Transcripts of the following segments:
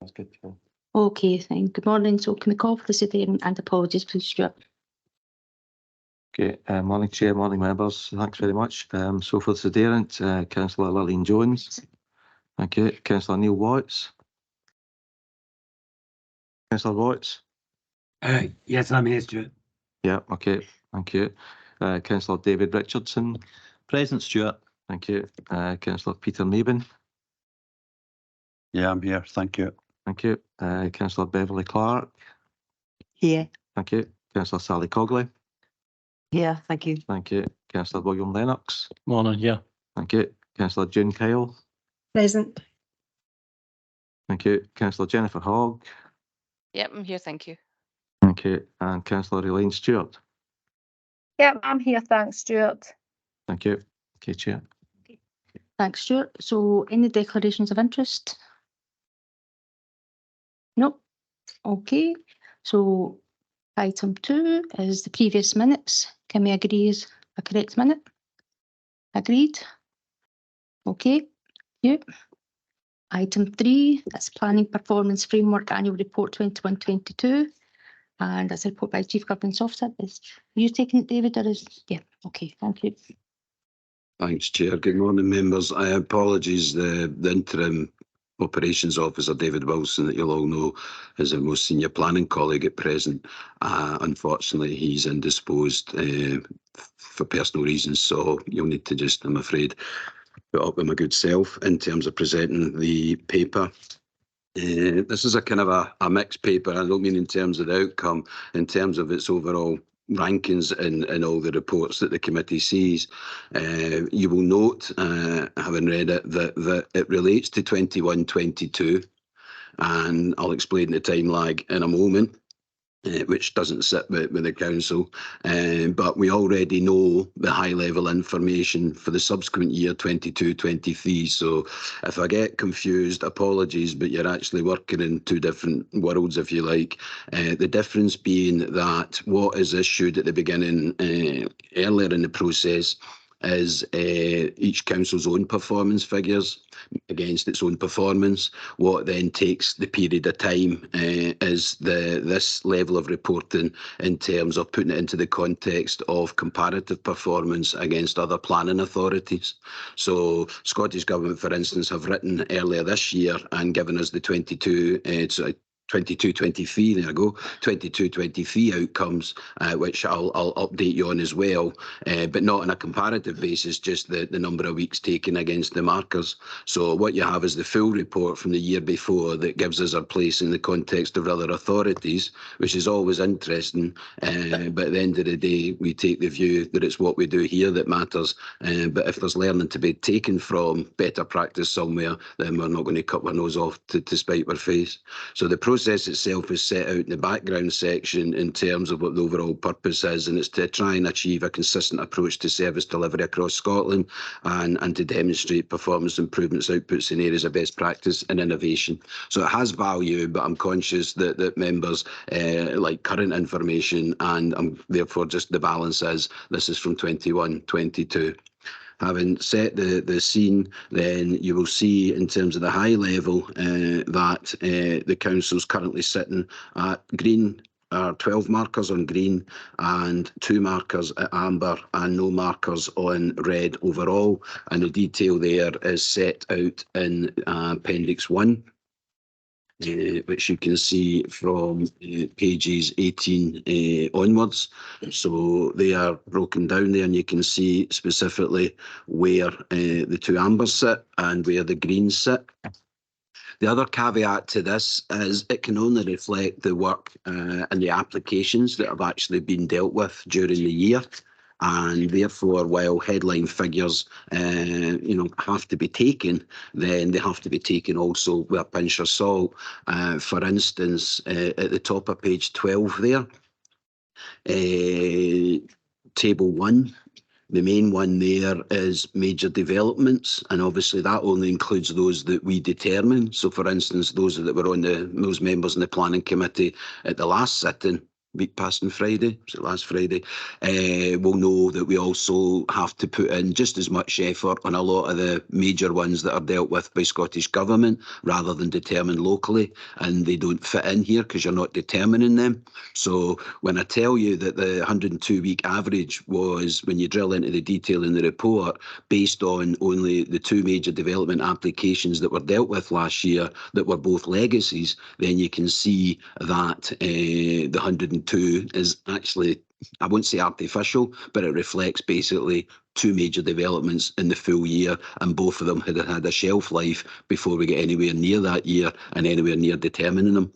That's good. Okay, good morning. So can we call for the sitting and apologies, please, Stuart? Okay, morning Chair, morning members. Thanks very much. So for the Sudderant, Councillor Lillian Jones. Thank you. Councillor Neil Watts. Councillor Watts. Yes, I'm here, Stuart. Yeah, okay, thank you. Councillor David Richardson. Present, Stuart. Thank you. Councillor Peter Maben. Yeah, I'm here. Thank you. Thank you. Councillor Beverly Clark. Here. Thank you. Councillor Sally Cogley. Here, thank you. Thank you. Councillor William Lennox. Morning, yeah. Thank you. Councillor June Kyle. Present. Thank you. Councillor Jennifer Hogg. Yep, I'm here, thank you. Thank you. And Councillor Elaine Stewart. Yep, I'm here, thanks, Stuart. Thank you. Okay, Chair. Thanks, Stuart. So any declarations of interest? Nope. Okay. So item 2 is the previous minutes. Can we agree is a correct minute? Agreed. Okay. Yep. Item 3, that's Planning Performance Framework Annual Report 21-22. And that's a report by Chief Governance Officer. Is you taking it, David, or is... Yeah, okay, thank you. Thanks, Chair. Good morning, members. Apologies, the interim operations officer, David Wilson, that you'll all know is our most senior planning colleague at present. Unfortunately, he's indisposed for personal reasons, so you'll need to just, I'm afraid, put up with my good self in terms of presenting the paper. This is a kind of a mixed paper. I don't mean in terms of the outcome, in terms of its overall rankings in all the reports that the committee sees. You will note, having read it, that it relates to 21-22, and I'll explain the time lag in a moment. Which doesn't sit with the council, but we already know the high-level information for the subsequent year 22-23. So if I get confused, apologies, but you're actually working in two different worlds, if you like. The difference being that what is issued at the beginning, earlier in the process, is each council's own performance figures against its own performance. What then takes the period of time is this level of reporting in terms of putting it into the context of comparative performance against other planning authorities. So Scottish Government, for instance, have written earlier this year and given us the 22-23, there I go, 22-23 outcomes, which I'll update you on as well, but not on a comparative basis, just the number of weeks taken against the markers. So what you have is the full report from the year before that gives us our place in the context of other authorities, which is always interesting, but at the end of the day, we take the view that it's what we do here that matters, but if there's learning to be taken from better practice somewhere, then we're not going to cut our nose off to spite our face. So the process itself is set out in the background section in terms of what the overall purpose is, and it's to try and achieve a consistent approach to service delivery across Scotland and to demonstrate performance improvements, outputs in areas of best practice and innovation. So it has value, but I'm conscious that members like current information, and therefore just the balance is this is from 21-22. Having set the scene, then you will see in terms of the high level that the council's currently sitting at green, 12 markers on green and 2 markers at amber and no markers on red overall. And the detail there is set out in Appendix 1. Which you can see from pages 18 onwards. So they are broken down there, and you can see specifically where the 2 ambers sit and where the greens sit. The other caveat to this is it can only reflect the work and the applications that have actually been dealt with during the year. And therefore, while headline figures, have to be taken, then they have to be taken also with a pinch of salt. For instance, at the top of page 12 there, table 1, the main one there is major developments, and obviously that only includes those that we determine. So, for instance, those that were on those members in the planning committee at the last sitting, week past on Friday, was it last Friday, will know that we also have to put in just as much effort on a lot of the major ones that are dealt with by Scottish Government rather than determined locally, and they don't fit in here because you're not determining them. So when I tell you that the 102-week average was, when you drill into the detail in the report, based on only the 2 major development applications that were dealt with last year that were both legacies, then you can see that the 102 is actually, I won't say artificial, but it reflects basically 2 major developments in the full year, and both of them had had a shelf life before we get anywhere near that year and anywhere near determining them.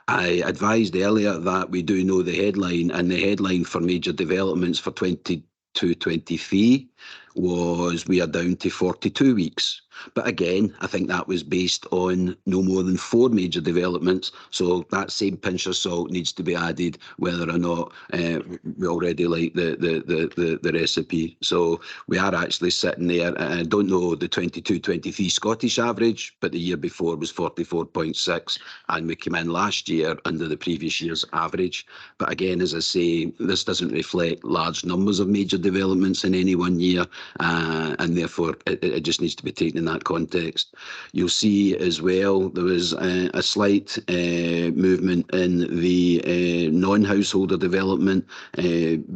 I advised earlier that we do know the headline, and the headline for major developments for 22-23 was we are down to 42 weeks. But again, I think that was based on no more than 4 major developments. So that same pinch of salt needs to be added, whether or not we already like the recipe. So we are actually sitting there. I don't know the 22-23 Scottish average, but the year before was 44.6, and we came in last year under the previous year's average. But again, as I say, this doesn't reflect large numbers of major developments in any one year, and therefore it just needs to be taken in that context. You'll see as well there was a slight movement in the non-householder development,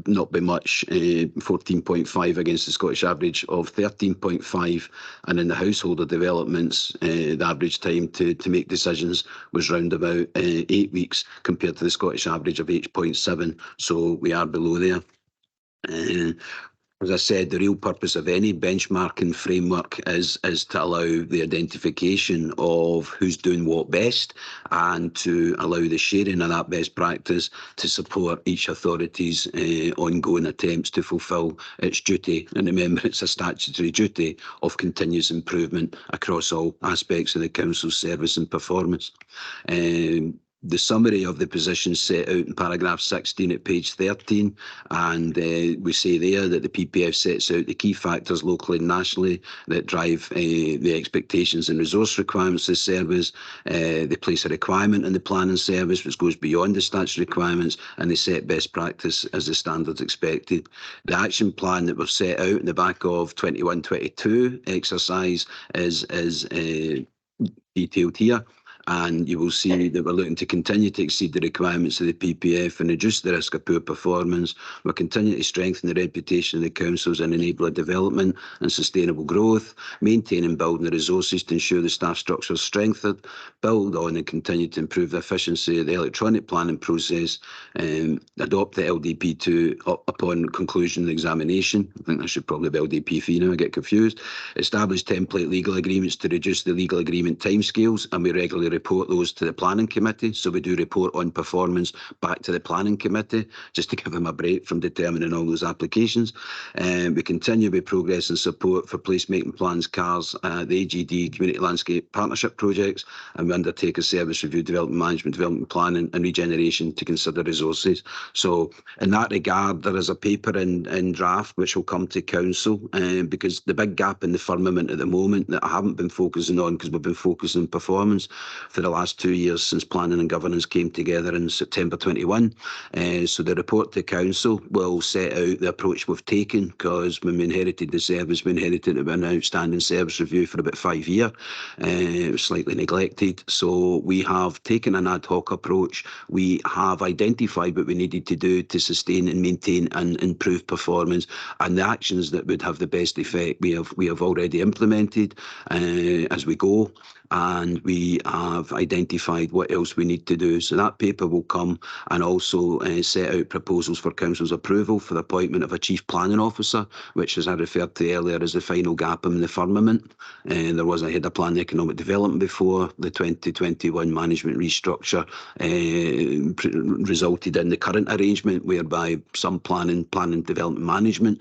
not by much, 14.5 against the Scottish average of 13.5, and in the householder developments, the average time to make decisions was round about 8 weeks compared to the Scottish average of 8.7, so we are below there. As I said, the real purpose of any benchmarking framework is to allow the identification of who's doing what best, and to allow the sharing of that best practice to support each authority's ongoing attempts to fulfil its duty. And remember, it's a statutory duty of continuous improvement across all aspects of the Council's service and performance. The summary of the positions set out in paragraph 16 at page 13, and we say there that the PPF sets out the key factors locally and nationally that drive the expectations and resource requirements of the service. They place a requirement in the planning service which goes beyond the statutory requirements, and they set best practice as the standards expected. The action plan that we've set out in the back of 21-22 exercise is detailed here. And you will see that we're looking to continue to exceed the requirements of the PPF and reduce the risk of poor performance. We're continuing to strengthen the reputation of the councils and enable development and sustainable growth, maintain and build the resources to ensure the staff structure is strengthened, build on and continue to improve the efficiency of the electronic planning process, adopt the LDP2 upon conclusion of the examination. I think that should probably be LDP3 now, I get confused. Establish template legal agreements to reduce the legal agreement timescales, and we regularly report those to the planning committee. So we do report on performance back to the planning committee just to give them a break from determining all those applications. We continue with progress and support for placemaking plans, CARS, the AGD community landscape partnership projects, and we undertake a service review, development management, development planning and regeneration to consider resources. So in that regard, there is a paper in draft which will come to council, because the big gap in the firmament at the moment that I haven't been focusing on, because we've been focusing on performance for the last 2 years since planning and governance came together in September 21. So the report to council will set out the approach we've taken, because when we inherited the service, we inherited it with an outstanding service review for about 5 years. It was slightly neglected. So we have taken an ad hoc approach. We have identified what we needed to do to sustain and maintain and improve performance, and the actions that would have the best effect we have already implemented as we go. And we have identified what else we need to do. So that paper will come, and also set out proposals for council's approval for the appointment of a chief planning officer, which, as I referred to earlier, is the final gap in the firmament. There was a head of plan economic development before. The 2021 management restructure resulted in the current arrangement whereby some planning development management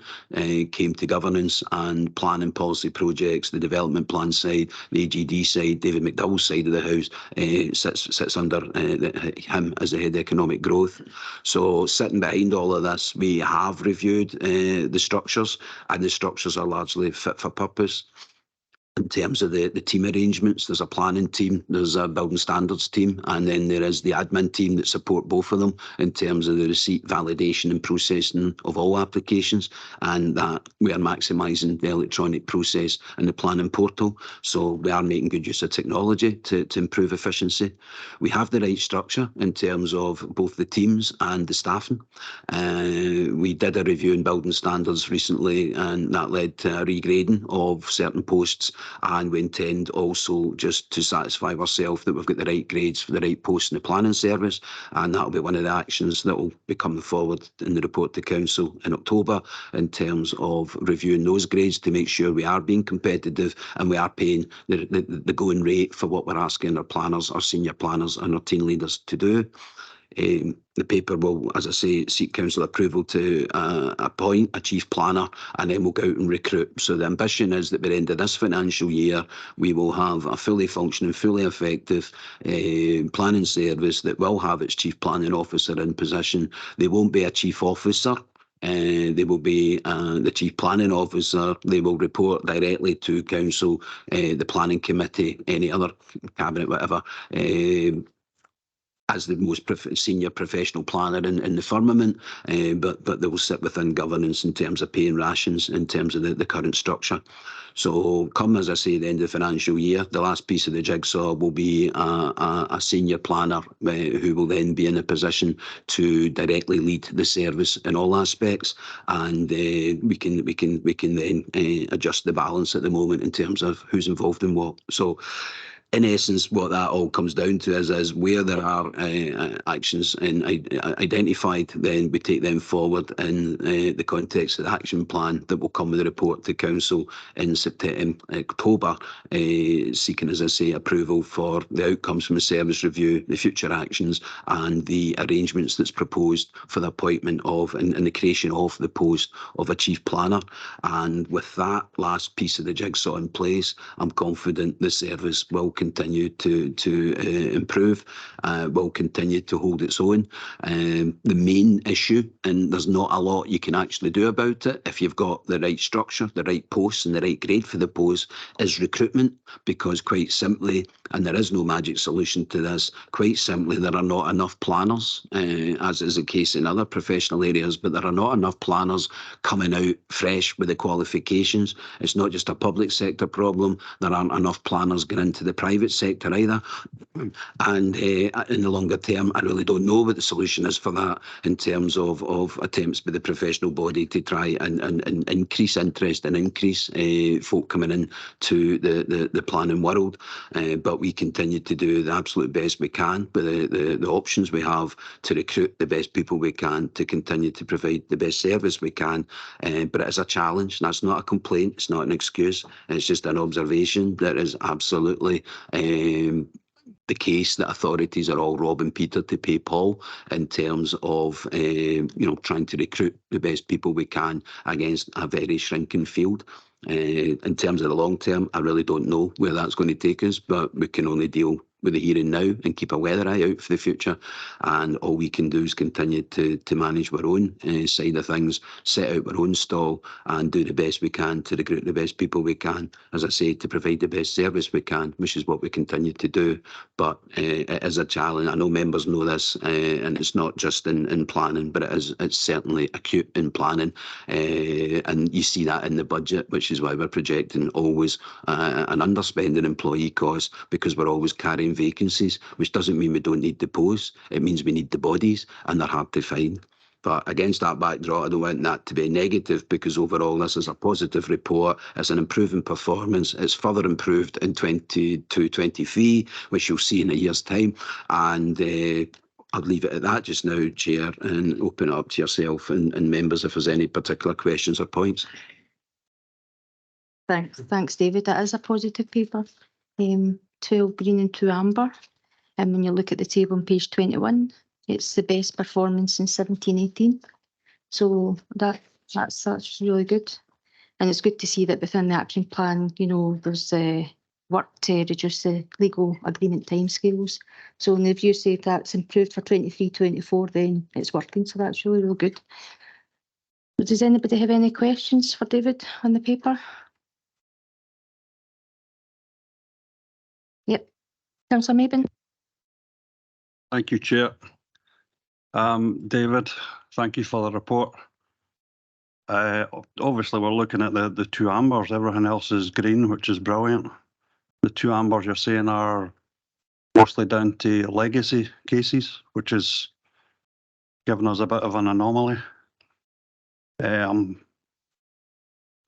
came to governance, and planning policy projects, the development plan side, the AGD side, David McDowell's side of the house sits under him as the head of economic growth. So sitting behind all of this, we have reviewed the structures, and the structures are largely fit for purpose. In terms of the team arrangements, there's a planning team, there's a building standards team, and then there is the admin team that support both of them in terms of the receipt, validation and processing of all applications, and that we are maximising the electronic process and the planning portal. So we are making good use of technology to improve efficiency. We have the right structure in terms of both the teams and the staffing. We did a review in building standards recently, and that led to a regrading of certain posts. And we intend also just to satisfy ourselves that we've got the right grades for the right posts in the planning service, and that'll be one of the actions that will be coming forward in the report to Council in October in terms of reviewing those grades to make sure we are being competitive and we are paying the going rate for what we're asking our planners, our senior planners and our team leaders to do. The paper will, as I say, seek council approval to appoint a chief planner, and then we'll go out and recruit. So the ambition is that by the end of this financial year, we will have a fully functioning, fully effective planning service that will have its chief planning officer in position. They won't be a chief officer. They will be the chief planning officer. They will report directly to council, the planning committee, any other cabinet, whatever, as the most senior professional planner in the firmament, but they will sit within governance in terms of paying rations, in terms of the current structure. So come, as I say, the end of the financial year, the last piece of the jigsaw will be a senior planner who will then be in a position to directly lead the service in all aspects, and we can then adjust the balance at the moment in terms of who's involved in what. So in essence, what that all comes down to is where there are actions identified, then we take them forward in the context of the action plan that will come with the report to council in September, October, seeking, as I say, approval for the outcomes from the service review, the future actions and the arrangements that's proposed for the appointment of and the creation of the post of a chief planner. And with that last piece of the jigsaw in place, I'm confident the service will continue to improve, will continue to hold its own. The main issue, and there's not a lot you can actually do about it if you've got the right structure, the right posts and the right grade for the post, is recruitment, because quite simply, and there is no magic solution to this, quite simply there are not enough planners, as is the case in other professional areas, but there are not enough planners coming out fresh with the qualifications. It's not just a public sector problem, there aren't enough planners going into the private sector either. And in the longer term, I really don't know what the solution is for that in terms of attempts by the professional body to try and increase interest and increase folk coming in to the planning world. But we continue to do the absolute best we can with the options we have to recruit the best people we can to continue to provide the best service we can. But it is a challenge. That's not a complaint. It's not an excuse. It's just an observation that is absolutely the case that authorities are all robbing Peter to pay Paul in terms of trying to recruit the best people we can against a very shrinking field. In terms of the long term, I really don't know where that's going to take us, but we can only deal with the here and now and keep a weather eye out for the future. And all we can do is continue to manage our own side of things, set out our own stall and do the best we can to recruit the best people we can, as I say, to provide the best service we can, which is what we continue to do. But it is a challenge. I know members know this, and it's not just in planning, but it's certainly acute in planning. And you see that in the budget, which is why we're projecting always an underspend in employee costs, because we're always carrying vacancies, which doesn't mean we don't need the posts. It means we need the bodies, and they're hard to find. But against that backdrop, I don't want that to be negative, because overall this is a positive report. It's an improving performance. It's further improved in 22-23, which you'll see in a year's time. And I'll leave it at that just now, Chair, and open it up to yourself and members if there's any particular questions or points. Thanks, David. That is a positive paper. 12 green and 2 amber. And when you look at the table on page 21, it's the best performance since 17-18. So that's really good. And it's good to see that within the action plan, there's work to reduce the legal agreement timescales. So when the review said that's improved for 23-24, then it's working. So that's really, really good. Does anybody have any questions for David on the paper? Councillor Mayben. Thank you, Chair. David, thank you for the report. Obviously, we're looking at the two ambers. Everything else is green, which is brilliant. The two ambers you're saying are mostly down to legacy cases, which is giving us a bit of an anomaly.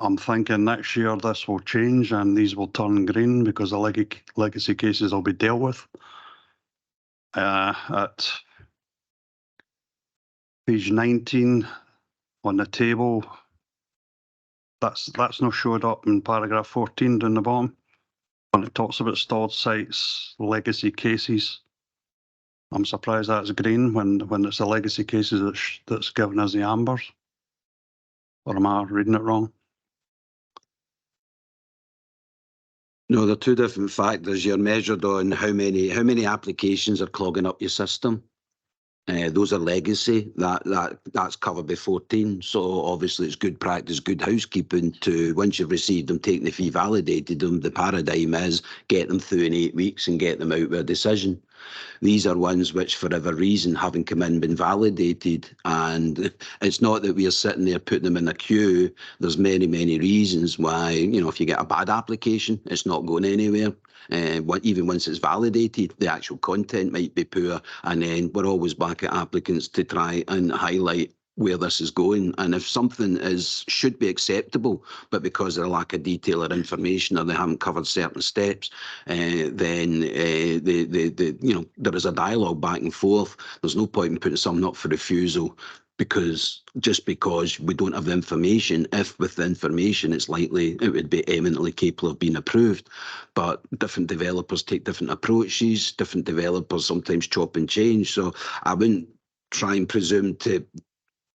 I'm thinking next year this will change and these will turn green because the legacy cases will be dealt with. At page 19 on the table, that's not showed up in paragraph 14 down the bottom when it talks about stalled sites, legacy cases. I'm surprised that's green when it's the legacy cases that's given us the ambers. Or am I reading it wrong? No, they're two different factors. You're measured on how many applications are clogging up your system. Those are legacy. That's covered by 14. So obviously it's good practice, good housekeeping to, once you've received them, taken the fee, validated them, the paradigm is get them through in 8 weeks and get them out with a decision. These are ones which, for whatever reason, haven't come in, been validated. And it's not that we are sitting there putting them in a queue. There's many reasons why, if you get a bad application, it's not going anywhere. Even once it's validated, the actual content might be poor. And then we're always back at applicants to try and highlight where this is going, and if something should be acceptable, but because of a lack of detail or information, or they haven't covered certain steps, then there is a dialogue back and forth. There's no point in putting something up for refusal because we don't have the information. If with the information, it's likely it would be eminently capable of being approved. But different developers take different approaches. Different developers sometimes chop and change. So I wouldn't try and presume to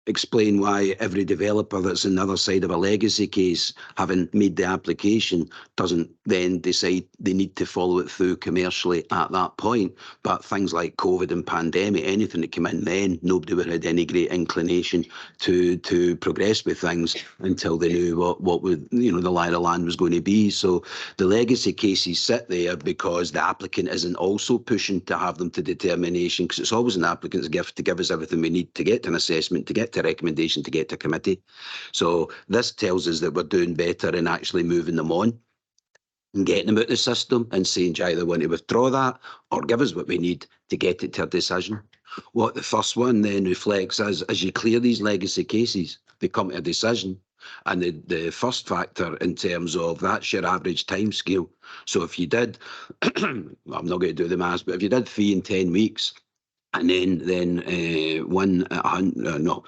explain why every developer that's on the other side of a legacy case, having made the application, doesn't then decide they need to follow it through commercially at that point. But things like COVID and pandemic, anything that came in then, nobody would have had any great inclination to progress with things until they knew what would, the lie of the land was going to be. So the legacy cases sit there because the applicant isn't also pushing to have them to determination, because it's always an applicant's gift to give us everything we need to get to an assessment, to get to a recommendation, to get to committee. So this tells us that we're doing better in actually moving them on and getting them out of the system and saying, do you either want to withdraw that or give us what we need to get it to a decision? What the first one then reflects is, as you clear these legacy cases, they come to a decision. And the first factor in terms of that's your average time scale. So if you did, I'm not going to do the maths, but if you did 3 in 10 weeks, and then one at 100,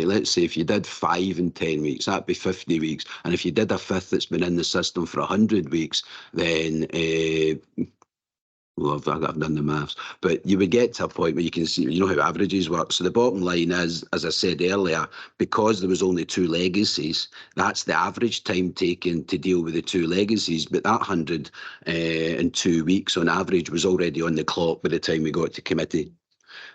let's say if you did 5 in 10 weeks, that'd be 50 weeks. And if you did a fifth that's been in the system for 100 weeks, then, I've done the maths, but you would get to a point where you can see, how averages work. So the bottom line is, as I said earlier, because there was only 2 legacies, that's the average time taken to deal with the 2 legacies. But that 102 weeks on average was already on the clock by the time we got to committee.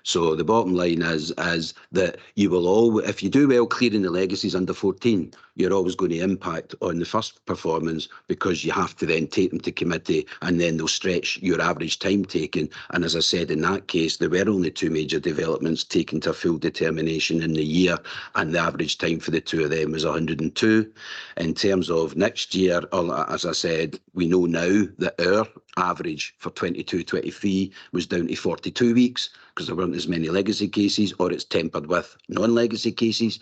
So the bottom line is that you will always, if you do well clearing the legacies under 14, you're always going to impact on the first performance because you have to then take them to committee and then they'll stretch your average time taken. And as I said, in that case, there were only 2 major developments taken to full determination in the year, and the average time for the 2 of them was 102. In terms of next year, as I said, we know now that our average for 22-23 was down to 42 weeks because there weren't as many legacy cases, or it's tempered with non-legacy cases.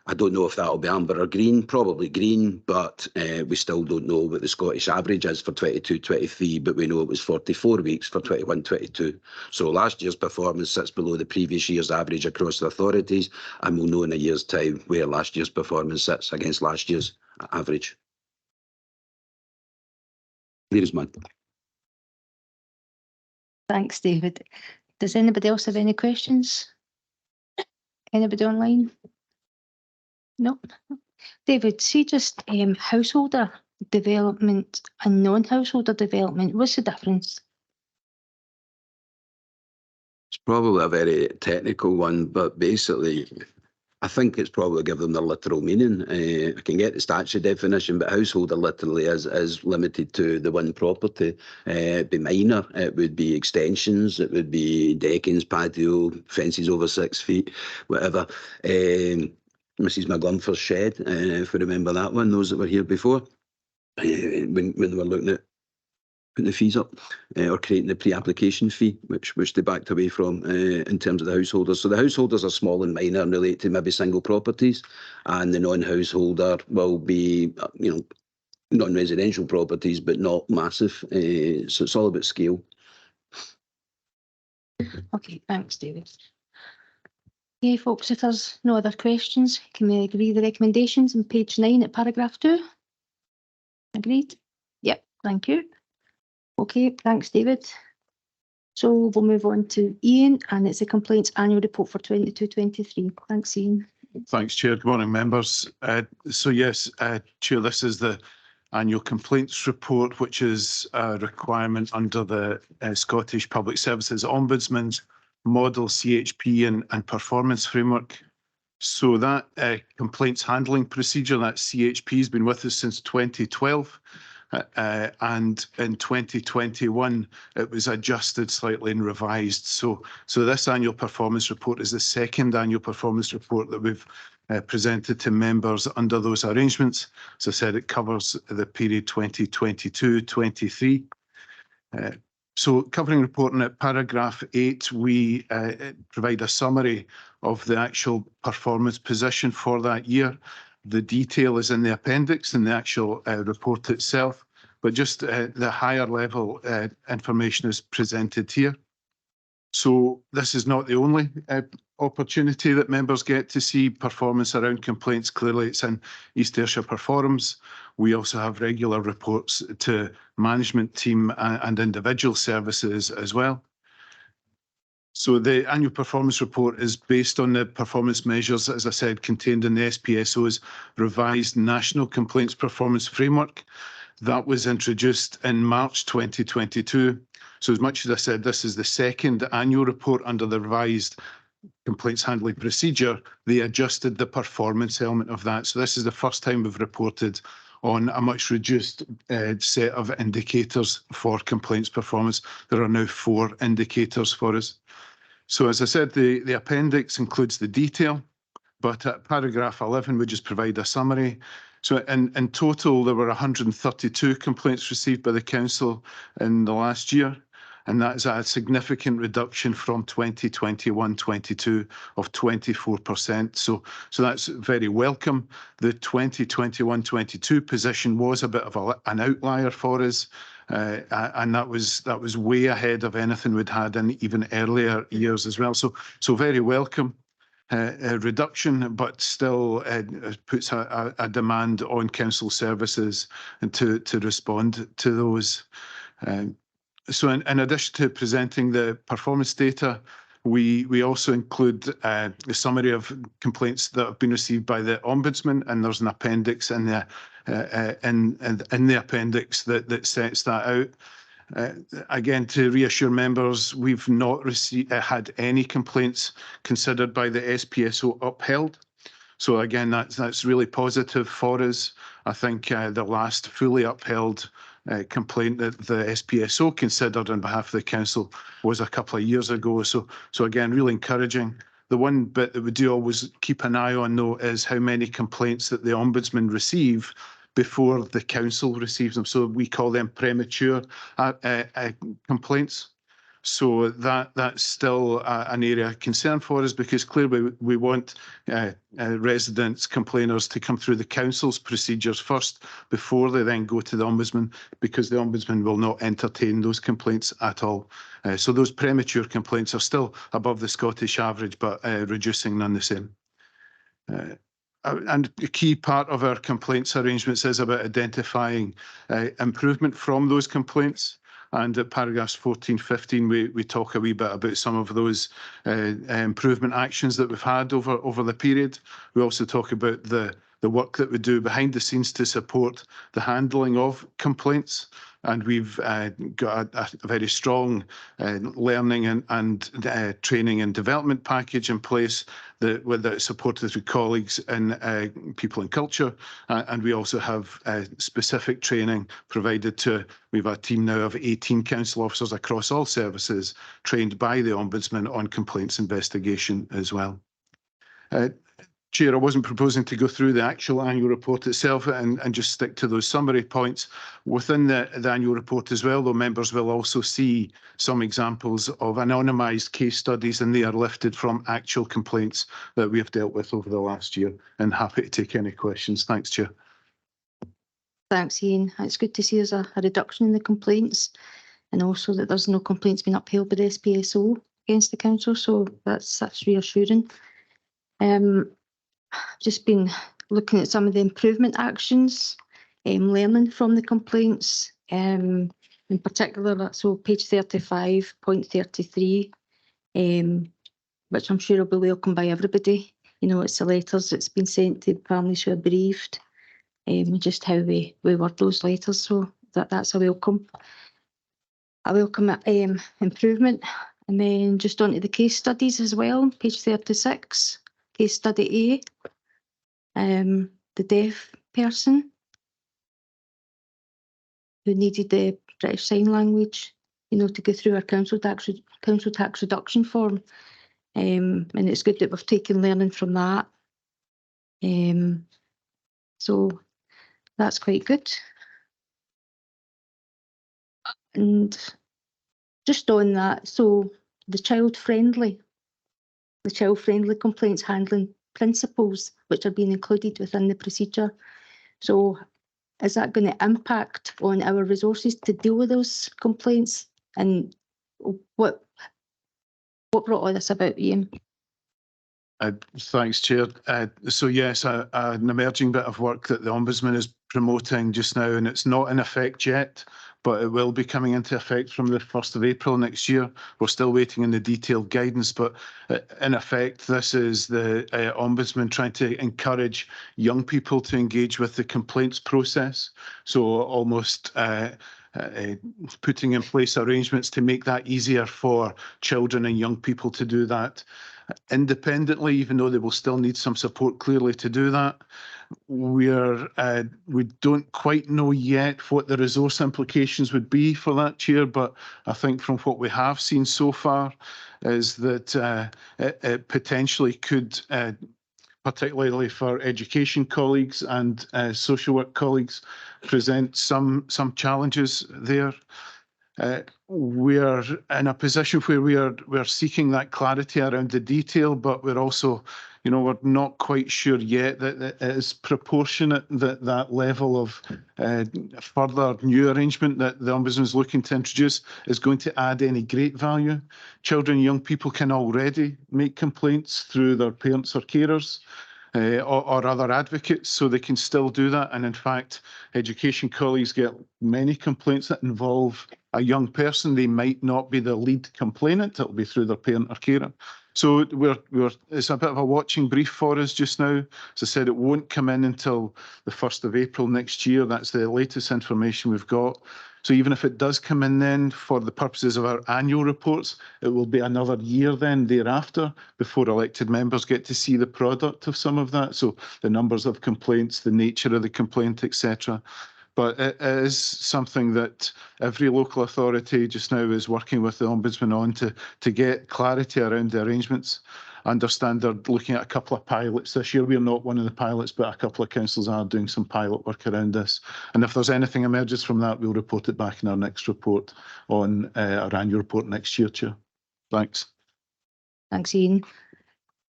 I don't know if that'll be amber or green, probably green, but we still don't know what the Scottish average is for 22-23, but we know it was 44 weeks for 21-22. So last year's performance sits below the previous year's average across the authorities, and we'll know in a year's time where last year's performance sits against last year's average. There's mine. Thanks, David. Does anybody else have any questions? Anybody online? No. David, see just householder development and non-householder development. What's the difference? It's probably a very technical one, but basically I think it's probably give them their literal meaning. I can get the statute definition, but householder literally is limited to the one property. It'd be minor, it would be extensions, it would be deckings, patio, fences over 6 feet, whatever. Mrs McGlunfer's shed, if we remember that one, those that were here before, when they were looking at putting the fees up or creating the pre-application fee, which they backed away from in terms of the householders. So the householders are small and minor and relate to maybe single properties, and the non-householder will be, non-residential properties, but not massive. So it's all about scale. Okay, thanks, David. Okay, folks, if there's no other questions, can we agree the recommendations on page 9 at paragraph 2? Agreed? Yep, thank you. Okay, thanks, David. So we'll move on to Ian, and it's a complaints annual report for 22-23. Thanks, Ian. Thanks, Chair. Good morning, members. So yes, Chair, this is the annual complaints report, which is a requirement under the Scottish Public Services Ombudsman's model CHP and performance framework. So that complaints handling procedure, that CHP, has been with us since 2012. And in 2021, it was adjusted slightly and revised. So this annual performance report is the second annual performance report that we've presented to members under those arrangements. As I said, it covers the period 2022-23. So covering reporting at paragraph 8, we provide a summary of the actual performance position for that year. The detail is in the appendix in the actual report itself, but just the higher level information is presented here. So this is not the only opportunity that members get to see performance around complaints. Clearly, it's in East Ayrshire Performs. We also have regular reports to management team and individual services as well. So the annual performance report is based on the performance measures, as I said, contained in the SPSO's revised National Complaints Performance Framework. That was introduced in March 2022. So as much as I said, this is the second annual report under the revised complaints handling procedure, they adjusted the performance element of that. So this is the first time we've reported on a much reduced set of indicators for complaints performance. There are now 4 indicators for us. So as I said, the appendix includes the detail, but at paragraph 11, we just provide a summary. So in total, there were 132 complaints received by the council in the last year, and that is a significant reduction from 2021-22 of 24%. So that's very welcome. The 2021-22 position was a bit of an outlier for us. And that was way ahead of anything we'd had in even earlier years as well. So very welcome reduction, but still puts a demand on council services and to respond to those. So in addition to presenting the performance data, we also include a summary of complaints that have been received by the Ombudsman, and there's an appendix in the appendix that sets that out. Again, to reassure members, we've not had any complaints considered by the SPSO upheld. So again, that's really positive for us. I think the last fully upheld complaint that the SPSO considered on behalf of the council was a couple of years ago. So again, really encouraging. The one bit that we do always keep an eye on, though, is how many complaints that the Ombudsman receive before the council receives them. So we call them premature complaints. So that's still an area of concern for us, because clearly we want residents, complainers to come through the council's procedures first before they then go to the Ombudsman, because the Ombudsman will not entertain those complaints at all. So those premature complaints are still above the Scottish average, but reducing none the same. And a key part of our complaints arrangements is about identifying improvement from those complaints. And at paragraphs 14, 15, we talk a wee bit about some of those improvement actions that we've had over the period. We also talk about the work that we do behind the scenes to support the handling of complaints. and we've got a very strong learning and training and development package in place that's supported through colleagues in people and culture, and we also have specific training provided to. We've a team now of 18 council officers across all services trained by the Ombudsman on complaints investigation as well. Chair, I wasn't proposing to go through the actual annual report itself and just stick to those summary points. Within the annual report as well, though, members will also see some examples of anonymised case studies, and they are lifted from actual complaints that we have dealt with over the last year. And happy to take any questions. Thanks, Chair. Thanks, Ian. It's good to see there's a reduction in the complaints, and also that there's no complaints being upheld by the SPSO against the council, so that's reassuring. Just been looking at some of the improvement actions, learning from the complaints, in particular, so page 35.33, which I'm sure will be welcomed by everybody. You know, it's the letters that's been sent to families who are bereaved, just how we word those letters, so that's a welcome improvement. And then just onto the case studies as well, page 36, case study A. The deaf person who needed the British Sign Language, you know, to go through our council tax reduction form, and it's good that we've taken learning from that. So that's quite good. And just on that, so the child-friendly complaints handling principles which are being included within the procedure. So is that going to impact on our resources to deal with those complaints? And what brought all this about, Ian? Thanks, Chair. So yes, an emerging bit of work that the Ombudsman is promoting just now, and it's not in effect yet, but it will be coming into effect from the 1st of April next year. We're still waiting on the detailed guidance, but in effect, this is the Ombudsman trying to encourage young people to engage with the complaints process. So almost putting in place arrangements to make that easier for children and young people to do that independently, even though they will still need some support clearly to do that. We don't quite know yet what the resource implications would be for that, Chair, but I think from what we have seen so far is that it potentially could, particularly for education colleagues and social work colleagues, present some challenges there. We're in a position where we're seeking that clarity around the detail, but we're also, you know, we're not quite sure yet that it is proportionate that level of further new arrangement that the Ombudsman is looking to introduce is going to add any great value. Children and young people can already make complaints through their parents or carers. Or other advocates, so they can still do that. And in fact, education colleagues get many complaints that involve a young person. They might not be the lead complainant, it'll be through their parent or carer. So it's a bit of a watching brief for us just now. As I said, it won't come in until the 1st of April next year. That's the latest information we've got. So even if it does come in then for the purposes of our annual reports, it will be another year then thereafter before elected members get to see the product of some of that. So the numbers of complaints, the nature of the complaint, etc. But it is something that every local authority just now is working with the Ombudsman on to get clarity around the arrangements. I understand they're looking at a couple of pilots this year. We're not one of the pilots, but a couple of councils are doing some pilot work around this. And if there's anything emerges from that, we'll report it back in our next report on our annual report next year, Chair. Thanks. Thanks, Ian.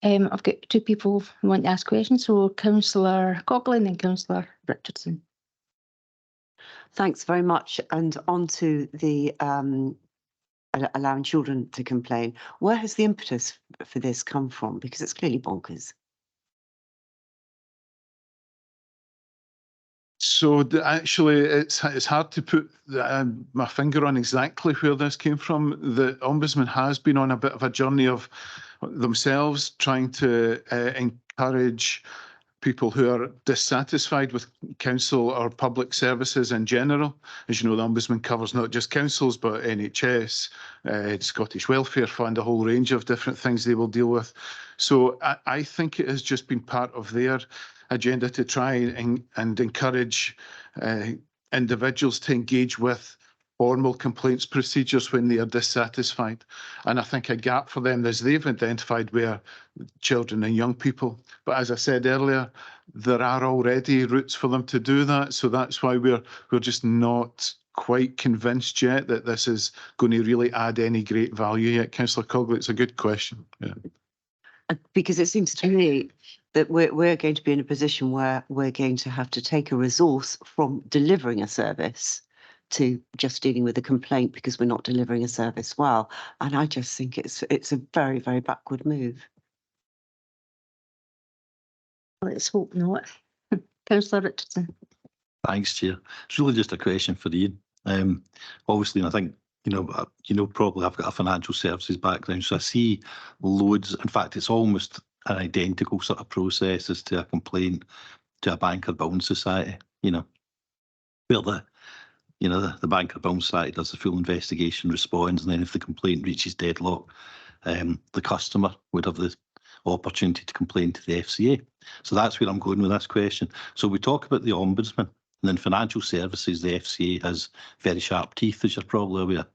I've got two people who want to ask questions, so Councillor Coughlin and Councillor Richardson. Thanks very much. And on to the allowing children to complain. Where has the impetus for this come from? Because it's clearly bonkers. So actually, it's hard to put my finger on exactly where this came from. The Ombudsman has been on a bit of a journey of themselves trying to encourage people who are dissatisfied with council or public services in general. As you know, the Ombudsman covers not just councils, but NHS, Scottish Welfare Fund, a whole range of different things they will deal with. So I think it has just been part of their agenda to try and encourage individuals to engage with formal complaints procedures when they are dissatisfied. And I think a gap for them, as they've identified, where children and young people. But as I said earlier, there are already routes for them to do that. So that's why we're just not quite convinced yet that this is going to really add any great value yet. Councillor Cogley, it's a good question. Yeah. Because it seems to me that we're going to be in a position where we're going to have to take a resource from delivering a service to just dealing with a complaint because we're not delivering a service well. And I just think it's a very, very backward move. Let's hope not. Councillor Richardson. Thanks, Chair. It's really just a question for Ian. Obviously, and I think, probably I've got a financial services background, so I see loads. In fact, it's almost an identical sort of process as to a complaint to a bank or building society, where the bank or building society does the full investigation, responds, and then if the complaint reaches deadlock, the customer would have the opportunity to complain to the FCA. So that's where I'm going with this question. So we talk about the Ombudsman, and in financial services, the FCA has very sharp teeth, as you're probably aware.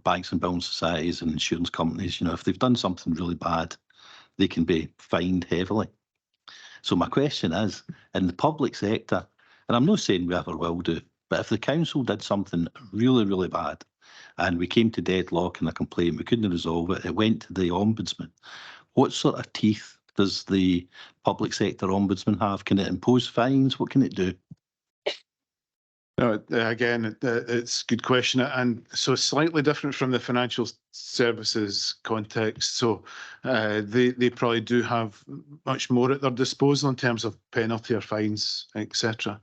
Banks and building societies and insurance companies, if they've done something really bad, they can be fined heavily. So my question is, in the public sector, and I'm not saying we ever will do, but if the council did something really, really bad and we came to deadlock in a complaint, we couldn't resolve it, it went to the Ombudsman, what sort of teeth does the public sector Ombudsman have? Can it impose fines? What can it do? No, again, it's a good question, and so slightly different from the financial services context. So they probably do have much more at their disposal in terms of penalty or fines, etc.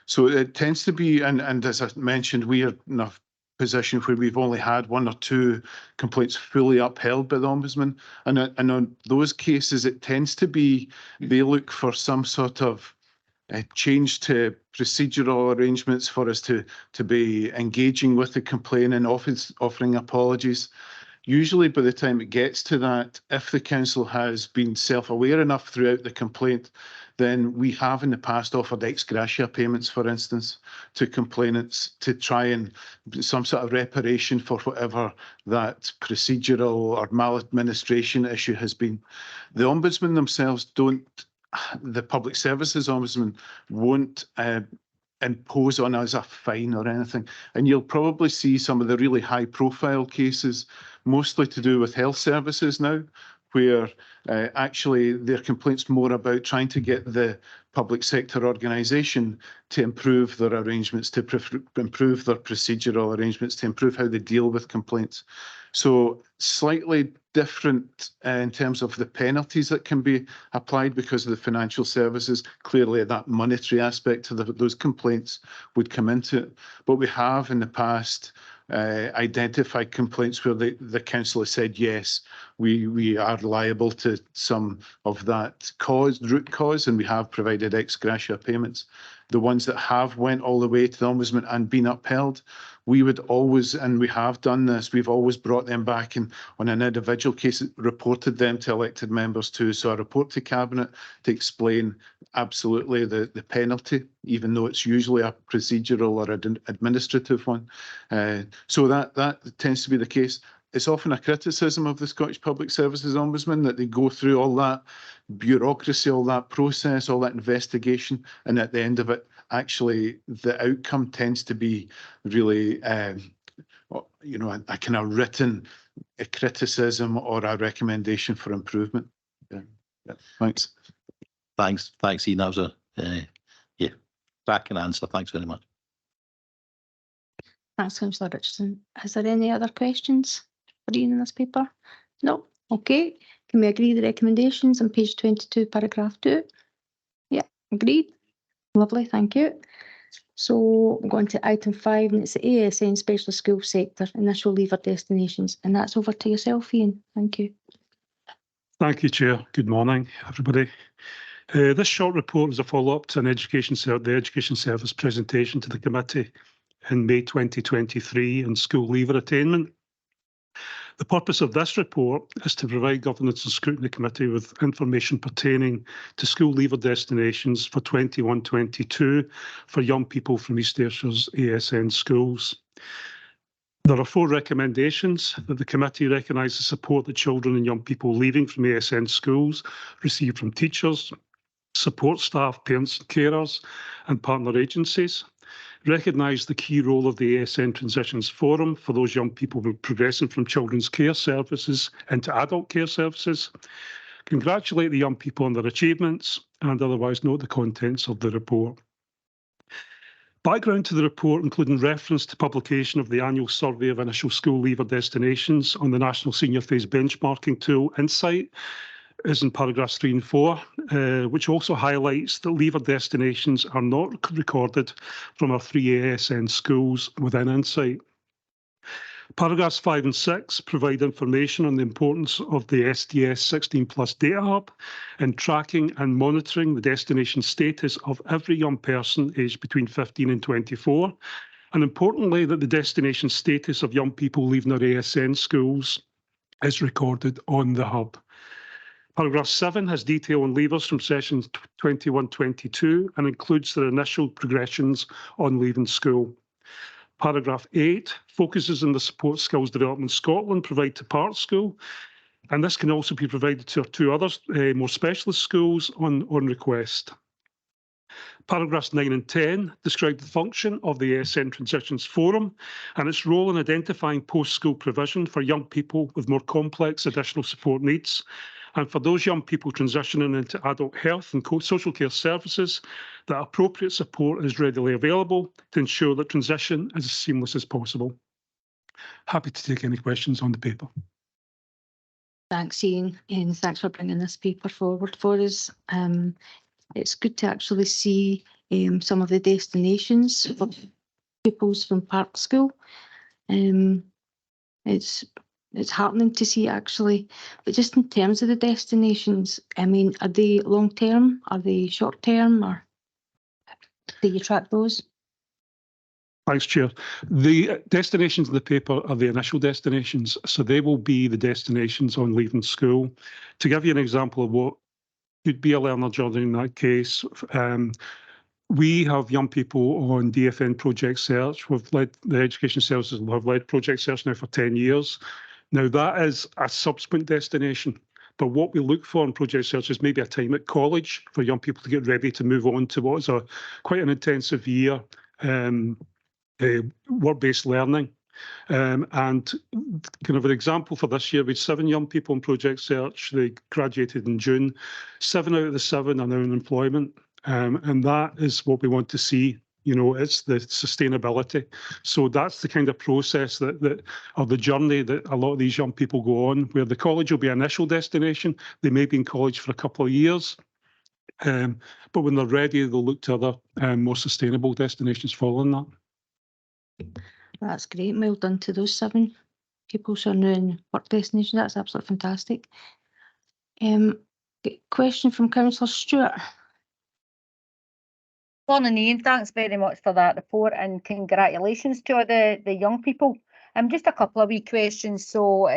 So it tends to be, and as I mentioned, we are in a position where we've only had 1 or 2 complaints fully upheld by the Ombudsman, and on those cases, it tends to be they look for some sort of change to procedural arrangements for us to be engaging with the complainant, offering apologies. Usually by the time it gets to that, if the council has been self-aware enough throughout the complaint, then we have in the past offered ex gratia payments, for instance, to complainants to try and some sort of reparation for whatever that procedural or maladministration issue has been. The Ombudsman themselves don't, the Public Services Ombudsman won't impose on us a fine or anything. And you'll probably see some of the really high profile cases, mostly to do with health services now, where actually their complaints more about trying to get the public sector organisation to improve their arrangements, to improve their procedural arrangements, to improve how they deal with complaints. So slightly different in terms of the penalties that can be applied because of the financial services. Clearly that monetary aspect to those complaints would come into it. But we have in the past identified complaints where the council has said, yes, we are liable to some of that root cause, and we have provided ex gratia payments. The ones that have went all the way to the Ombudsman and been upheld, we would always, and we have done this, we've always brought them back and on an individual case reported them to elected members too. So a report to Cabinet to explain absolutely the penalty, even though it's usually a procedural or an administrative one. So that tends to be the case. It's often a criticism of the Scottish Public Services Ombudsman that they go through all that bureaucracy, all that process, all that investigation, and at the end of it, actually, the outcome tends to be really, a kind of written criticism or a recommendation for improvement. Yeah. Thanks. Thanks, Ian. That was a cracking answer. Thanks very much. Thanks, Councillor Richardson. Is there any other questions for Ian in this paper? No. Okay. Can we agree the recommendations on page 22, paragraph 2? Yeah, agreed. Lovely, thank you. So I'm going to item 5, and it's the ASN Specialist School Sector Initial Leaver Destinations, and that's over to yourself, Ian. Thank you. Thank you, Chair. Good morning, everybody. This short report is a follow-up to the Education Service presentation to the committee in May 2023 on school leaver attainment. The purpose of this report is to provide Governance and Scrutiny Committee with information pertaining to school leaver destinations for 21-22 for young people from East Ayrshire's ASN schools. There are 4 recommendations that the committee recognise the support that children and young people leaving from ASN schools receive from teachers, support staff, parents and carers and partner agencies. Recognise the key role of the ASN Transitions Forum for those young people progressing from children's care services into adult care services. Congratulate the young people on their achievements and otherwise note the contents of the report. Background to the report, including reference to publication of the annual survey of initial school leaver destinations on the National Senior Phase benchmarking tool Insight, is in paragraphs 3 and 4, which also highlights that leaver destinations are not recorded from our 3 ASN schools within Insight. Paragraphs 5 and 6 provide information on the importance of the SDS 16+ Data Hub in tracking and monitoring the destination status of every young person aged between 15 and 24, and importantly that the destination status of young people leaving our ASN schools is recorded on the hub. Paragraph 7 has detail on leavers from sessions 21-22 and includes their initial progressions on leaving school. Paragraph 8 focuses on the support skills development Scotland provide to Park School, and this can also be provided to our 2 other more specialist schools on request. Paragraphs 9 and 10 describe the function of the ASN Transitions Forum and its role in identifying post-school provision for young people with more complex additional support needs, and for those young people transitioning into adult health and social care services, that appropriate support is readily available to ensure that transition is as seamless as possible. Happy to take any questions on the paper. Thanks, Ian, and thanks for bringing this paper forward for us. It's good to actually see some of the destinations for pupils from Park School. It's heartening to see actually, but just in terms of the destinations, I mean, are they long term? Are they short term? Or do you track those? Thanks, Chair. The destinations in the paper are the initial destinations, so they will be the destinations on leaving school. To give you an example of what could be a learner journey in that case, we have young people on DFN Project Search. We've led the Education Services have led Project Search now for 10 years. Now that is a subsequent destination, but what we look for in Project Search is maybe a time at college for young people to get ready to move on to what is quite an intensive year, work-based learning. And kind of an example for this year, we had 7 young people in Project Search. They graduated in June. 7 out of the 7 are now in employment. And that is what we want to see. You know, it's the sustainability. So that's the kind of process or the journey that a lot of these young people go on, where the college will be an initial destination. They may be in college for a couple of years. But when they're ready, they'll look to other more sustainable destinations following that. That's great. Well done to those 7 pupils who are now in work destination. That's absolutely fantastic. Question from Councillor Stewart. Morning, Ian. Thanks very much for that report and congratulations to all the young people. Just a couple of wee questions. So,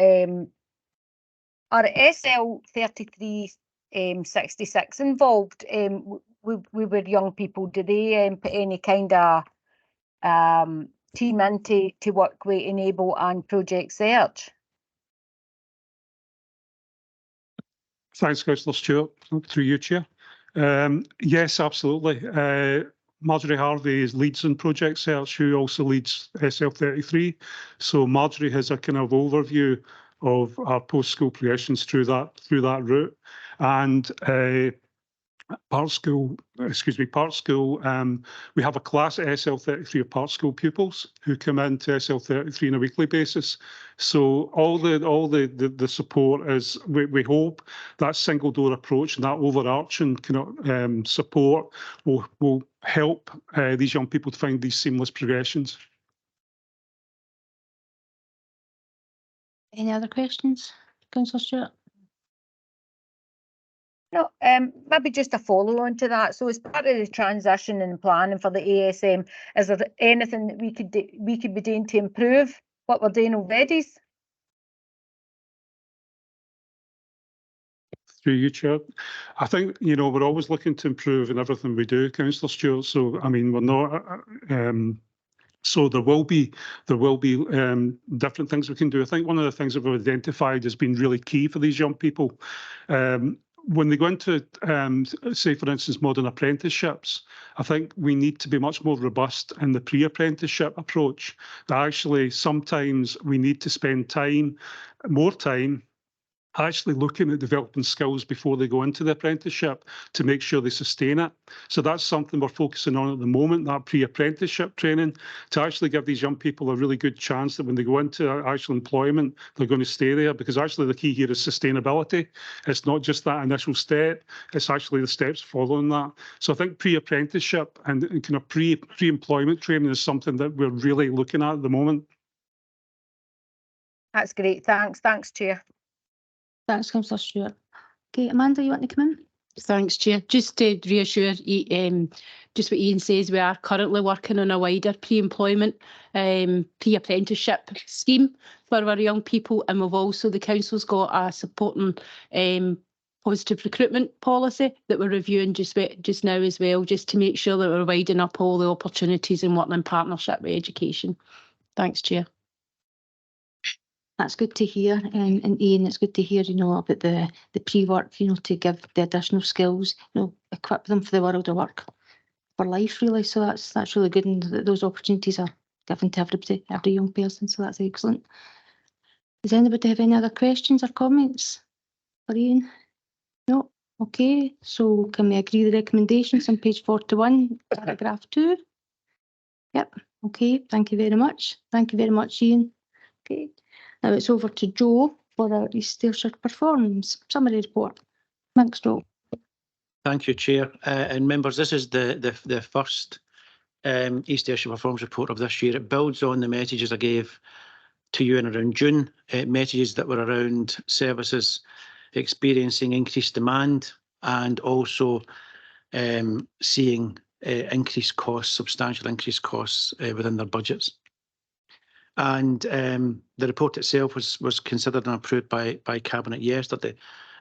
are SL 3366 involved? We were young people. Do they put any kind of team into to work with Enable and Project Search? Thanks, Councillor Stewart. Through you, Chair. Yes, absolutely. Marjorie Harvey leads in Project Search, who also leads SL33. So Marjorie has a kind of overview of our post-school progressions through that route. And Park School, we have a class at SL33 of Park School pupils who come into SL33 on a weekly basis. So all the support is, we hope that single door approach and that overarching support will help these young people to find these seamless progressions. Any other questions, Councillor Stewart? No, maybe just a follow on to that. So as part of the transition and planning for the ASM, is there anything that we could be doing to improve what we're doing already? Through you, Chair. I think, you know, we're always looking to improve in everything we do, Councillor Stewart. So, I mean, we're not, so there will be different things we can do. I think one of the things that we've identified has been really key for these young people. When they go into, say, for instance, modern apprenticeships, I think we need to be much more robust in the pre-apprenticeship approach. That actually, sometimes we need to spend more time, actually looking at developing skills before they go into the apprenticeship to make sure they sustain it. So that's something we're focusing on at the moment, that pre-apprenticeship training, to actually give these young people a really good chance that when they go into actual employment, they're going to stay there, because actually the key here is sustainability. It's not just that initial step, it's actually the steps following that. So I think pre-apprenticeship and kind of pre-employment training is something that we're really looking at the moment. That's great. Thanks, Chair. Thanks, Councillor Stewart. Okay, Amanda, you want to come in? Thanks, Chair. Just to reassure just what Ian says, we are currently working on a wider pre-employment, pre-apprenticeship scheme for our young people, and we've also, the council's got a supporting positive recruitment policy that we're reviewing just now as well, just to make sure that we're widening up all the opportunities and working in partnership with education. Thanks, Chair. That's good to hear, and Ian, it's good to hear, you know, about the pre-work, you know, to give the additional skills, you know, equip them for the world of work, for life, really. So that's really good, and those opportunities are given to everybody, every young person. So that's excellent. Does anybody have any other questions or comments for Ian? No. Okay. So can we agree the recommendations on page 41, paragraph 2? Yep. Okay. Thank you very much. Thank you very much, Ian. Okay. Now it's over to Joe for our East Ayrshire Performance Summary Report. Thanks, Joe. Thank you, Chair. And members, this is the first East Ayrshire Performance Report of this year. It builds on the messages I gave to you in around June, messages that were around services experiencing increased demand and also seeing increased costs, substantial increased costs within their budgets. And the report itself was considered and approved by Cabinet yesterday.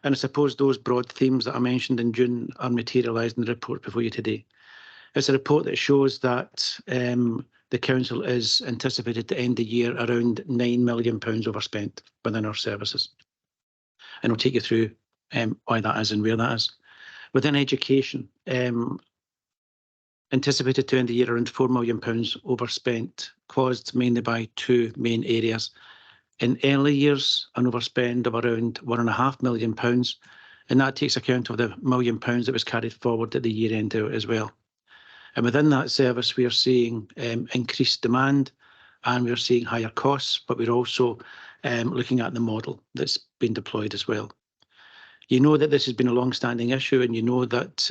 And I suppose those broad themes that I mentioned in June are materialised in the report before you today. It's a report that shows that the Council is anticipated to end the year around £9 million overspent within our services. And I'll take you through why that is and where that is. Within education, anticipated to end the year around £4 million overspent, caused mainly by two main areas. In early years, an overspend of around £1.5 million, and that takes account of the £1 million that was carried forward at the year end as well. And within that service, we are seeing increased demand and we're seeing higher costs, but we're also looking at the model that's been deployed as well. You know that this has been a long-standing issue, and you know that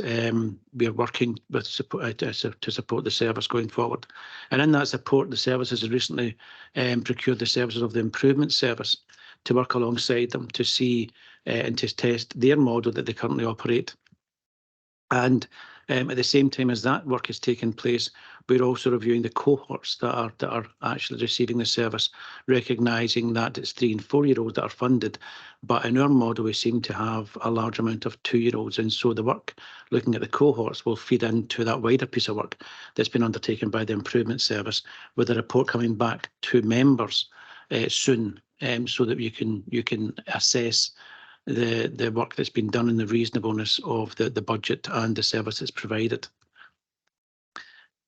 we are working with support, to support the service going forward. And in that support, the services have recently procured the services of the improvement service to work alongside them to see and to test their model that they currently operate. And at the same time as that work is taking place, we're also reviewing the cohorts that are actually receiving the service, recognising that it's 3- and 4-year-olds that are funded. But in our model, we seem to have a large amount of 2-year-olds. And so the work, looking at the cohorts, will feed into that wider piece of work that's been undertaken by the improvement service, with a report coming back to members soon, so that you can assess the work that's been done and the reasonableness of the budget and the service that's provided.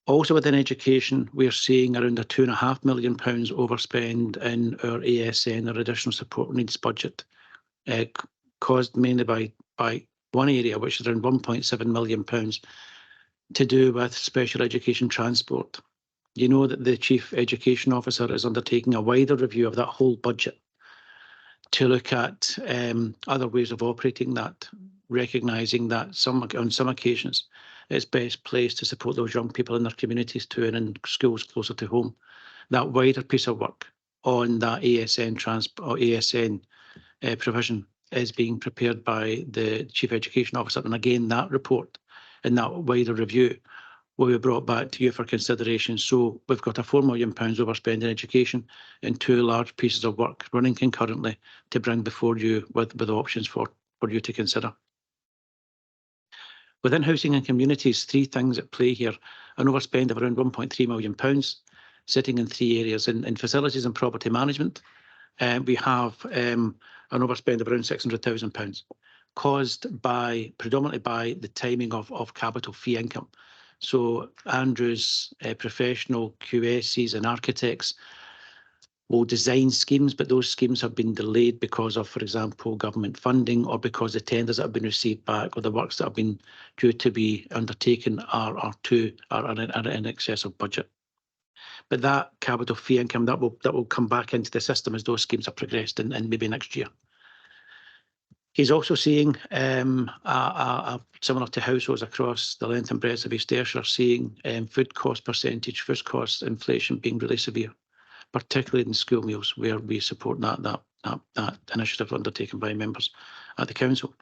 Also within education, we're seeing around a £2.5 million overspend in our ASN, our additional support needs budget, caused mainly by one area, which is around £1.7 million, to do with special education transport. You know that the Chief Education Officer is undertaking a wider review of that whole budget to look at other ways of operating that, recognising that on some occasions it's best placed to support those young people in their communities too, and in schools closer to home. That wider piece of work on that ASN provision is being prepared by the Chief Education Officer. And again, that report and that wider review will be brought back to you for consideration. So we've got a £4 million overspend in education and 2 large pieces of work running concurrently to bring before you with options for you to consider. Within housing and communities, 3 things at play here. An overspend of around £1.3 million, sitting in 3 areas. In facilities and property management, we have an overspend of around £600,000, caused predominantly by the timing of capital fee income. So Andrew's professional QSs and architects will design schemes, but those schemes have been delayed because of, for example, government funding, or because the tenders that have been received back, or the works that have been due to be undertaken are in excess of budget. But that capital fee income that will come back into the system as those schemes are progressed and maybe next year. He's also seeing, similar to households across the length and breadth of East Ayrshire, seeing food cost inflation being really severe, particularly in school meals, where we support that initiative undertaken by members at the council.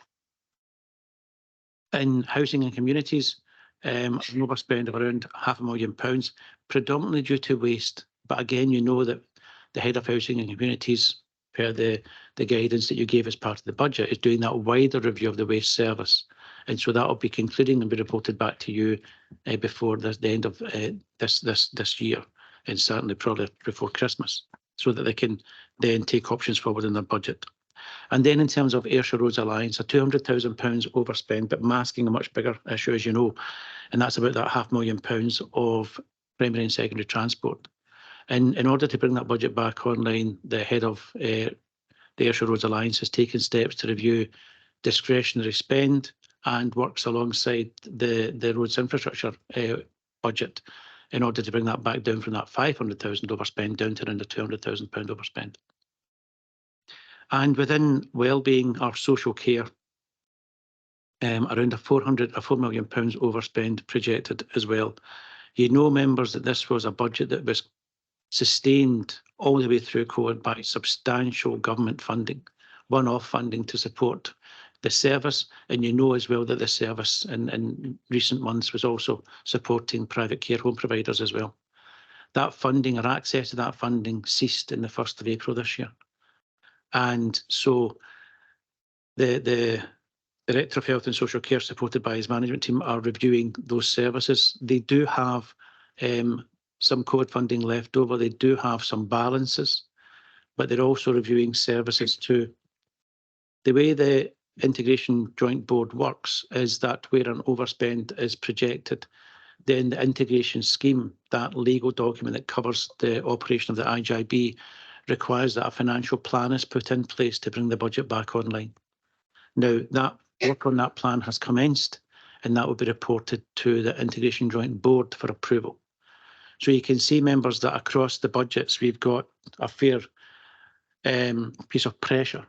In housing and communities, an overspend of around £500,000, predominantly due to waste. But again, you know that the head of housing and communities, per the guidance that you gave as part of the budget, is doing that wider review of the waste service. And so that will be concluding and be reported back to you before the end of this year, and certainly probably before Christmas, so that they can then take options forward in their budget. And then in terms of Ayrshire Roads Alliance, a £200,000 overspend, but masking a much bigger issue, as you know, and that's about that £500,000 of primary and secondary transport. And in order to bring that budget back online, the head of the Ayrshire Roads Alliance has taken steps to review discretionary spend and works alongside the roads infrastructure budget in order to bring that back down from that £500,000 overspend down to around a £200,000 overspend. And within wellbeing or social care, around a £4 million overspend projected as well. You know, members, that this was a budget that was sustained all the way through COVID by substantial government funding, one-off funding to support the service. And you know as well that the service in recent months was also supporting private care home providers as well. That funding, or access to that funding, ceased in the 1st of April this year. And so the Director of Health and Social Care, supported by his management team, are reviewing those services. They do have some COVID funding left over. They do have some balances, but they're also reviewing services too. The way the Integration Joint Board works is that where an overspend is projected, then the integration scheme, that legal document that covers the operation of the IJB, requires that a financial plan is put in place to bring the budget back online. Now, that work on that plan has commenced, and that will be reported to the Integration Joint Board for approval. So you can see, members, that across the budgets we've got a fair piece of pressure,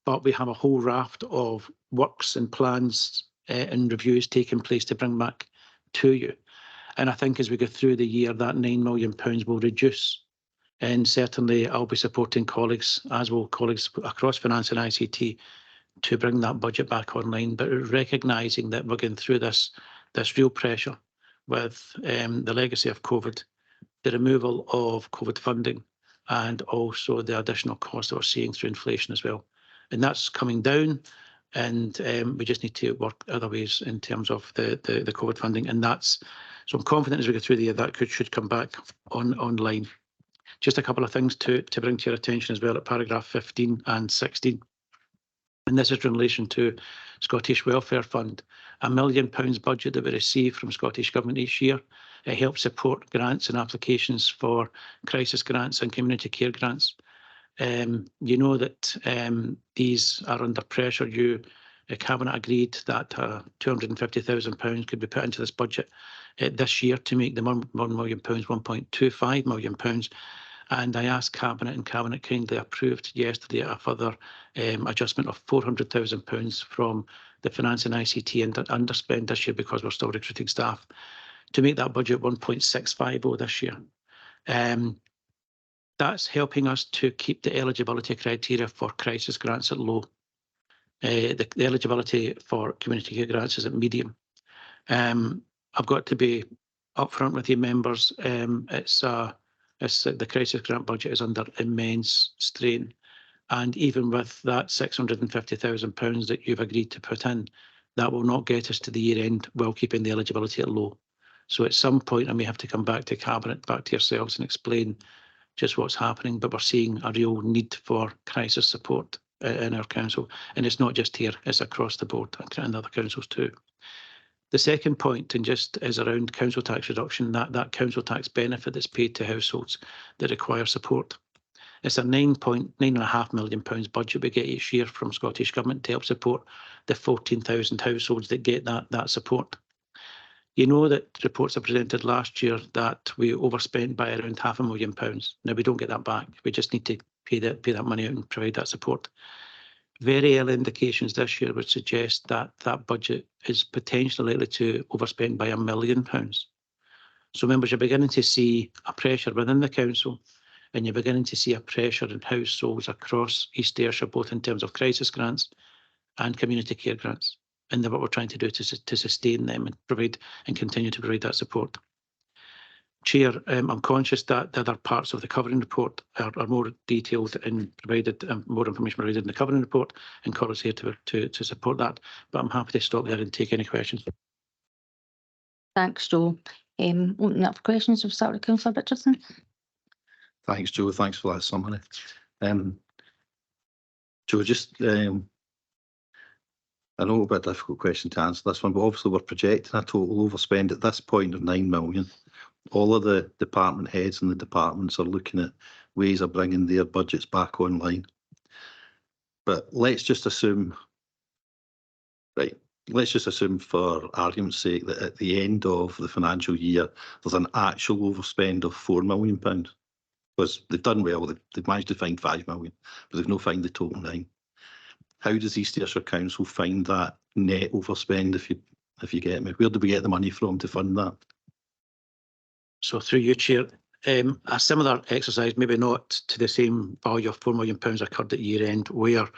but we have a whole raft of works and plans and reviews taking place to bring back to you. And I think as we go through the year, that £9 million will reduce. And certainly I'll be supporting colleagues, as will colleagues across finance and ICT, to bring that budget back online, but recognising that we're going through this real pressure with the legacy of COVID, the removal of COVID funding, and also the additional costs that we're seeing through inflation as well. And that's coming down, and we just need to work other ways in terms of the COVID funding. And so I'm confident as we go through the year that should come back online. Just a couple of things to bring to your attention as well at paragraph 15 and 16. And this is in relation to Scottish Welfare Fund, £1 million budget that we receive from Scottish Government each year. It helps support grants and applications for crisis grants and community care grants. You know that these are under pressure. Cabinet agreed that £250,000 could be put into this budget this year to make the £1 million £1.25 million. And I asked Cabinet, and Cabinet kindly approved yesterday a further adjustment of £400,000 from the finance and ICT and underspend this year, because we're still recruiting staff, to make that budget 1.650 this year. That's helping us to keep the eligibility criteria for crisis grants at low. The eligibility for community care grants is at medium. I've got to be upfront with you members. The crisis grant budget is under immense strain. And even with that £650,000 that you've agreed to put in, that will not get us to the year end while keeping the eligibility at low. So at some point, I may have to come back to Cabinet, back to yourselves and explain just what's happening. But we're seeing a real need for crisis support in our council. And it's not just here, it's across the board and other councils too. The second point, and just is around council tax reduction, that council tax benefit that's paid to households that require support. It's a £9.5 million budget we get each year from Scottish Government to help support the 14,000 households that get that support. You know that reports are presented last year that we overspent by around £500,000. Now, we don't get that back. We just need to pay that money out and provide that support. Very early indications this year would suggest that that budget is potentially likely to overspend by £1 million. So members, you're beginning to see a pressure within the council, and you're beginning to see a pressure in households across East Ayrshire, both in terms of crisis grants and community care grants. And what we're trying to do to sustain them and provide and continue to provide that support. Chair, I'm conscious that the other parts of the covering report are more detailed and provided, more information provided in the covering report, and Cora's here to support that. But I'm happy to stop there and take any questions. Thanks, Joe. Opening up for questions. We'll start with Councillor Richardson. Thanks, Joe. Thanks for that summary. Joe, just I know it'll be a difficult question to answer this one, but obviously we're projecting a total overspend at this point of 9 million. All of the department heads and the departments are looking at ways of bringing their budgets back online. But let's just assume, let's just assume for argument's sake that at the end of the financial year, there's an actual overspend of £4 million. Because they've done well, they've managed to find 5 million, but they've not found the total 9. How does East Ayrshire Council find that net overspend, if you get me? Where do we get the money from to fund that? So through you, Chair, a similar exercise, maybe not to the same value of £4 million occurred at year end, where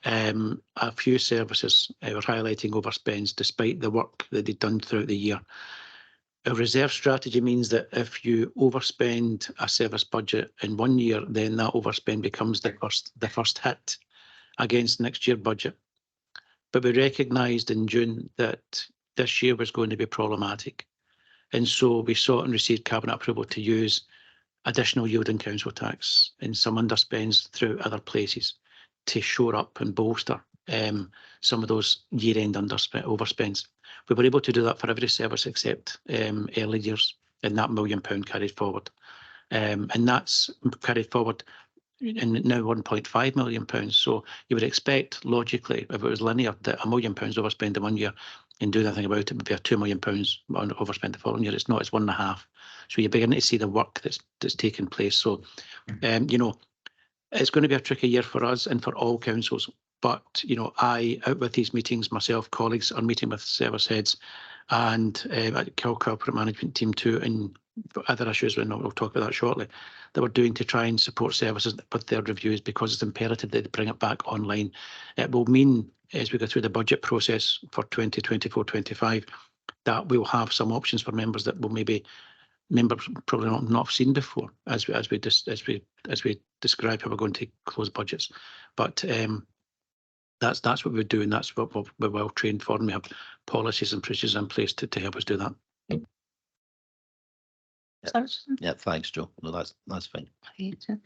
a few services were highlighting overspends despite the work that they'd done throughout the year. A reserve strategy means that if you overspend a service budget in 1 year, then that overspend becomes the first hit against next year's budget. But we recognised in June that this year was going to be problematic. And so we sought and received Cabinet approval to use additional yielding council tax in some underspends through other places to shore up and bolster some of those year-end overspends. We were able to do that for every service except early years, and that £1 million carried forward. And that's carried forward in now £1.5 million. So you would expect, logically, if it was linear, that £1 million overspend in 1 year and do nothing about it would be a £2 million overspend the following year. It's not, it's 1.5. So you're beginning to see the work that's taken place. So, you know, it's going to be a tricky year for us and for all councils. But, you know, out with these meetings, myself, colleagues are meeting with service heads and corporate management team too, and other issues, and we'll talk about that shortly, that we're doing to try and support services with their reviews, because it's imperative that they bring it back online. It will mean, as we go through the budget process for 2024-25, that we'll have some options for members that will maybe members probably not seen before, as we describe how we're going to close budgets. But that's what we're doing. That's what we're well trained for, and we have policies and procedures in place to help us do that. Yeah, thanks, Joe. No, that's fine. Right. I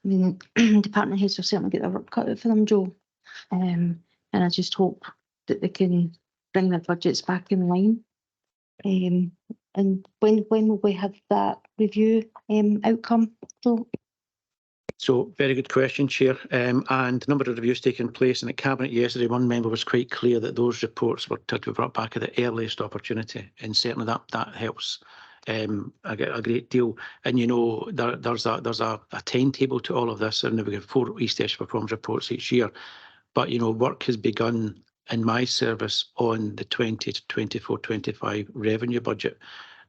mean, department heads have certainly got their work cut out for them, Joe. And I just hope that they can bring their budgets back in line. And when will we have that review outcome, Joe? So, very good question, Chair. And a number of reviews taking place in the Cabinet yesterday. One member was quite clear that those reports were to be brought back at the earliest opportunity, and certainly that helps a great deal. And you know, there's a timetable to all of this, and we have 4 East Ayrshire performance reports each year. But you know, work has begun in my service on the 2024-25 revenue budget,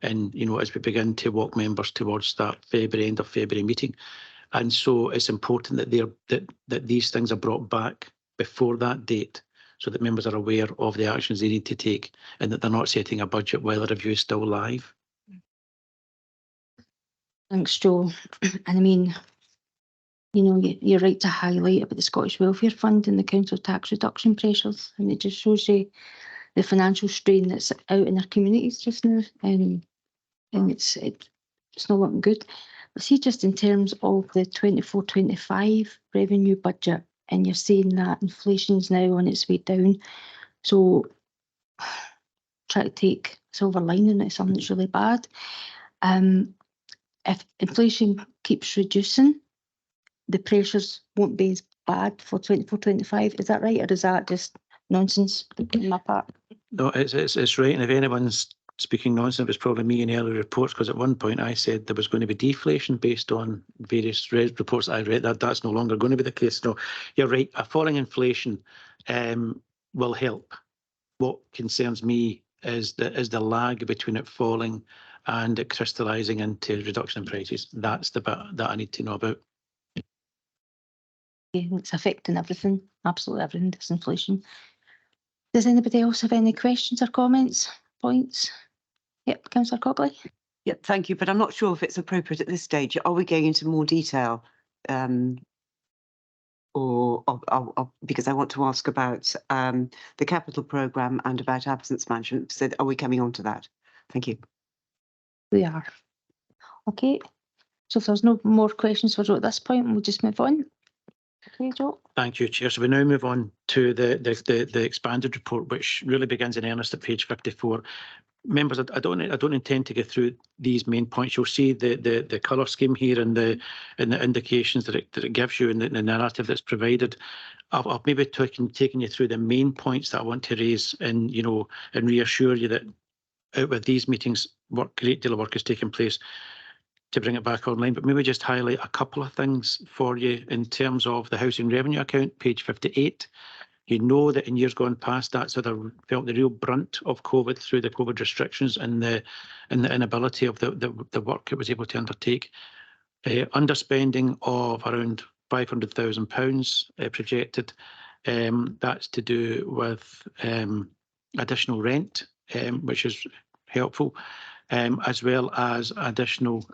and you know, as we begin to walk members towards that end of February meeting. And so it's important that that these things are brought back before that date, so that members are aware of the actions they need to take and that they're not setting a budget while the review is still live. Thanks, Joe. And I mean, you know, you're right to highlight about the Scottish Welfare Fund and the council tax reduction pressures, and it just shows you the financial strain that's out in our communities just now, and it's not looking good. But see, just in terms of the 24-25 revenue budget, and you're saying that inflation's now on its way down, so try to take silver lining at something that's really bad. If inflation keeps reducing, the pressures won't be as bad for 24-25. Is that right, or is that just nonsense on my part? No, it's right. And if anyone's speaking nonsense, it was probably me in early reports, because at one point I said there was going to be deflation based on various reports I read. That's no longer going to be the case. No, you're right. A falling inflation will help. What concerns me is the lag between it falling and it crystallising into reduction in prices. That's the bit that I need to know about. Yeah, it's affecting everything, absolutely everything, this inflation. Does anybody else have any questions or comments, points? Yep, Councillor Cogley. Yeah, thank you, but I'm not sure if it's appropriate at this stage. Are we going into more detail? Or because I want to ask about the capital programme and about absence management. So are we coming on to that? Thank you. We are. Okay, so if there's no more questions for Joe at this point, we'll just move on. Okay, Joe. Thank you, Chair. So we now move on to the expanded report, which really begins in earnest at page 54. Members, I don't intend to go through these main points. You'll see the colour scheme here and the indications that it gives you and the narrative that's provided. I've maybe taken you through the main points that I want to raise and reassure you that out with these meetings, great deal of work is taking place to bring it back online. But maybe just highlight a couple of things for you in terms of the housing revenue account, page 58. You know that in years gone past, that's sort of felt the real brunt of COVID through the COVID restrictions and the inability of the work it was able to undertake. Underspending of around £500,000 projected. That's to do with additional rent, which is helpful, as well as additional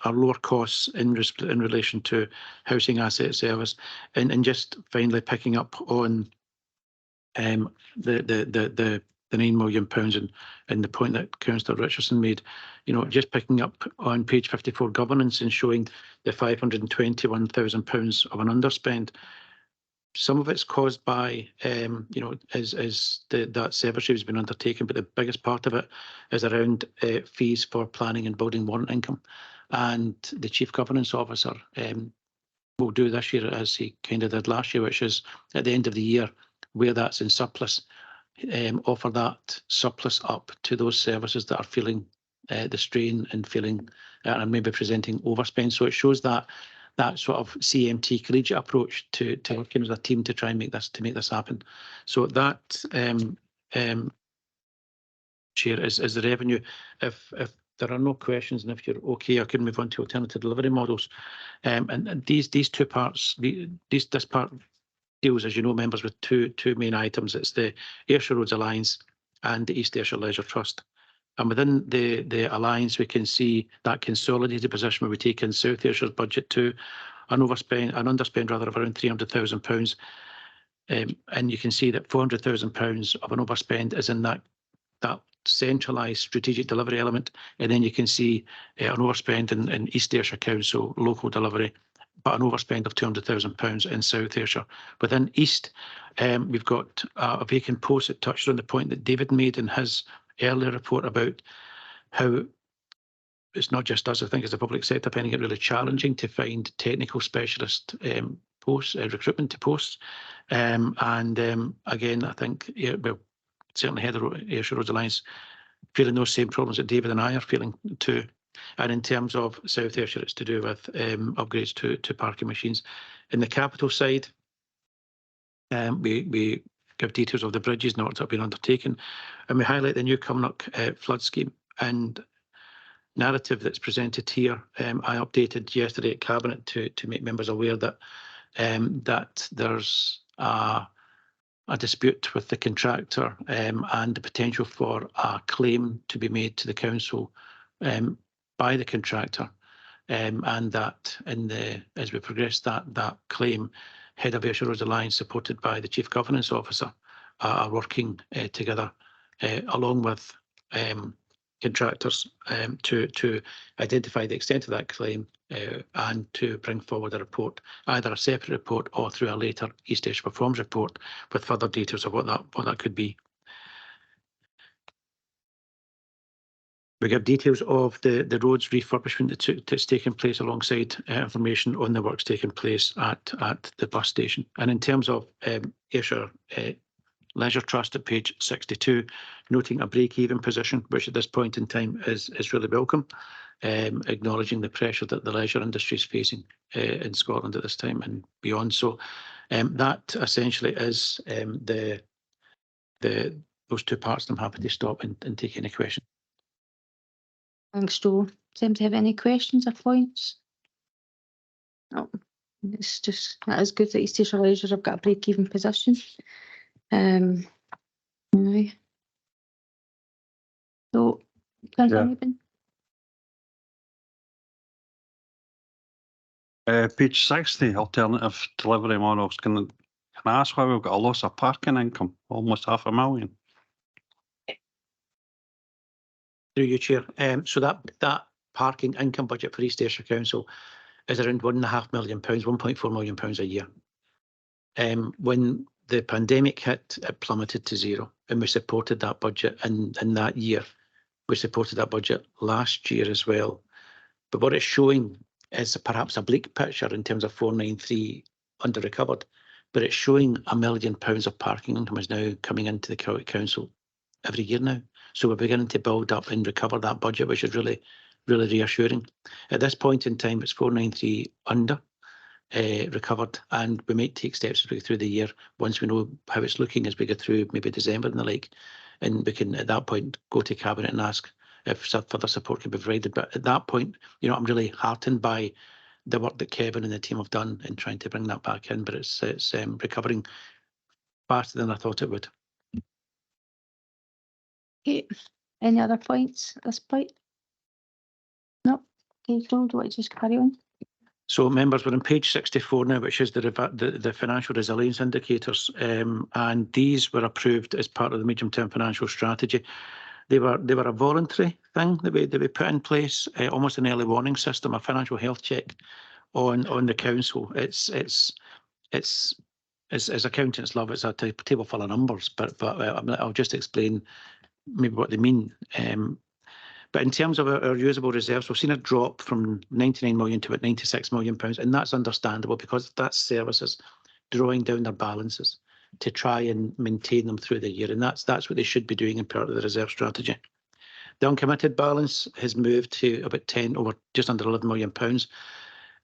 or lower costs in relation to housing asset service, and just finally picking up on the £9 million and the point that Councillor Richardson made, just picking up on page 54 governance and showing the £521,000 of an underspend. Some of it's caused by, that service has been undertaken, but the biggest part of it is around fees for planning and building warrant income. And the Chief Governance Officer will do this year as he kind of did last year, which is at the end of the year, where that's in surplus, offer that surplus up to those services that are feeling the strain and feeling and maybe presenting overspend. So it shows that sort of CMT collegiate approach to working as a team to try and make this happen. So that Chair is the revenue. If there are no questions and if you're okay, I can move on to alternative delivery models. And these two parts, this part deals, as you know, members, with two main items. It's the Ayrshire Roads Alliance and the East Ayrshire Leisure Trust. And within the alliance, we can see that consolidated position where we take in South Ayrshire's budget to an underspend rather of around £300,000. And you can see that £400,000 of an overspend is in that centralised strategic delivery element. And then you can see an overspend in East Ayrshire Council, local delivery, but an overspend of £200,000 in South Ayrshire. Within East, we've got a vacant post that touched on the point that David made in his earlier report about how it's not just us, I think, as the public sector, finding it really challenging to find technical specialist posts, recruitment to posts. Again, I think, well, certainly head of Ayrshire Roads Alliance feeling those same problems that David and I are feeling too. And in terms of South Ayrshire, it's to do with upgrades to parking machines. In the capital side, we give details of the bridges and what have been undertaken, and we highlight the new Cumnock flood scheme and narrative that's presented here. I updated yesterday at Cabinet to make members aware that that there's a a dispute with the contractor and the potential for a claim to be made to the council by the contractor, and that as we progress that claim, Head of Ayrshire Roads Alliance, supported by the Chief Governance Officer, are working together along with contractors to identify the extent of that claim and to bring forward a report, either a separate report or through a later East Ayrshire Performs report with further details of what that could be. We give details of the roads refurbishment that's taken place alongside information on the works taking place at the bus station. And in terms of Ayrshire Leisure Trust at page 62, noting a break-even position, which at this point in time is really welcome, acknowledging the pressure that the leisure industry is facing in Scotland at this time and beyond. So that essentially is those two parts. I'm happy to stop and take any questions. Thanks, Joe. Does anybody have any questions or points? No, it's just, that is good that East Ayrshire Leisure have got a break-even position. Aye. So, Yeah. Page 60, alternative delivery models. Can I ask why we've got a loss of parking income, almost £500,000? Through you, Chair. So that parking income budget for East Ayrshire Council is around £1.5 million, £1.4 million a year. When the pandemic hit, it plummeted to zero, and we supported that budget in that year. We supported that budget last year as well. But what it's showing is perhaps a bleak picture in terms of 493 under recovered, but it's showing £1 million of parking income is now coming into the council every year now. So we're beginning to build up and recover that budget, which is really, really reassuring. At this point in time, it's 493 under recovered, and we might take steps as we go through the year once we know how it's looking as we go through maybe December and the like, and we can at that point go to Cabinet and ask if further support can be provided. But at that point, you know, I'm really heartened by the work that Kevin and the team have done in trying to bring that back in, but it's recovering faster than I thought it would. Okay, any other points at this point? No. Okay, Joe, do you want to just carry on? So, members, we're on page 64 now, which is the financial resilience indicators, and these were approved as part of the medium-term financial strategy. They were a voluntary thing that we put in place, almost an early warning system, a financial health check on the council. It's as accountants love, it's a table full of numbers, but I'll just explain maybe what they mean. But in terms of our usable reserves, we've seen a drop from 99 million to about 96 million pounds, and that's understandable because that's services drawing down their balances to try and maintain them through the year, and that's what they should be doing in part of the reserve strategy. The uncommitted balance has moved to about 10 or just under 11 million pounds.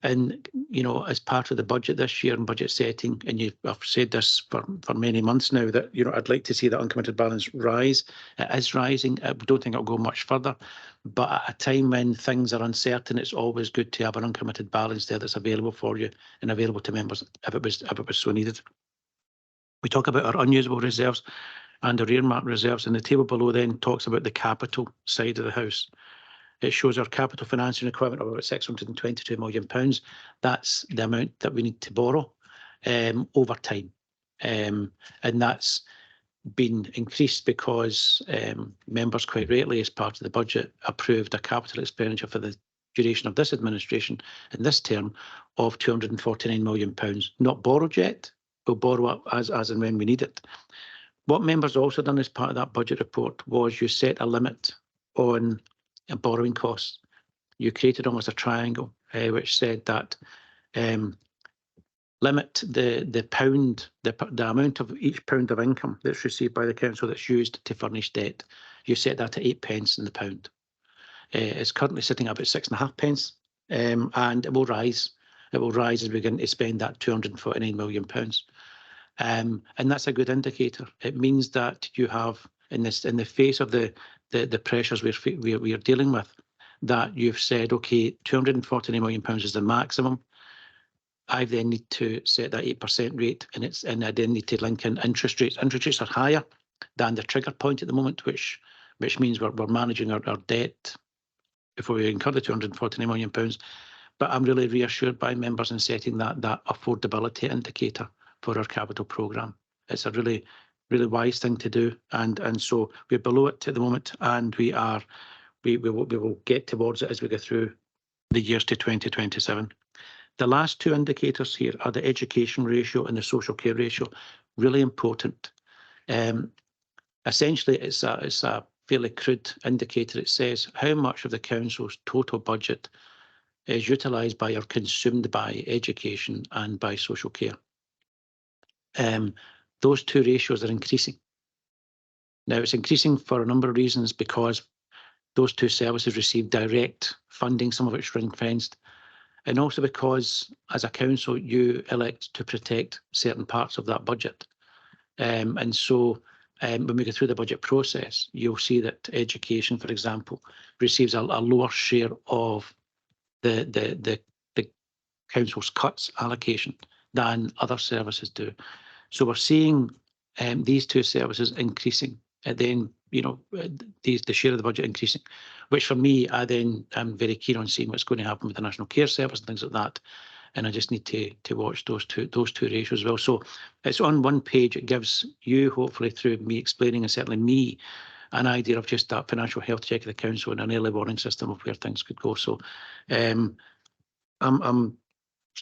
And, you know, as part of the budget this year and budget setting, and I've said this for many months now, that, you know, I'd like to see that uncommitted balance rise. It is rising. I don't think it'll go much further. But at a time when things are uncertain, it's always good to have an uncommitted balance there that's available for you and available to members if it was so needed. We talk about our unusable reserves and our earmarked reserves, and the table below then talks about the capital side of the house. It shows our capital financing requirement of about £622 million. That's the amount that we need to borrow over time. And that's been increased because members quite rightly, as part of the budget, approved a capital expenditure for the duration of this administration in this term of £249 million. Not borrowed yet, we'll borrow up as and when we need it. What members also done as part of that budget report was you set a limit on borrowing costs. You created almost a triangle which said that limit the amount of each pound of income that's received by the council that's used to furnish debt. You set that at 8 pence in the pound. It's currently sitting at about 6.5 pence, and it will rise. It will rise as we begin to spend that £249 million. And that's a good indicator. It means that you have, in the face of the pressures we are dealing with, that you've said, okay, £249 million is the maximum I then need to set that 8% rate, and I then need to link in interest rates. Interest rates are higher than the trigger point at the moment, which means we're managing our debt before we incur the £249 million. But I'm really reassured by members in setting that affordability indicator for our capital programme. It's a really, really wise thing to do, and so we're below it at the moment, and we will get towards it as we go through the years to 2027. The last two indicators here are the education ratio and the social care ratio. Really important. Essentially, it's a fairly crude indicator. It says how much of the council's total budget is utilised by or consumed by education and by social care. Those two ratios are increasing. Now, it's increasing for a number of reasons, because those two services receive direct funding, some of it's ring-fenced, and also because, as a council, you elect to protect certain parts of that budget. And so when we go through the budget process, you'll see that education, for example, receives a lower share of the council's cuts allocation than other services do. So we're seeing these two services increasing, and then the share of the budget increasing, which for me, I then am very keen on seeing what's going to happen with the National Care Service and things like that. And I just need to watch those two ratios as well. So it's on one page. It gives you, hopefully through me explaining, and certainly me, an idea of just that financial health check of the council and an early warning system of where things could go. So I'm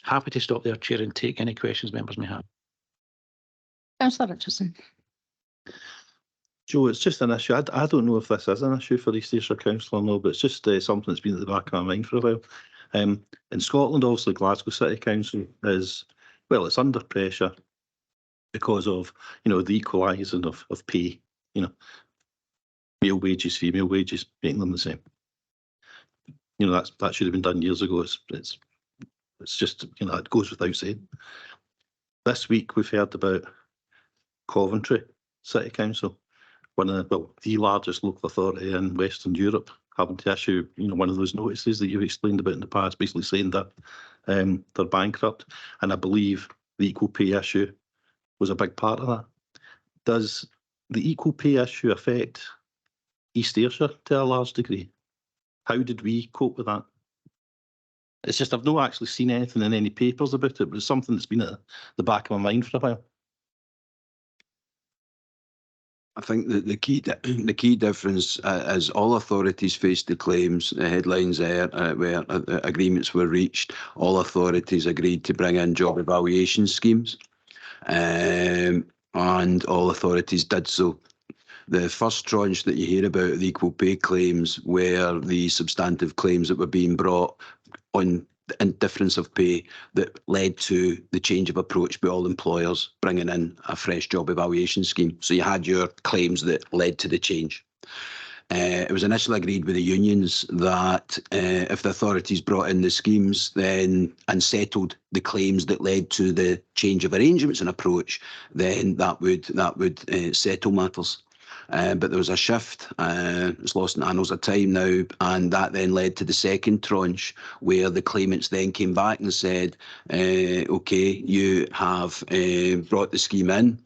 happy to stop there, Chair, and take any questions members may have. Councillor Richardson. Joe, it's just an issue. I don't know if this is an issue for East Ayrshire Council or no, but it's just something that's been at the back of my mind for a while. In Scotland, obviously, Glasgow City Council is, well, it's under pressure because of, the equalising of pay, male wages, female wages, making them the same. That should have been done years ago. It's just, it goes without saying. This week, we've heard about Coventry City Council, the largest local authority in Western Europe, having to issue, one of those notices that you've explained about in the past, basically saying that they're bankrupt. And I believe the equal pay issue was a big part of that. Does the equal pay issue affect East Ayrshire to a large degree? How did we cope with that? It's just I've not actually seen anything in any papers about it, but it's something that's been at the back of my mind for a while. I think that the key difference is all authorities faced the claims. The headlines there where agreements were reached. All authorities agreed to bring in job evaluation schemes, and all authorities did so. The first tranche that you hear about, the equal pay claims, were the substantive claims that were being brought on and difference of pay that led to the change of approach by all employers bringing in a fresh job evaluation scheme. So you had your claims that led to the change. It was initially agreed with the unions that if the authorities brought in the schemes and settled the claims that led to the change of arrangements and approach, then that would settle matters. But there was a shift, it's lost in annals of time now, and that then led to the second tranche where the claimants then came back and said, OK, you have brought the scheme in,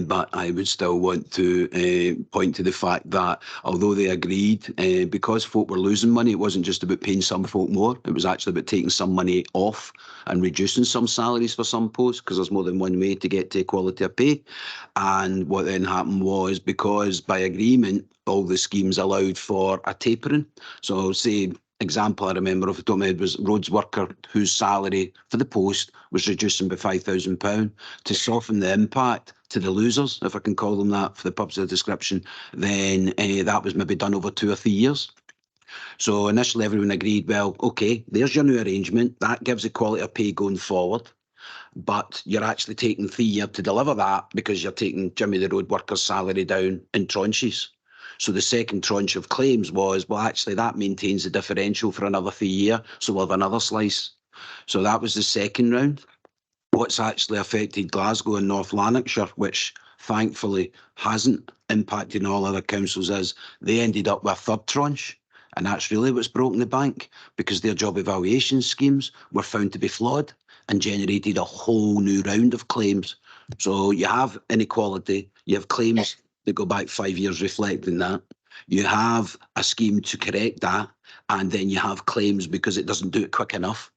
but I would still want to point to the fact that although they agreed, because folk were losing money, it wasn't just about paying some folk more, it was actually about taking some money off and reducing some salaries for some posts, because there's more than one way to get to equality of pay. And what then happened was, because by agreement, all the schemes allowed for a tapering. So say, example I remember off the top of my head was roads worker whose salary for the post was reducing by £5,000 to soften the impact to the losers, if I can call them that for the purpose of the description, then that was maybe done over 2 or 3 years. So initially everyone agreed, well, OK, there's your new arrangement, that gives equality of pay going forward, but you're actually taking 3 years to deliver that because you're taking Jimmy the road worker's salary down in tranches. So the second tranche of claims was, well, actually that maintains the differential for another 3 years, so we'll have another slice. So that was the second round. What's actually affected Glasgow and North Lanarkshire, which thankfully hasn't impacted all other councils, is they ended up with a third tranche. And that's really what's broken the bank, because their job evaluation schemes were found to be flawed. and generated a whole new round of claims. So you have inequality, you have claims that go back 5 years reflecting that. You have a scheme to correct that, and then you have claims because it doesn't do it quick enough,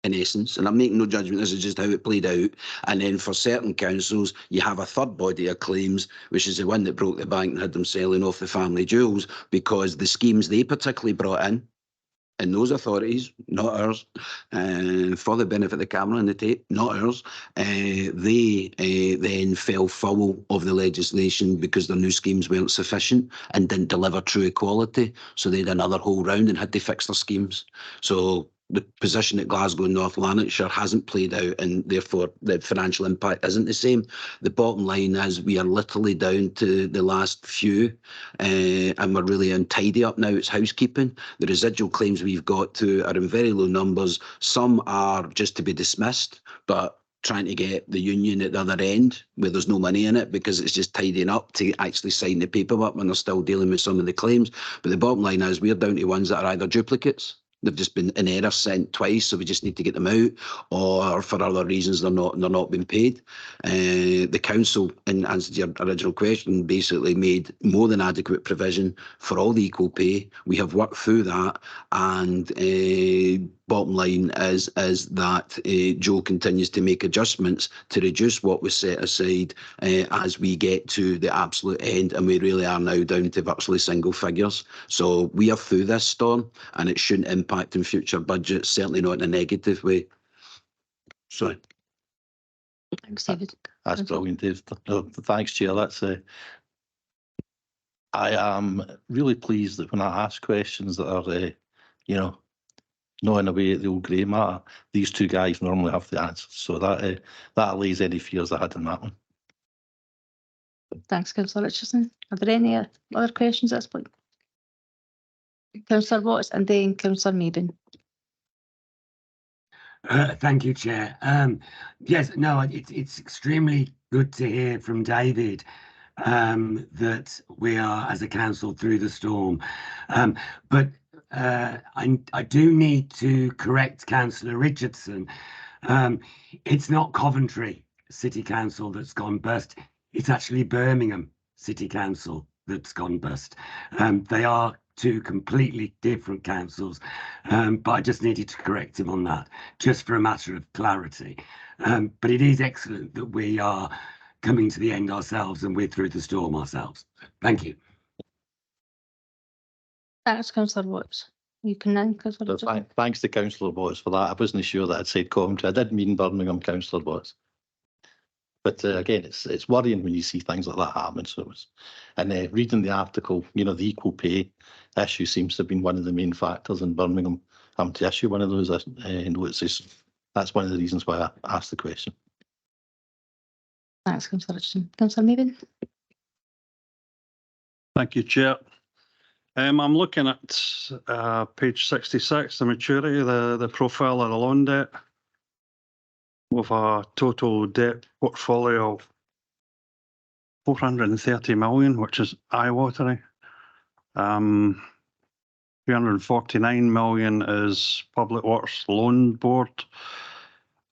in essence. And I'm making no judgment, this is just how it played out. And then for certain councils, you have a third body of claims, which is the one that broke the bank and had them selling off the family jewels, because the schemes they particularly brought in those authorities, not ours, for the benefit of the camera and the tape, not ours, they then fell foul of the legislation because their new schemes weren't sufficient and didn't deliver true equality. So they had another whole round and had to fix their schemes. So the position at Glasgow and North Lanarkshire hasn't played out, and therefore the financial impact isn't the same. The bottom line is we are literally down to the last few, and we're really untidy up now. It's housekeeping. The residual claims we've got to are in very low numbers. Some are just to be dismissed, but trying to get the union at the other end where there's no money in it because it's just tidying up to actually sign the paperwork when they're still dealing with some of the claims. But the bottom line is we're down to ones that are either duplicates, they've just been in error sent twice, so we just need to get them out, or for other reasons they're not being paid. The council, in answer to your original question, basically made more than adequate provision for all the equal pay. We have worked through that, and bottom line is that Joe continues to make adjustments to reduce what was set aside as we get to the absolute end, and we really are now down to virtually single figures. So we are through this storm, and it shouldn't impact in future budgets, certainly not in a negative way. Sorry. Thanks, David. That's brilliant, Dave. No, thanks, Chair. That's I am really pleased that when I ask questions that are, not in a way the old grey matter, these two guys normally have the answers. So that allays any fears I had in that one. Thanks, Councillor Richardson. Are there any other questions at this point? Councillor Watts and then Councillor Maben. Thank you, Chair. Yes, no, it's extremely good to hear from David that we are, as a council, through the storm. But I do need to correct Councillor Richardson. It's not Coventry City Council that's gone bust. It's actually Birmingham City Council that's gone bust. They are two completely different councils, but I just needed to correct him on that, just for a matter of clarity. But it is excellent that we are coming to the end ourselves and we're through the storm ourselves. Thank you. Thanks, Councillor Watts. You can then, Councillor Richardson. Thanks to Councillor Watts for that. I wasn't sure that I'd said Coventry. I did mean Birmingham, Councillor Watts. But again, it's worrying when you see things like that happen. So it was, and reading the article, the equal pay issue seems to have been one of the main factors in Birmingham having to issue one of those notices. That's one of the reasons why I asked the question. Thanks, Councillor Richardson. Councillor Maben. Thank you, Chair. I'm looking at page 66, the maturity, the profile of the loan debt, with a total debt portfolio of 430 million, which is eye-watering. 349 million is Public Works Loan Board.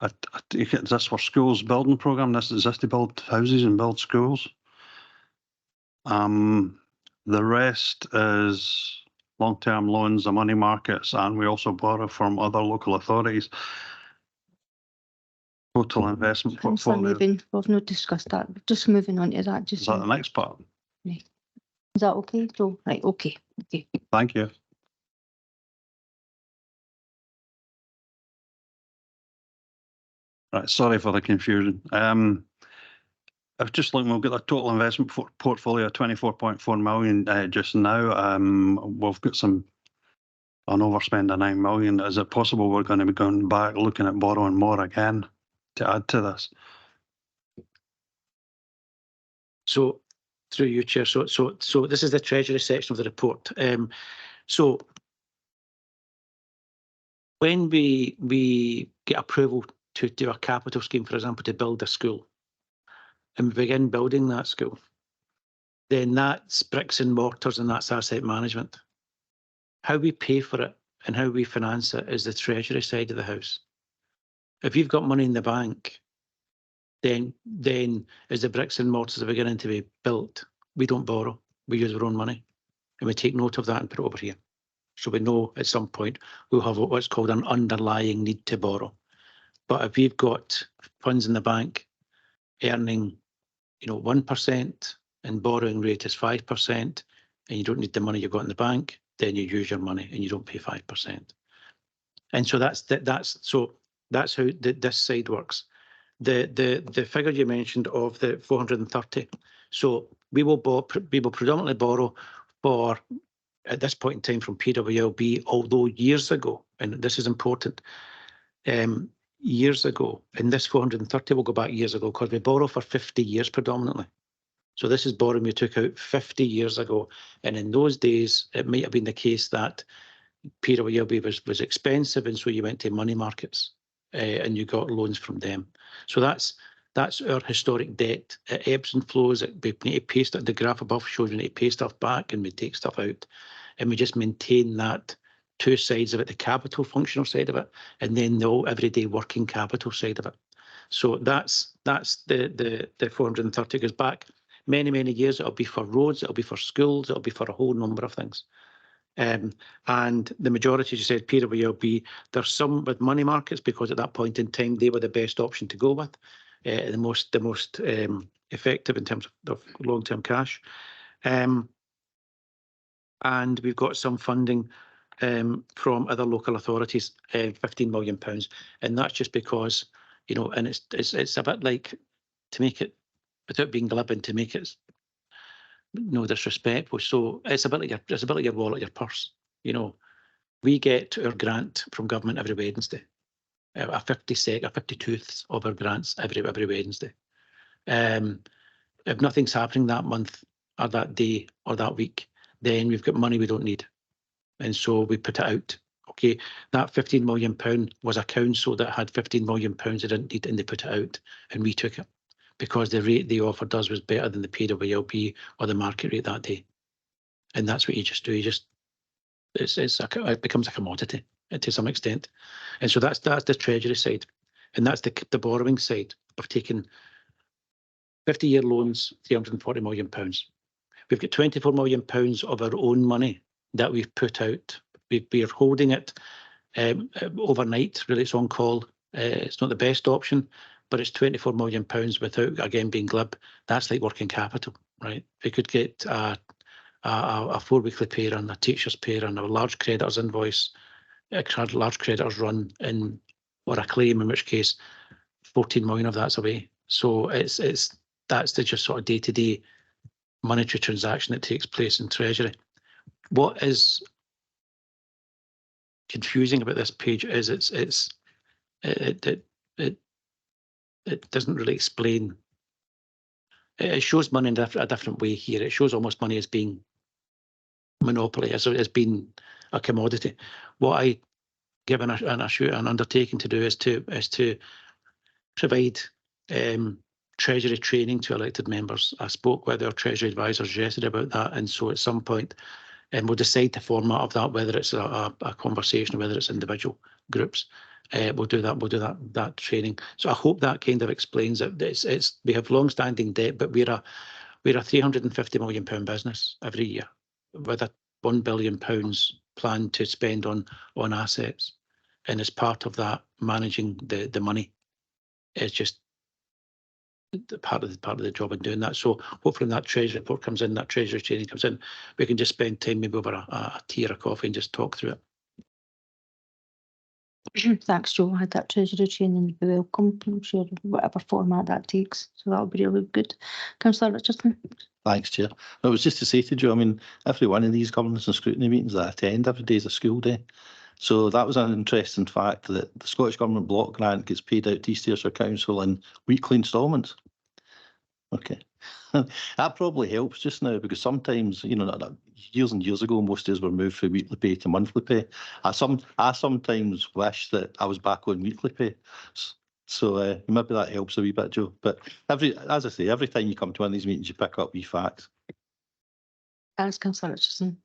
I take it, is this for schools building programme? Is this to build houses and build schools? The rest is long-term loans, the money markets, and we also borrow from other local authorities. Total investment portfolio. We've not discussed that. Just moving on to that. Is that the next part? Right. Is that okay, Joe? Right, okay. Thank you. Right, sorry for the confusion. I was just looking, we've got a total investment portfolio of 24.4 million just now. We've got an overspend of 9 million. Is it possible we're going to be going back looking at borrowing more again to add to this? So through you, Chair. So this is the Treasury section of the report. So when we get approval to do a capital scheme, for example, to build a school, and we begin building that school, then that's bricks and mortars and that's asset management. How we pay for it and how we finance it is the Treasury side of the house. If you've got money in the bank, then as the bricks and mortars are beginning to be built, we don't borrow. We use our own money, and we take note of that and put it over here. So we know at some point we'll have what's called an underlying need to borrow. But if you've got funds in the bank earning, 1% and borrowing rate is 5%, and you don't need the money you've got in the bank, then you use your money and you don't pay 5%. And so that's how this side works. The figure you mentioned of the 430. So we will predominantly borrow for, at this point in time, from PWLB, although years ago, and this is important, years ago, and this 430 will go back years ago because we borrow for 50 years predominantly. So this is borrowing we took out 50 years ago. And in those days, it might have been the case that PWLB was expensive, and so you went to money markets and you got loans from them. So that's our historic debt. It ebbs and flows. We need to pay stuff. The graph above shows we need to pay stuff back and we take stuff out. And we just maintain that two sides of it, the capital functional side of it, and then the everyday working capital side of it. So that's the 430 goes back many, many years. It'll be for roads, it'll be for schools, it'll be for a whole number of things. And the majority, as you said, PWLB, there's some with money markets because at that point in time they were the best option to go with, the most effective in terms of long-term cash. And we've got some funding from other local authorities, £15 million, and that's just because, and it's a bit like, to make it, without being glib, and to make it no disrespectful, so it's a bit like your wallet, your purse. We get our grant from government every Wednesday, a 52th of our grants every Wednesday. If nothing's happening that month or that day or that week, then we've got money we don't need, and so we put it out. Okay, that £15 million was a council that had £15 million they didn't need, and they put it out, and we took it because the rate they offered us was better than the PWLB or the market rate that day. And that's what you just do. It becomes a commodity to some extent. And so that's the treasury side, and that's the borrowing side of taking 50-year loans, £340 million. We've got £24 million of our own money that we've put out. We are holding it overnight. Really, it's on call. It's not the best option, but it's £24 million without, again, being glib. That's like working capital, right? We could get a 4-weekly pay run, a teacher's pay run, a large creditors invoice, a large creditors run, or a claim, in which case 14 million of that's away. So that's the just sort of day-to-day monetary transaction that takes place in Treasury. What is confusing about this page is it doesn't really explain. It shows money in a different way here. It shows almost money as being monopoly, as being a commodity. What I give an undertaking to do is to provide Treasury training to elected members. I spoke with our Treasury advisors yesterday about that, and so at some point, we'll decide the format of that, whether it's a conversation, whether it's individual groups. We'll do that training. So I hope that kind of explains it. We have long-standing debt, but we're a £350 million business every year with a £1 billion planned to spend on assets, and as part of that, managing the money is just part of the job in doing that. So hopefully, when that Treasury report comes in, that Treasury training comes in, we can just spend time maybe over a tea or a coffee and just talk through it. Thanks, Joe. I had that Treasury training. Be welcome. I'm sure whatever format that takes. So that'll be really good. Councillor Richardson. Thanks, Chair. No, it was just to say to Joe, I mean, every one of these governance and scrutiny meetings that I attend, every day is a school day. So that was an interesting fact that the Scottish Government block grant gets paid out to East Ayrshire Council in weekly instalments. Okay. That probably helps just now, because sometimes, years and years ago, most days were moved from weekly pay to monthly pay. I sometimes wish that I was back on weekly pay. So maybe that helps a wee bit, Joe. But as I say, every time you come to one of these meetings, you pick up wee facts. Thanks, Councillor Richardson.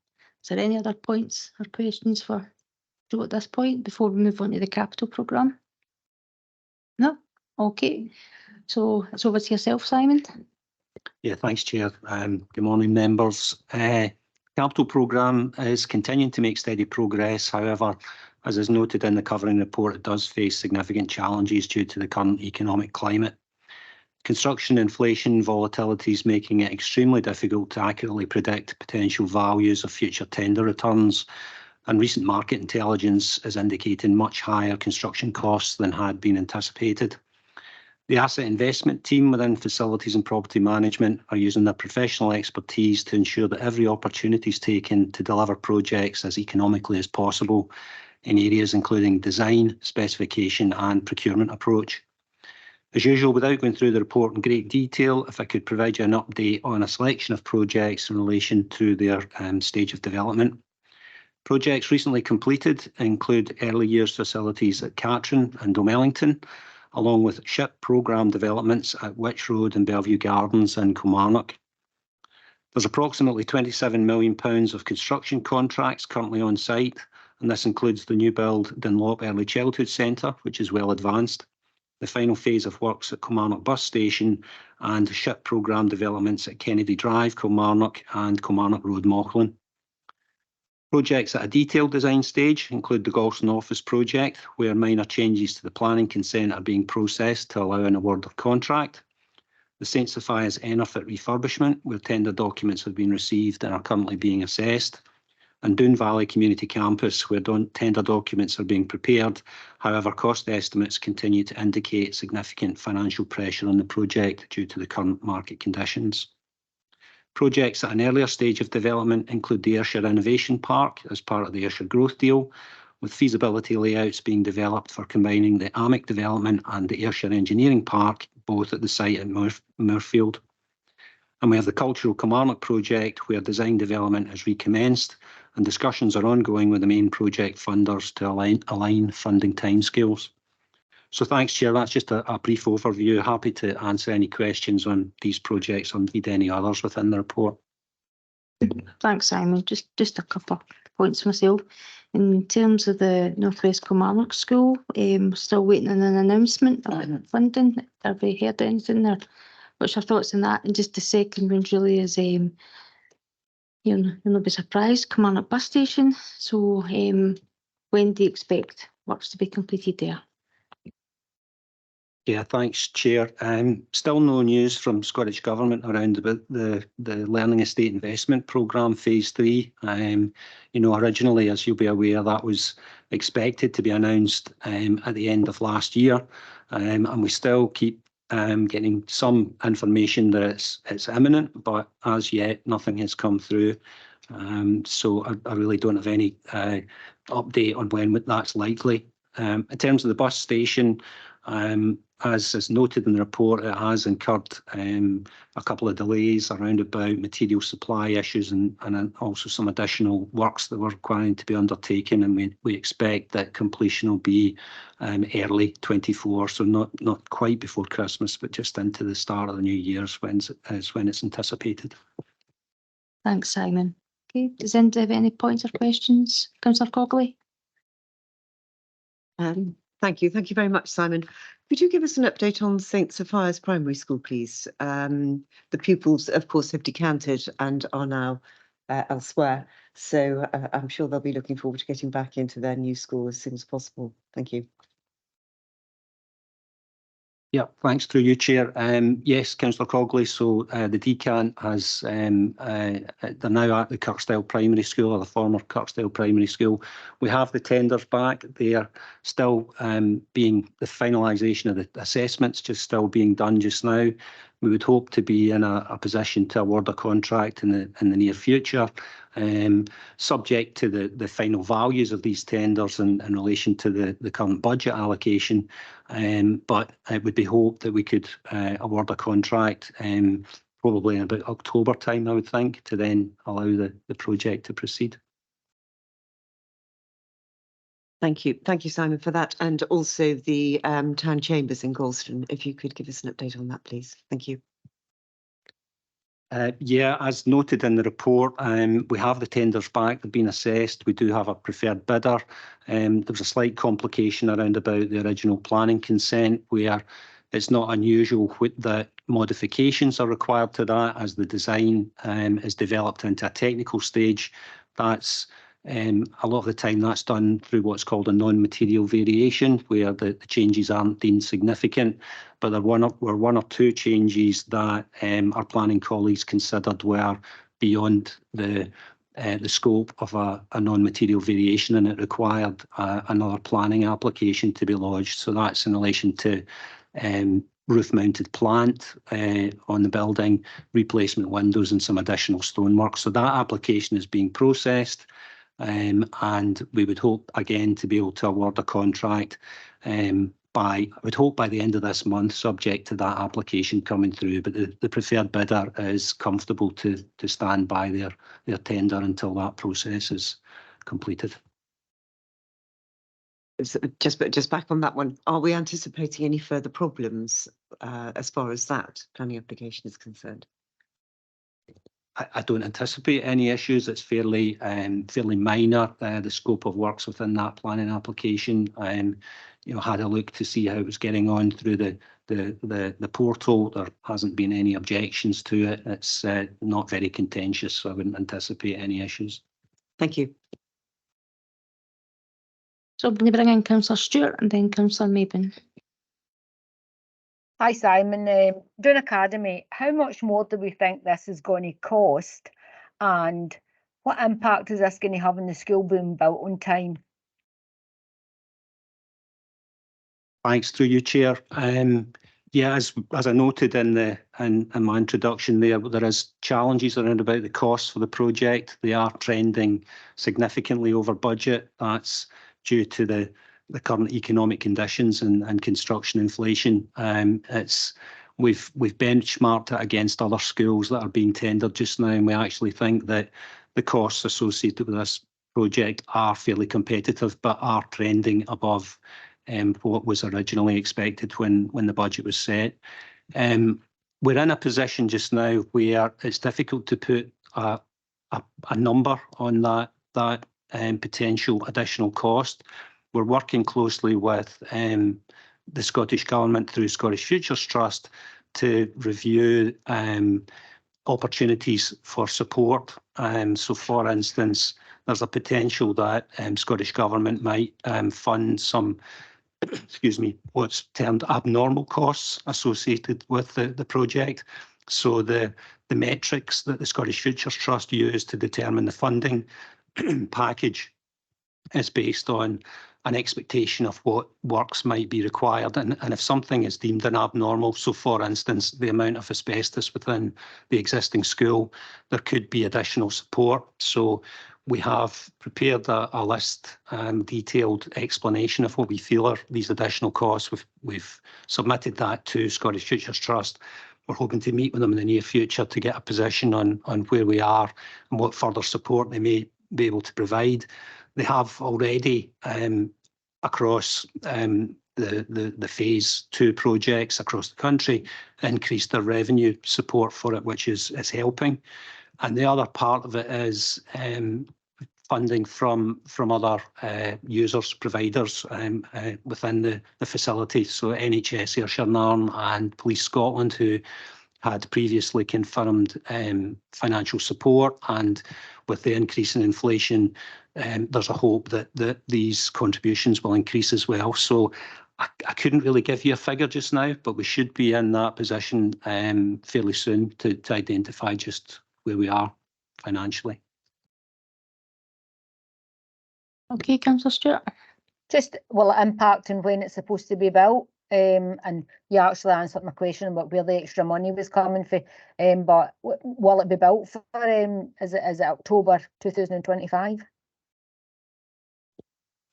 Is there any other points or questions for Joe at this point before we move on to the capital programme? No? Okay. So it's over to yourself, Simon. Yeah, thanks, Chair. Good morning, members. Capital programme is continuing to make steady progress. However, as is noted in the covering report, it does face significant challenges due to the current economic climate. Construction inflation volatility is making it extremely difficult to accurately predict potential values of future tender returns, and recent market intelligence is indicating much higher construction costs than had been anticipated. The asset investment team within facilities and property management are using their professional expertise to ensure that every opportunity is taken to deliver projects as economically as possible in areas including design, specification and procurement approach. As usual, without going through the report in great detail, if I could provide you an update on a selection of projects in relation to their stage of development. Projects recently completed include early years facilities at Catrin and O'Mellington, along with SHIP programme developments at Witch Road and Bellevue Gardens and Kilmarnock. There's approximately £27 million of construction contracts currently on site, and this includes the new build Dunlop Early Childhood Centre, which is well advanced, the final phase of works at Kilmarnock Bus Station, and SHIP programme developments at Kennedy Drive, Kilmarnock, and Kilmarnock Road, Mauchline. Projects at a detailed design stage include the Galston Office project, where minor changes to the planning consent are being processed to allow an award of contract. The St Sophia's Enerfit refurbishment, where tender documents have been received and are currently being assessed. And Doon Valley Community Campus, where tender documents are being prepared. However, cost estimates continue to indicate significant financial pressure on the project due to the current market conditions. Projects at an earlier stage of development include the Ayrshire Innovation Park as part of the Ayrshire Growth Deal, with feasibility layouts being developed for combining the AMIC development and the Ayrshire Engineering Park, both at the site at Moorfield. And we have the Cultural Kilmarnock project, where design development has recommenced and discussions are ongoing with the main project funders to align funding timescales. So thanks, Chair. That's just a brief overview. Happy to answer any questions on these projects or indeed any others within the report. Thanks, Simon. Just a couple of points myself. In terms of the North West Kilmarnock School, still waiting on an announcement of funding. Have we heard anything there? What's your thoughts on that? And just the second one really is, you'll not be surprised, Kilmarnock Bus Station. So when do you expect works to be completed there? Yeah, thanks, Chair. Still no news from Scottish Government around about the Learning Estate Investment Programme Phase 3. Originally, as you'll be aware, that was expected to be announced at the end of last year, and we still keep getting some information that it's imminent, but as yet nothing has come through. So I really don't have any update on when that's likely. In terms of the bus station, as is noted in the report, it has incurred a couple of delays around about material supply issues and also some additional works that were required to be undertaken, and we expect that completion will be early 24, so not quite before Christmas, but just into the start of the new year is when it's anticipated. Thanks, Simon. Okay, does anybody have any points or questions? Councillor Cogley? Thank you. Thank you very much, Simon. Could you give us an update on St Sophia's Primary School, please? The pupils, of course, have decanted and are now elsewhere. So I'm sure they'll be looking forward to getting back into their new school as soon as possible. Thank you. Yeah, thanks through you, Chair. Yes, Councillor Cogley, so the decant has, they're now at the Kirkstyle Primary School, or the former Kirkstyle Primary School. We have the tenders back. They are still being, the finalisation of the assessments just still being done just now. We would hope to be in a position to award a contract in the near future, subject to the final values of these tenders in relation to the current budget allocation. But it would be hoped that we could award a contract probably in about October time, I would think, to then allow the project to proceed. Thank you. Thank you, Simon, for that. And also the town chambers in Galston, if you could give us an update on that, please. Thank you. Yeah, as noted in the report, we have the tenders back, they've been assessed. We do have a preferred bidder. There was a slight complication around about the original planning consent where it's not unusual that modifications are required to that as the design is developed into a technical stage. That's a lot of the time that's done through what's called a non-material variation, where the changes aren't deemed significant. But there were one or two changes that our planning colleagues considered were beyond the scope of a non-material variation, and it required another planning application to be lodged. So that's in relation to roof-mounted plant on the building, replacement windows and some additional stonework. So that application is being processed. And we would hope again to be able to award a contract I would hope by the end of this month, subject to that application coming through. But the preferred bidder is comfortable to stand by their tender until that process is completed. Just back on that one, are we anticipating any further problems as far as that planning application is concerned? I don't anticipate any issues. It's fairly minor. The scope of works within that planning application. Had a look to see how it was getting on through the portal. There hasn't been any objections to it. It's not very contentious, so I wouldn't anticipate any issues. Thank you. So I'm going to bring in Councillor Stewart and then Councillor Mabin. Hi Simon, Doon Academy, how much more do we think this is going to cost, and what impact is this going to have on the school being built on time? Thanks through you, Chair. Yeah, as I noted in my introduction there is challenges around about the costs for the project. They are trending significantly over budget. That's due to the current economic conditions and construction inflation. We've benchmarked it against other schools that are being tendered just now, and we actually think that the costs associated with this project are fairly competitive, but are trending above what was originally expected when the budget was set. We're in a position just now where it's difficult to put a number on that potential additional cost. We're working closely with the Scottish Government through Scottish Futures Trust to review opportunities for support. So, for instance, there's a potential that Scottish Government might fund some, what's termed abnormal costs associated with the project. So the metrics that the Scottish Futures Trust use to determine the funding package is based on an expectation of what works might be required. And if something is deemed an abnormal, so for instance, the amount of asbestos within the existing school, there could be additional support. So we have prepared a list, detailed explanation of what we feel are these additional costs. We've submitted that to Scottish Futures Trust. We're hoping to meet with them in the near future to get a position on where we are and what further support they may be able to provide. They have already, across the phase 2 projects across the country, increased their revenue support for it, which is helping. And the other part of it is funding from other users, providers within the facility. So NHS Ayrshire and Nairn and Police Scotland, who had previously confirmed financial support, and with the increase in inflation, there's a hope that these contributions will increase as well. So I couldn't really give you a figure just now, but we should be in that position fairly soon to identify just where we are financially. Okay, Councillor Stewart. Just will it impact on when it's supposed to be built? And you actually answered my question about where the extra money was coming from. But will it be built for? Is it October 2025?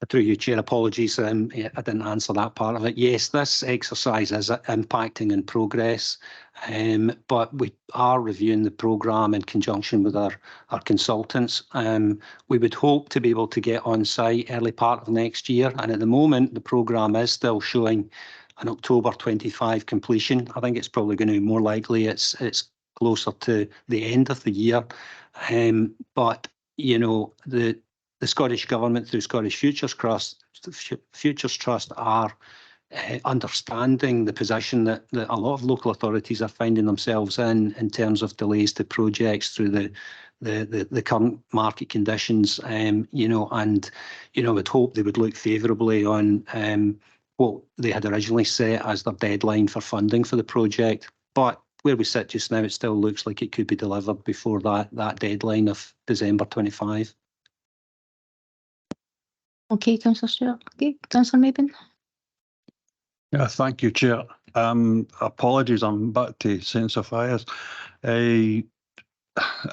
Through you, Chair, apologies, I didn't answer that part of it. Yes, this exercise is impacting in progress, but we are reviewing the programme in conjunction with our consultants. We would hope to be able to get on site early part of next year, and at the moment the programme is still showing an October 25 completion. I think it's probably going to be more likely it's closer to the end of the year. But, you know, the Scottish Government through Scottish Futures Trust are understanding the position that a lot of local authorities are finding themselves in terms of delays to projects through the current market conditions, you know, and, you know, would hope they would look favourably on what they had originally set as their deadline for funding for the project. But where we sit just now, it still looks like it could be delivered before that deadline of December 25. Okay, Councillor Stewart. Okay, Councillor Mabin. Yeah, thank you, Chair. Apologies, I'm back to St Sophia's. And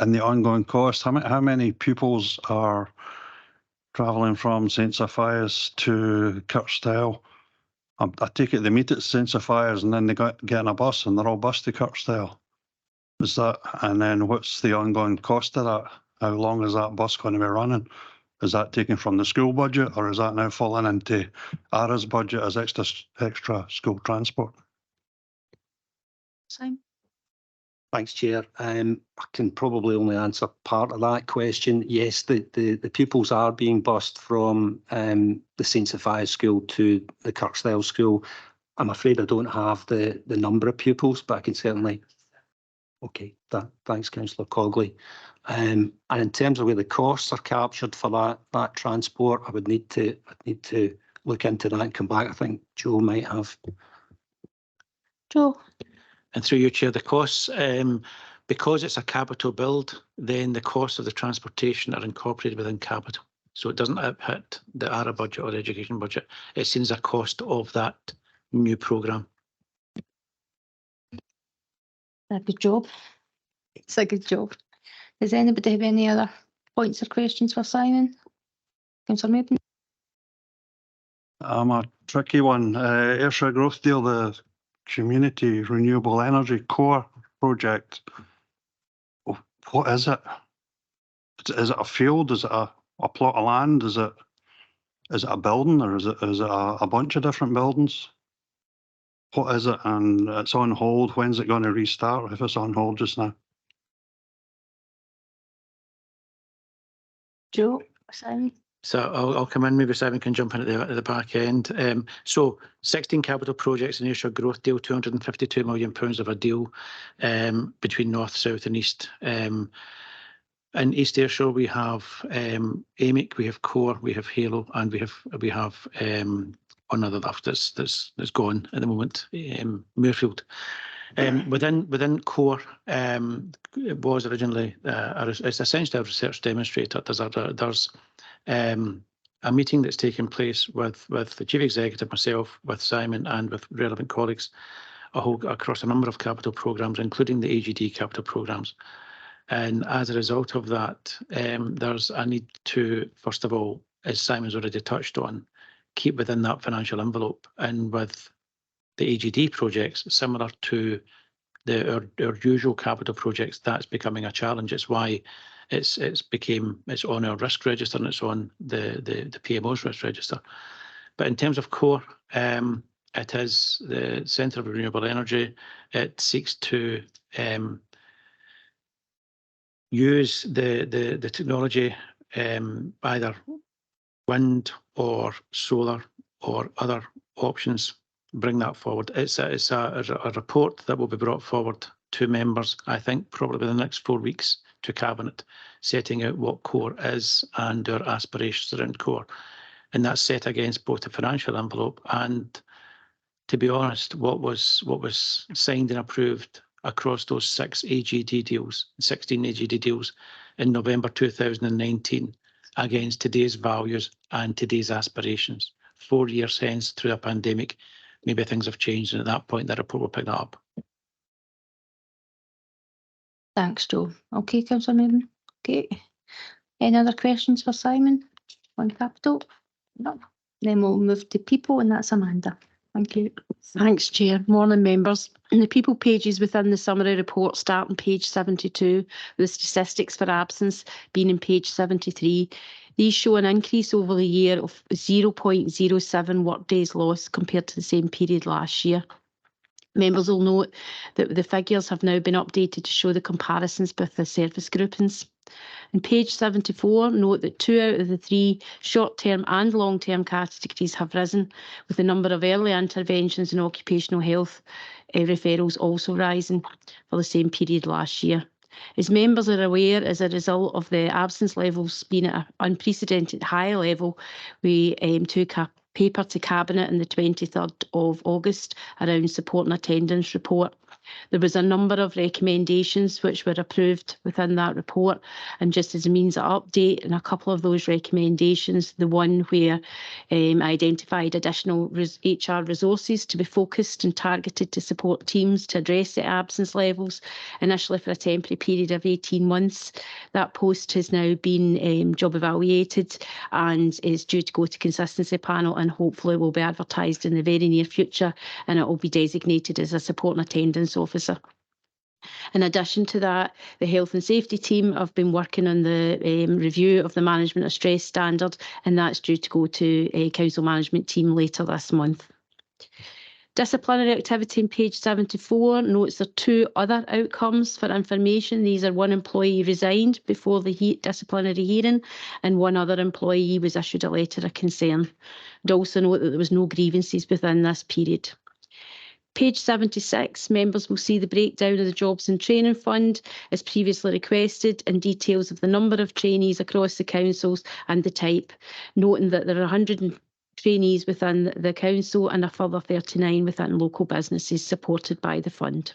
the ongoing cost, how many pupils are travelling from St Sophia's to Kirkstyle? I take it they meet at St Sophia's and then they get on a bus and they're all bused to Kirkstyle. Is that, and then what's the ongoing cost of that? How long is that bus going to be running? Is that taken from the school budget, or is that now falling into ARA's budget as extra school transport? Simon. Thanks, Chair. I can probably only answer part of that question. Yes, the pupils are being bused from the St Sophia's School to the Kirkstyle School. I'm afraid I don't have the number of pupils, but I can certainly. Okay, thanks, Councillor Cogley. And in terms of where the costs are captured for that transport, I would need to look into that and come back. I think Joe might have. Joe. And through you, Chair, the costs, because it's a capital build, then the costs of the transportation are incorporated within capital. So it doesn't hit the ARA budget or the education budget. It's seen as a cost of that new programme. A good job. It's a good job. Does anybody have any other points or questions for Simon? Councillor Mabin. A tricky one. Ayrshire Growth Deal, the Community Renewable Energy Core project. What is it? Is it a field? Is it a plot of land? Is it a building, or is it a bunch of different buildings? What is it? And it's on hold. When's it going to restart if it's on hold just now? Joe, Simon. So I'll come in, maybe Simon can jump in at the back end. So 16 capital projects in Ayrshire Growth Deal, £252 million of a deal between North, South and East. In East Ayrshire we have AMIC, we have Core, we have Halo, and we have another that's gone at the moment, Muirfield. Within Core, it was originally it's essentially a research demonstrator. There's a meeting that's taken place with the Chief Executive, myself, with Simon, and with relevant colleagues across a number of capital programmes, including the AGD capital programmes. And as a result of that, there's a need to, first of all, as Simon's already touched on, keep within that financial envelope. And with the AGD projects, similar to our usual capital projects, that's becoming a challenge. It's why it's on our risk register and it's on the PMO's risk register. But in terms of Core, it is the Centre of Renewable Energy. It seeks to use the technology, either wind or solar or other options, bring that forward. It's a report that will be brought forward to members, I think, probably within the next 4 weeks to Cabinet, setting out what Core is and our aspirations around Core. And that's set against both the financial envelope and, to be honest, what was signed and approved across those 16 AGD deals in November 2019 against today's values and today's aspirations. 4 years hence, through a pandemic, maybe things have changed, and at that point that report will pick that up. Thanks, Joe. Okay, Councillor Mabin. Okay. Any other questions for Simon on capital? No. Then we'll move to people, and that's Amanda. Thank you. Thanks, Chair. Morning, members. The people pages within the summary report start on page 72, with the statistics for absence being in page 73. These show an increase over the year of 0.07 work days lost compared to the same period last year. Members will note that the figures have now been updated to show the comparisons with the service groupings. On page 74, note that 2 out of the 3 short-term and long-term categories have risen, with the number of early interventions in occupational health referrals also rising for the same period last year. As members are aware, as a result of the absence levels being at an unprecedented high level, we took a paper to Cabinet on the 23rd of August around support and attendance report. There was a number of recommendations which were approved within that report, and just as a means of update, in a couple of those recommendations, the one where identified additional HR resources to be focused and targeted to support teams to address the absence levels, initially for a temporary period of 18 months. That post has now been job evaluated and is due to go to consistency panel, and hopefully will be advertised in the very near future, and it will be designated as a support and attendance officer. In addition to that, the health and safety team have been working on the review of the management of stress standard, and that's due to go to a council management team later this month. Disciplinary activity on page 74 notes there are 2 other outcomes for information. These are 1 employee resigned before the disciplinary hearing, and 1 other employee was issued a letter of concern. I'd also note that there was no grievances within this period. Page 76, members will see the breakdown of the Jobs and Training Fund as previously requested, and details of the number of trainees across the councils and the type, noting that there are 100 trainees within the council and a further 39 within local businesses supported by the fund.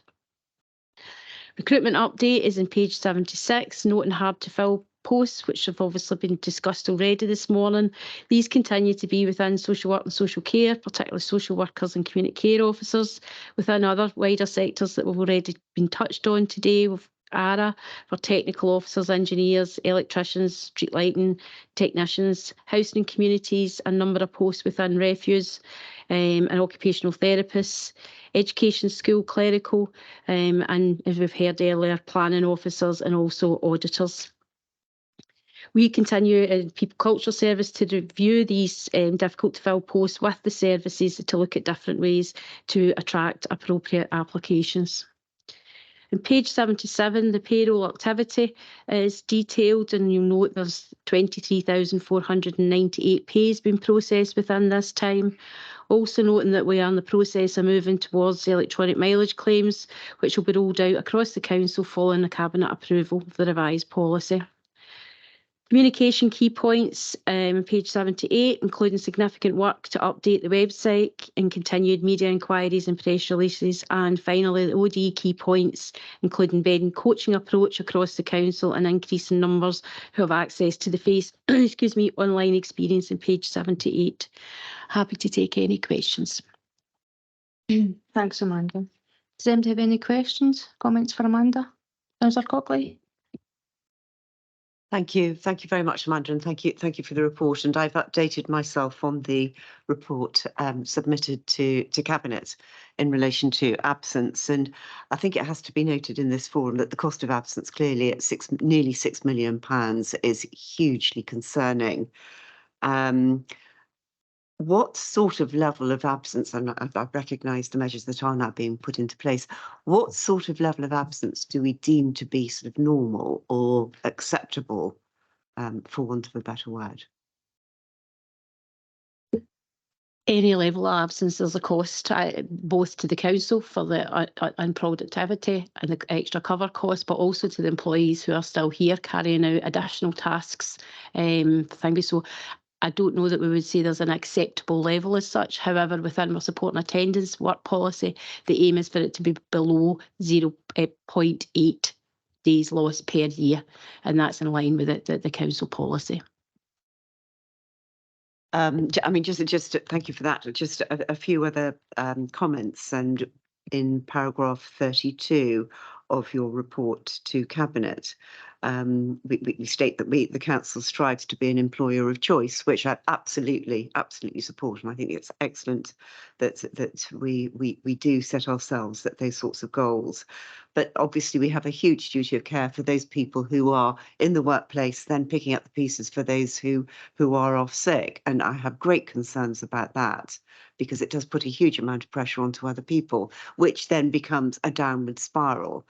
Recruitment update is on page 76, noting hard to fill posts, which have obviously been discussed already this morning. These continue to be within social work and social care, particularly social workers and community care officers. Within other wider sectors that we've already been touched on today, with ARA for technical officers, engineers, electricians, street lighting technicians, housing and communities, a number of posts within refuse and occupational therapists, education, school, clerical, and as we've heard earlier, planning officers and also auditors. We continue in People Culture Service to review these difficult to fill posts with the services to look at different ways to attract appropriate applications. On page 77, the payroll activity is detailed, and you'll note there's 23,498 pays been processed within this time. Also noting that we are in the process of moving towards electronic mileage claims, which will be rolled out across the council following the Cabinet approval of the revised policy. Communication key points, page 78, including significant work to update the website and continued media inquiries and press releases. And finally, the ODE key points, including bedding coaching approach across the council and increasing numbers who have access to the online experience in page 78. Happy to take any questions. Thanks, Amanda. Does anybody have any questions, comments for Amanda? Councillor Cogley? Thank you. Thank you very much, Amanda, and thank you for the report. And I've updated myself on the report submitted to Cabinet in relation to absence. And I think it has to be noted in this forum that the cost of absence clearly at nearly £6 million is hugely concerning. What sort of level of absence, and I've recognised the measures that are now being put into place, what sort of level of absence do we deem to be sort of normal or acceptable, for want of a better word? Any level of absence, there's a cost both to the council for the unproductivity and the extra cover cost, but also to the employees who are still here carrying out additional tasks. So I don't know that we would say there's an acceptable level as such. However, within our support and attendance work policy, the aim is for it to be below 0.8 days lost per year, and that's in line with the council policy. I mean, just thank you for that. Just a few other comments, and in paragraph 32 of your report to Cabinet, we state that the council strives to be an employer of choice, which I absolutely support, and I think it's excellent that we do set ourselves at those sorts of goals. But obviously we have a huge duty of care for those people who are in the workplace, then picking up the pieces for those who are off sick, and I have great concerns about that, because it does put a huge amount of pressure onto other people, which then becomes a downward spiral.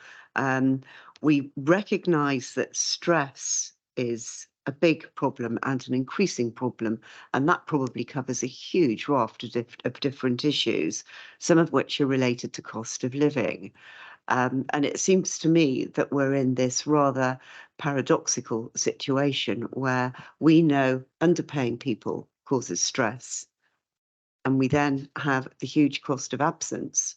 We recognise that stress is a big problem and an increasing problem, and that probably covers a huge raft of different issues, some of which are related to cost of living. And it seems to me that we're in this rather paradoxical situation where we know underpaying people causes stress, and we then have the huge cost of absence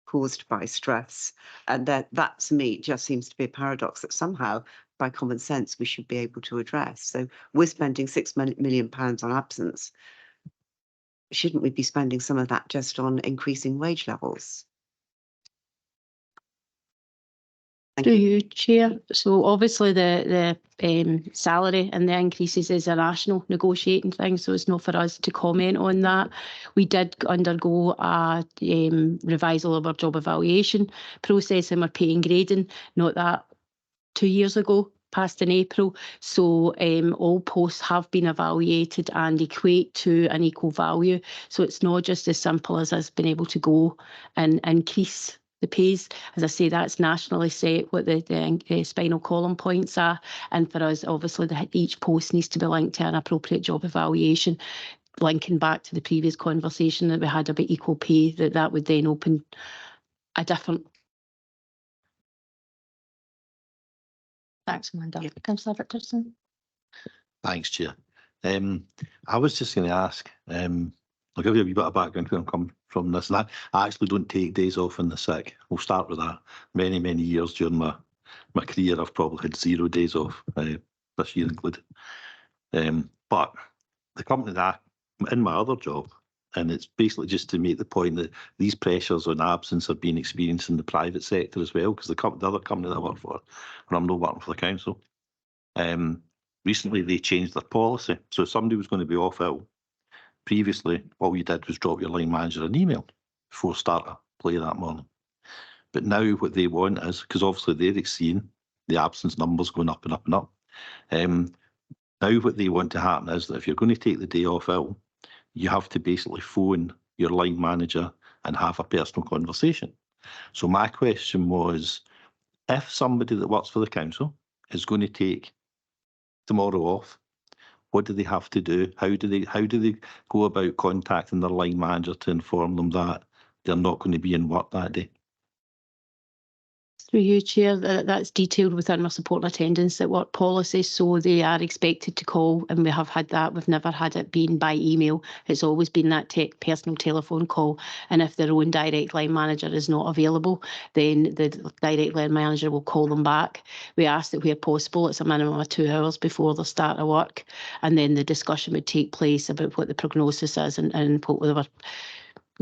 caused by stress. And that to me just seems to be a paradox that somehow, by common sense, we should be able to address. So we're spending £6 million on absence. Shouldn't we be spending some of that just on increasing wage levels? Through you, Chair. So obviously the salary and the increases is a national negotiating thing, so it's not for us to comment on that. We did undergo a revisal of our job evaluation process and our pay and grading, not that 2 years ago, passed in April. So all posts have been evaluated and equate to an equal value. So it's not just as simple as us being able to go and increase the pays. As I say, that's nationally set what the spinal column points are, and for us obviously each post needs to be linked to an appropriate job evaluation, linking back to the previous conversation that we had about equal pay, that would then open a different. Thanks, Amanda. Yeah. Councillor Richardson. Thanks, Chair. I was just going to ask, I'll give you a wee bit of background where I'm coming from this. And I actually don't take days off in the sick. We'll start with that. Many, many years during my career, I've probably had 0 days off, this year included. But the company that I'm in my other job, and it's basically just to make the point that these pressures on absence are being experienced in the private sector as well, because the other company that I work for, when I'm not working for the council, recently they changed their policy. So if somebody was going to be off ill, previously, all you did was drop your line manager an email before start a play that morning. But now what they want is, because obviously they're seeing the absence numbers going up and up and up. Now what they want to happen is that if you're going to take the day off ill, you have to basically phone your line manager and have a personal conversation. So my question was, if somebody that works for the council is going to take tomorrow off, what do they have to do? How do they go about contacting their line manager to inform them that they're not going to be in work that day? Through you, Chair, that's detailed within our support and attendance at work policy, so they are expected to call, and we have had that. We've never had it been by email. It's always been that personal telephone call, and if their own direct line manager is not available, then the direct line manager will call them back. We ask that where possible, it's a minimum of 2 hours before the start of work, and then the discussion would take place about what the prognosis is and what we were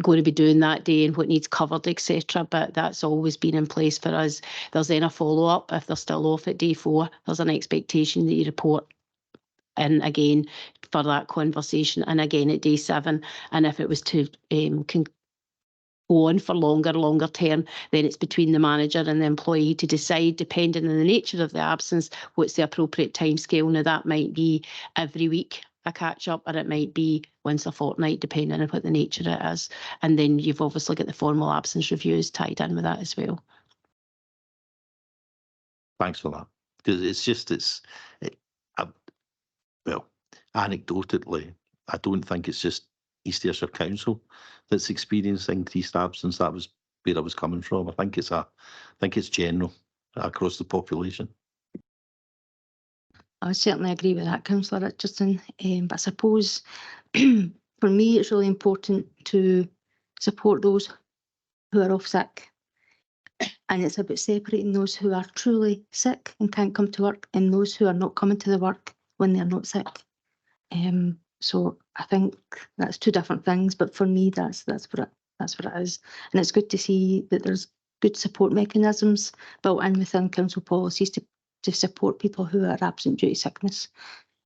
going to be doing that day and what needs covered, etc. But that's always been in place for us. There's then a follow-up if they're still off at day 4. There's an expectation that you report in again for that conversation, and again at day 7. And if it was to go on for longer term, then it's between the manager and the employee to decide, depending on the nature of the absence, what's the appropriate timescale. Now that might be every week a catch up, or it might be once a fortnight, depending on what the nature it is. And then you've obviously got the formal absence reviews tied in with that as well. Thanks for that. Because well, anecdotally, I don't think it's just East Ayrshire Council that's experiencing increased absence. That was where I was coming from. I think it's general across the population. I would certainly agree with that, Councillor Richardson. But I suppose for me, it's really important to support those who are off sick. And it's about separating those who are truly sick and can't come to work and those who are not coming to the work when they're not sick. So I think that's 2 different things. But for me, that's what it is. And it's good to see that there's good support mechanisms built in within council policies to to support people who are absent due to sickness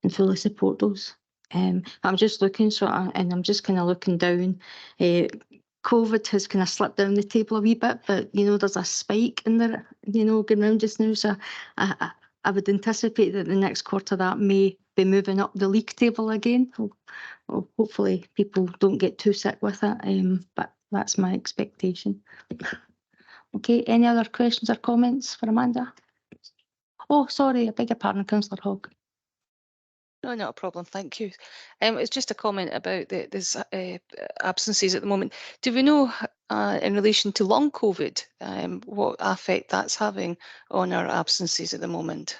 and fully support those. I'm just looking, and I'm just kind of looking down. COVID has kind of slipped down the table a wee bit, but there's a spike in there, going round just now. So I would anticipate that the next quarter that may be moving up the league table again. Well, hopefully people don't get too sick with it, but that's my expectation. Okay, any other questions or comments for Amanda? Oh, sorry, I beg your pardon, Councillor Hogg. No, not a problem. Thank you. It's just a comment about there's absences at the moment. Do we know in relation to long COVID what effect that's having on our absences at the moment?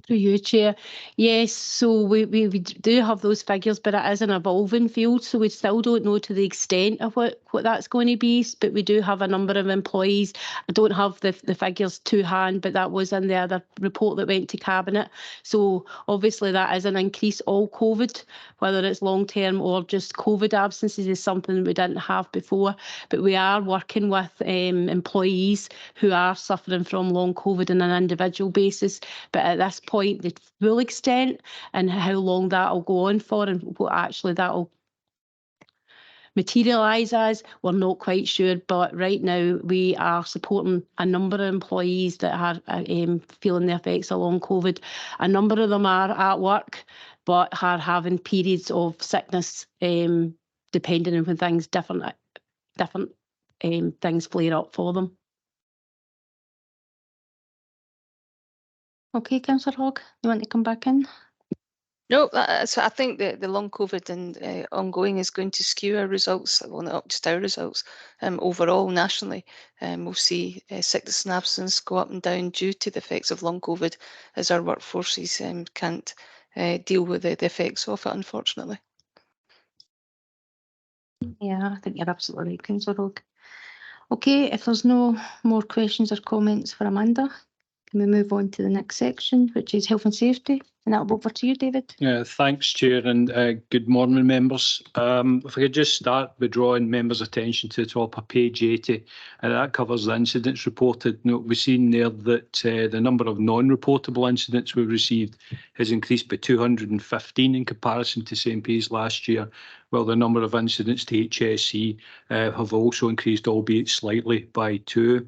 Through you, Chair. Yes, so we do have those figures, but it is an evolving field, so we still don't know to the extent of what that's going to be, but we do have a number of employees. I don't have the figures to hand, but that was in the other report that went to Cabinet. So obviously that is an increase. All COVID, whether it's long-term or just COVID absences, is something we didn't have before, but we are working with employees who are suffering from long COVID on an individual basis, but at this point, the full extent and how long that'll go on for and what actually that'll materialise as, we're not quite sure. But right now, we are supporting a number of employees that are feeling the effects of long COVID. A number of them are at work, but are having periods of sickness, depending on when things different things flare up for them. Okay, Councillor Hogg, you want to come back in? No, so I think that the long COVID and ongoing is going to skew our results, well, not just our results, overall nationally. We'll see sickness and absence go up and down due to the effects of long COVID as our workforces can't deal with the effects of it, unfortunately. Yeah, I think you're absolutely right, Councillor Hogg. Okay, if there's no more questions or comments for Amanda, can we move on to the next section, which is health and safety? And that'll be over to you, David. Thanks, Chair, and good morning, members. If I could just start by drawing members' attention to the top of page 80, and that covers the incidents reported. We've seen there that the number of non-reportable incidents we've received has increased by 215 in comparison to the same period last year, while the number of incidents to HSE have also increased, albeit slightly, by 2.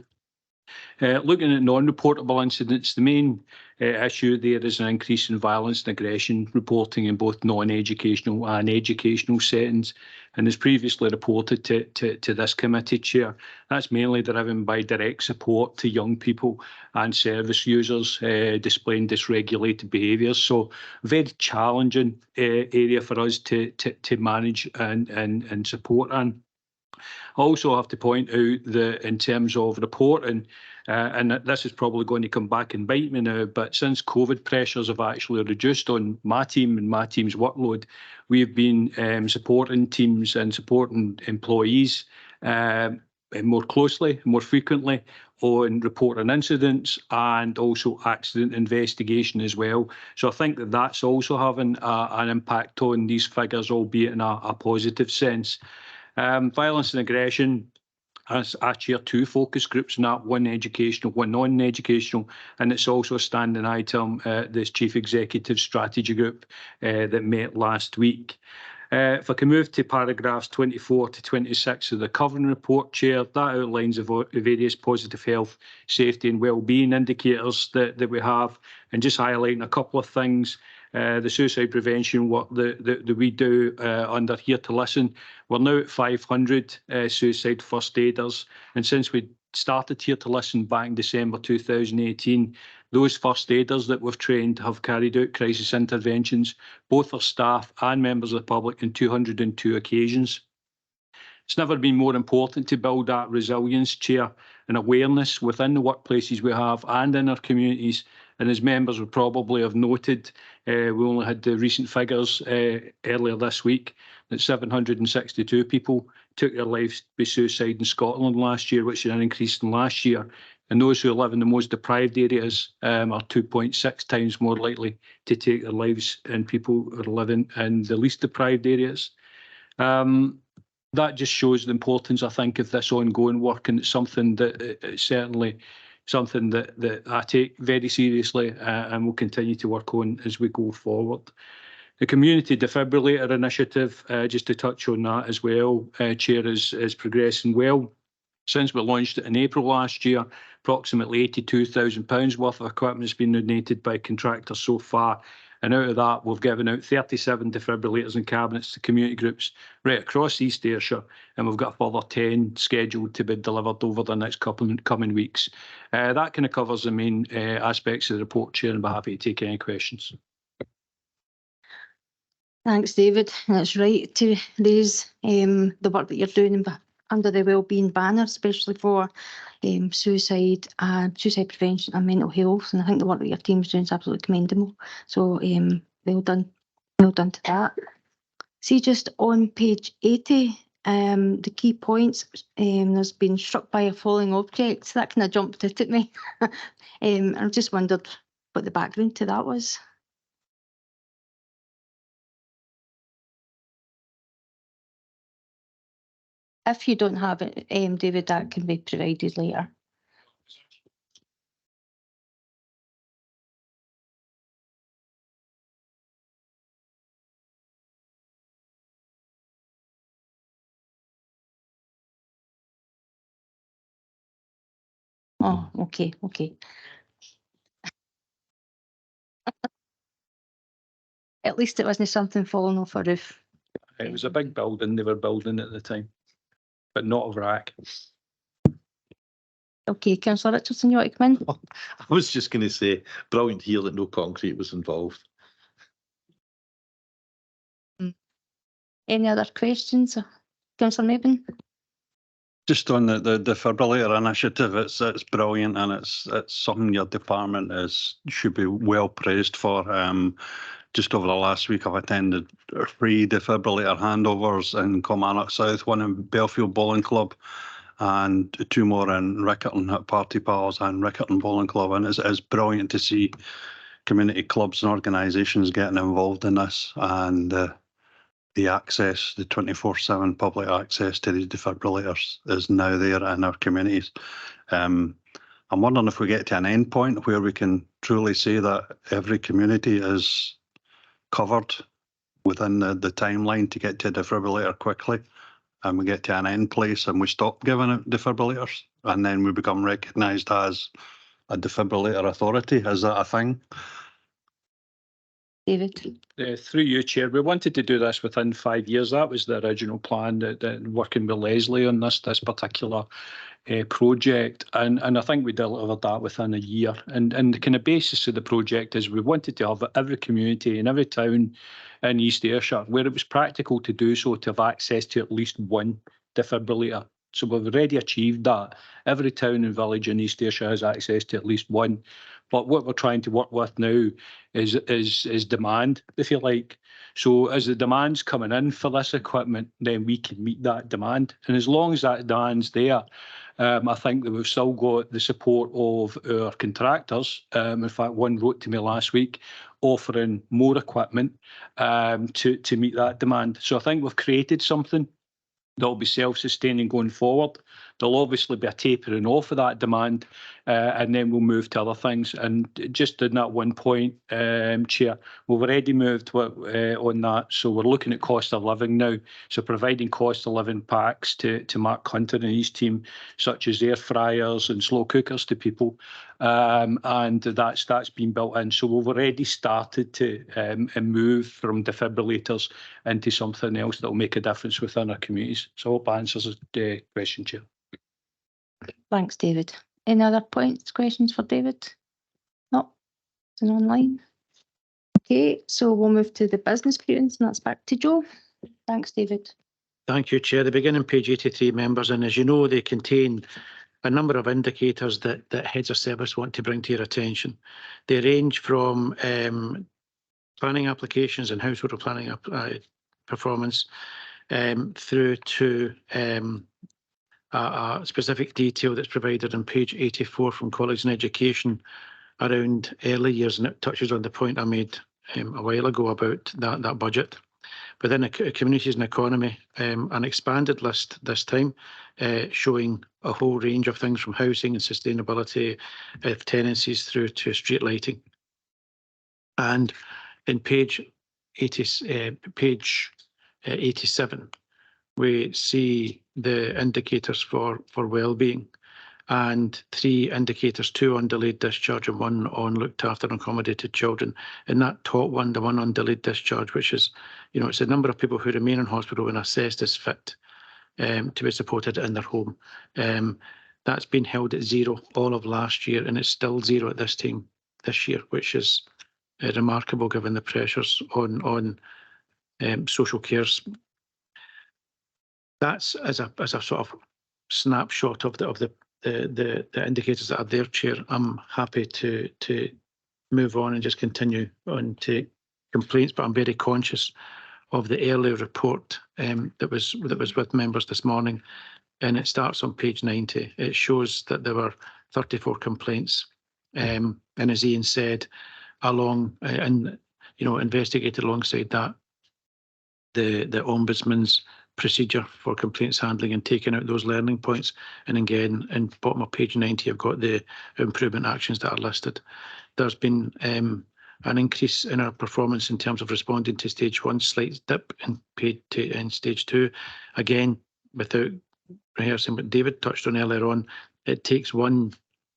Looking at non-reportable incidents, the main issue there is an increase in violence and aggression reporting in both non-educational and educational settings, and as previously reported to this committee, Chair, that's mainly driven by direct support to young people and service users displaying dysregulated behaviours. So very challenging area for us to manage and support on. I also have to point out that in terms of reporting, and this is probably going to come back and bite me now, but since COVID pressures have actually reduced on my team and my team's workload, we've been supporting teams and supporting employees more closely, more frequently on reporting incidents and also accident investigation as well. So I think that that's also having an impact on these figures, albeit in a positive sense. Violence and aggression, I chair 2 focus groups, and that one educational, one non-educational, and it's also a standing item at this Chief Executive Strategy Group that met last week. If I can move to paragraphs 24 to 26 of the covering report, Chair, that outlines the various positive health, safety and wellbeing indicators that we have, and just highlighting a couple of things. The suicide prevention work that we do under Here to Listen. We're now at 500 suicide first aiders, and since we started Here to Listen back in December 2018, those first aiders that we've trained have carried out crisis interventions, both for staff and members of the public, on 202 occasions. It's never been more important to build that resilience, Chair, and awareness within the workplaces we have and in our communities. And as members would probably have noted, we only had the recent figures earlier this week that 762 people took their lives by suicide in Scotland last year, which is an increase in last year. And those who live in the most deprived areas are 2.6 times more likely to take their lives than people who are living in the least deprived areas. That just shows the importance, I think, of this ongoing work, and it's something that certainly something that I take very seriously and will continue to work on as we go forward. The community defibrillator initiative, just to touch on that as well, Chair, is progressing well. Since we launched it in April last year, approximately £82,000 worth of equipment has been donated by contractors so far. And out of that, we've given out 37 defibrillators and cabinets to community groups right across East Ayrshire, and we've got a further 10 scheduled to be delivered over the next coming weeks. That kind of covers the main aspects of the report, Chair, and I'll be happy to take any questions. Thanks, David. That's right to raise the work that you're doing under the wellbeing banner, especially for suicide prevention and mental health. And I think the work that your team's doing is absolutely commendable. So well done to that. See, just on page 80, the key points, there's been struck by a falling object. That kind of jumped out at me. I just wondered what the background to that was. If you don't have it, David, that can be provided later. Oh, okay. At least it wasn't something falling off a roof. It was a big building they were building at the time, but not a wreck. Okay, Councillor Richardson, you want to come in? I was just going to say, brilliant to hear that no concrete was involved. Any other questions? Councillor Mabin? Just on the defibrillator initiative, it's brilliant, and it's something your department should be well praised for. Just over the last week, I've attended 3 defibrillator handovers in Kilmarnock South, 1 in Belfield Bowling Club, and 2 more in Riccarton at Party Pals and Riccarton Bowling Club. And it's brilliant to see community clubs and organisations getting involved in this, and the access, the 24/7 public access to these defibrillators is now there in our communities. I'm wondering if we get to an end point where we can truly say that every community is covered within the timeline to get to a defibrillator quickly, and we get to an end place and we stop giving out defibrillators, and then we become recognised as a defibrillator authority. Is that a thing? David? Through you, Chair, we wanted to do this within 5 years. That was the original plan, that working with Leslie on this particular project, and I think we delivered that within a year. And the kind of basis of the project is we wanted to have every community and every town in East Ayrshire, where it was practical to do so, to have access to at least 1 defibrillator. So we've already achieved that. Every town and village in East Ayrshire has access to at least 1. But what we're trying to work with now is demand, if you like. So as the demand's coming in for this equipment, then we can meet that demand. And as long as that demand's there, I think that we've still got the support of our contractors. In fact, one wrote to me last week offering more equipment to meet that demand. So I think we've created something that will be self-sustaining going forward. There'll obviously be a tapering off of that demand, and then we'll move to other things. And just in that one point, Chair, we've already moved on that. So we're looking at cost of living now. So providing cost of living packs to Mark Hunter and his team, such as air fryers and slow cookers to people. And that's been built in. So we've already started to move from defibrillators into something else that will make a difference within our communities. So I hope that answers the question, Chair. Thanks, David. Any other points, questions for David? No, it's online. Okay, so we'll move to the business clearance, and that's back to Joe. Thanks, David. Thank you, Chair. The beginning page 83 members, and as you know, they contain a number of indicators that heads of service want to bring to your attention. They range from planning applications and household planning performance through to a specific detail that's provided on page 84 from College and Education around early years, and it touches on the point I made a while ago about that budget. Within communities and economy, an expanded list this time showing a whole range of things from housing and sustainability of tenancies through to street lighting. And in page 87, we see the indicators for well-being, and 3 indicators, 2 on delayed discharge and 1 on looked after and accommodated children. And that top one, the one on delayed discharge, which is, you know, it's the number of people who remain in hospital when assessed as fit to be supported in their home. That's been held at 0 all of last year, and it's still 0 at this time this year, which is remarkable given the pressures on social cares. That's as a sort of snapshot of the indicators that are there, Chair. I'm happy to move on and just continue on to complaints, but I'm very conscious of the earlier report that was with members this morning, and it starts on page 90. It shows that there were 34 complaints, and as Ian said, investigated alongside that the Ombudsman's procedure for complaints handling and taking out those learning points. And again, in bottom of page 90, I've got the improvement actions that are listed. There's been an increase in our performance in terms of responding to stage 1, slight dip in stage 2. Again, without rehearsing what David touched on earlier on, it takes one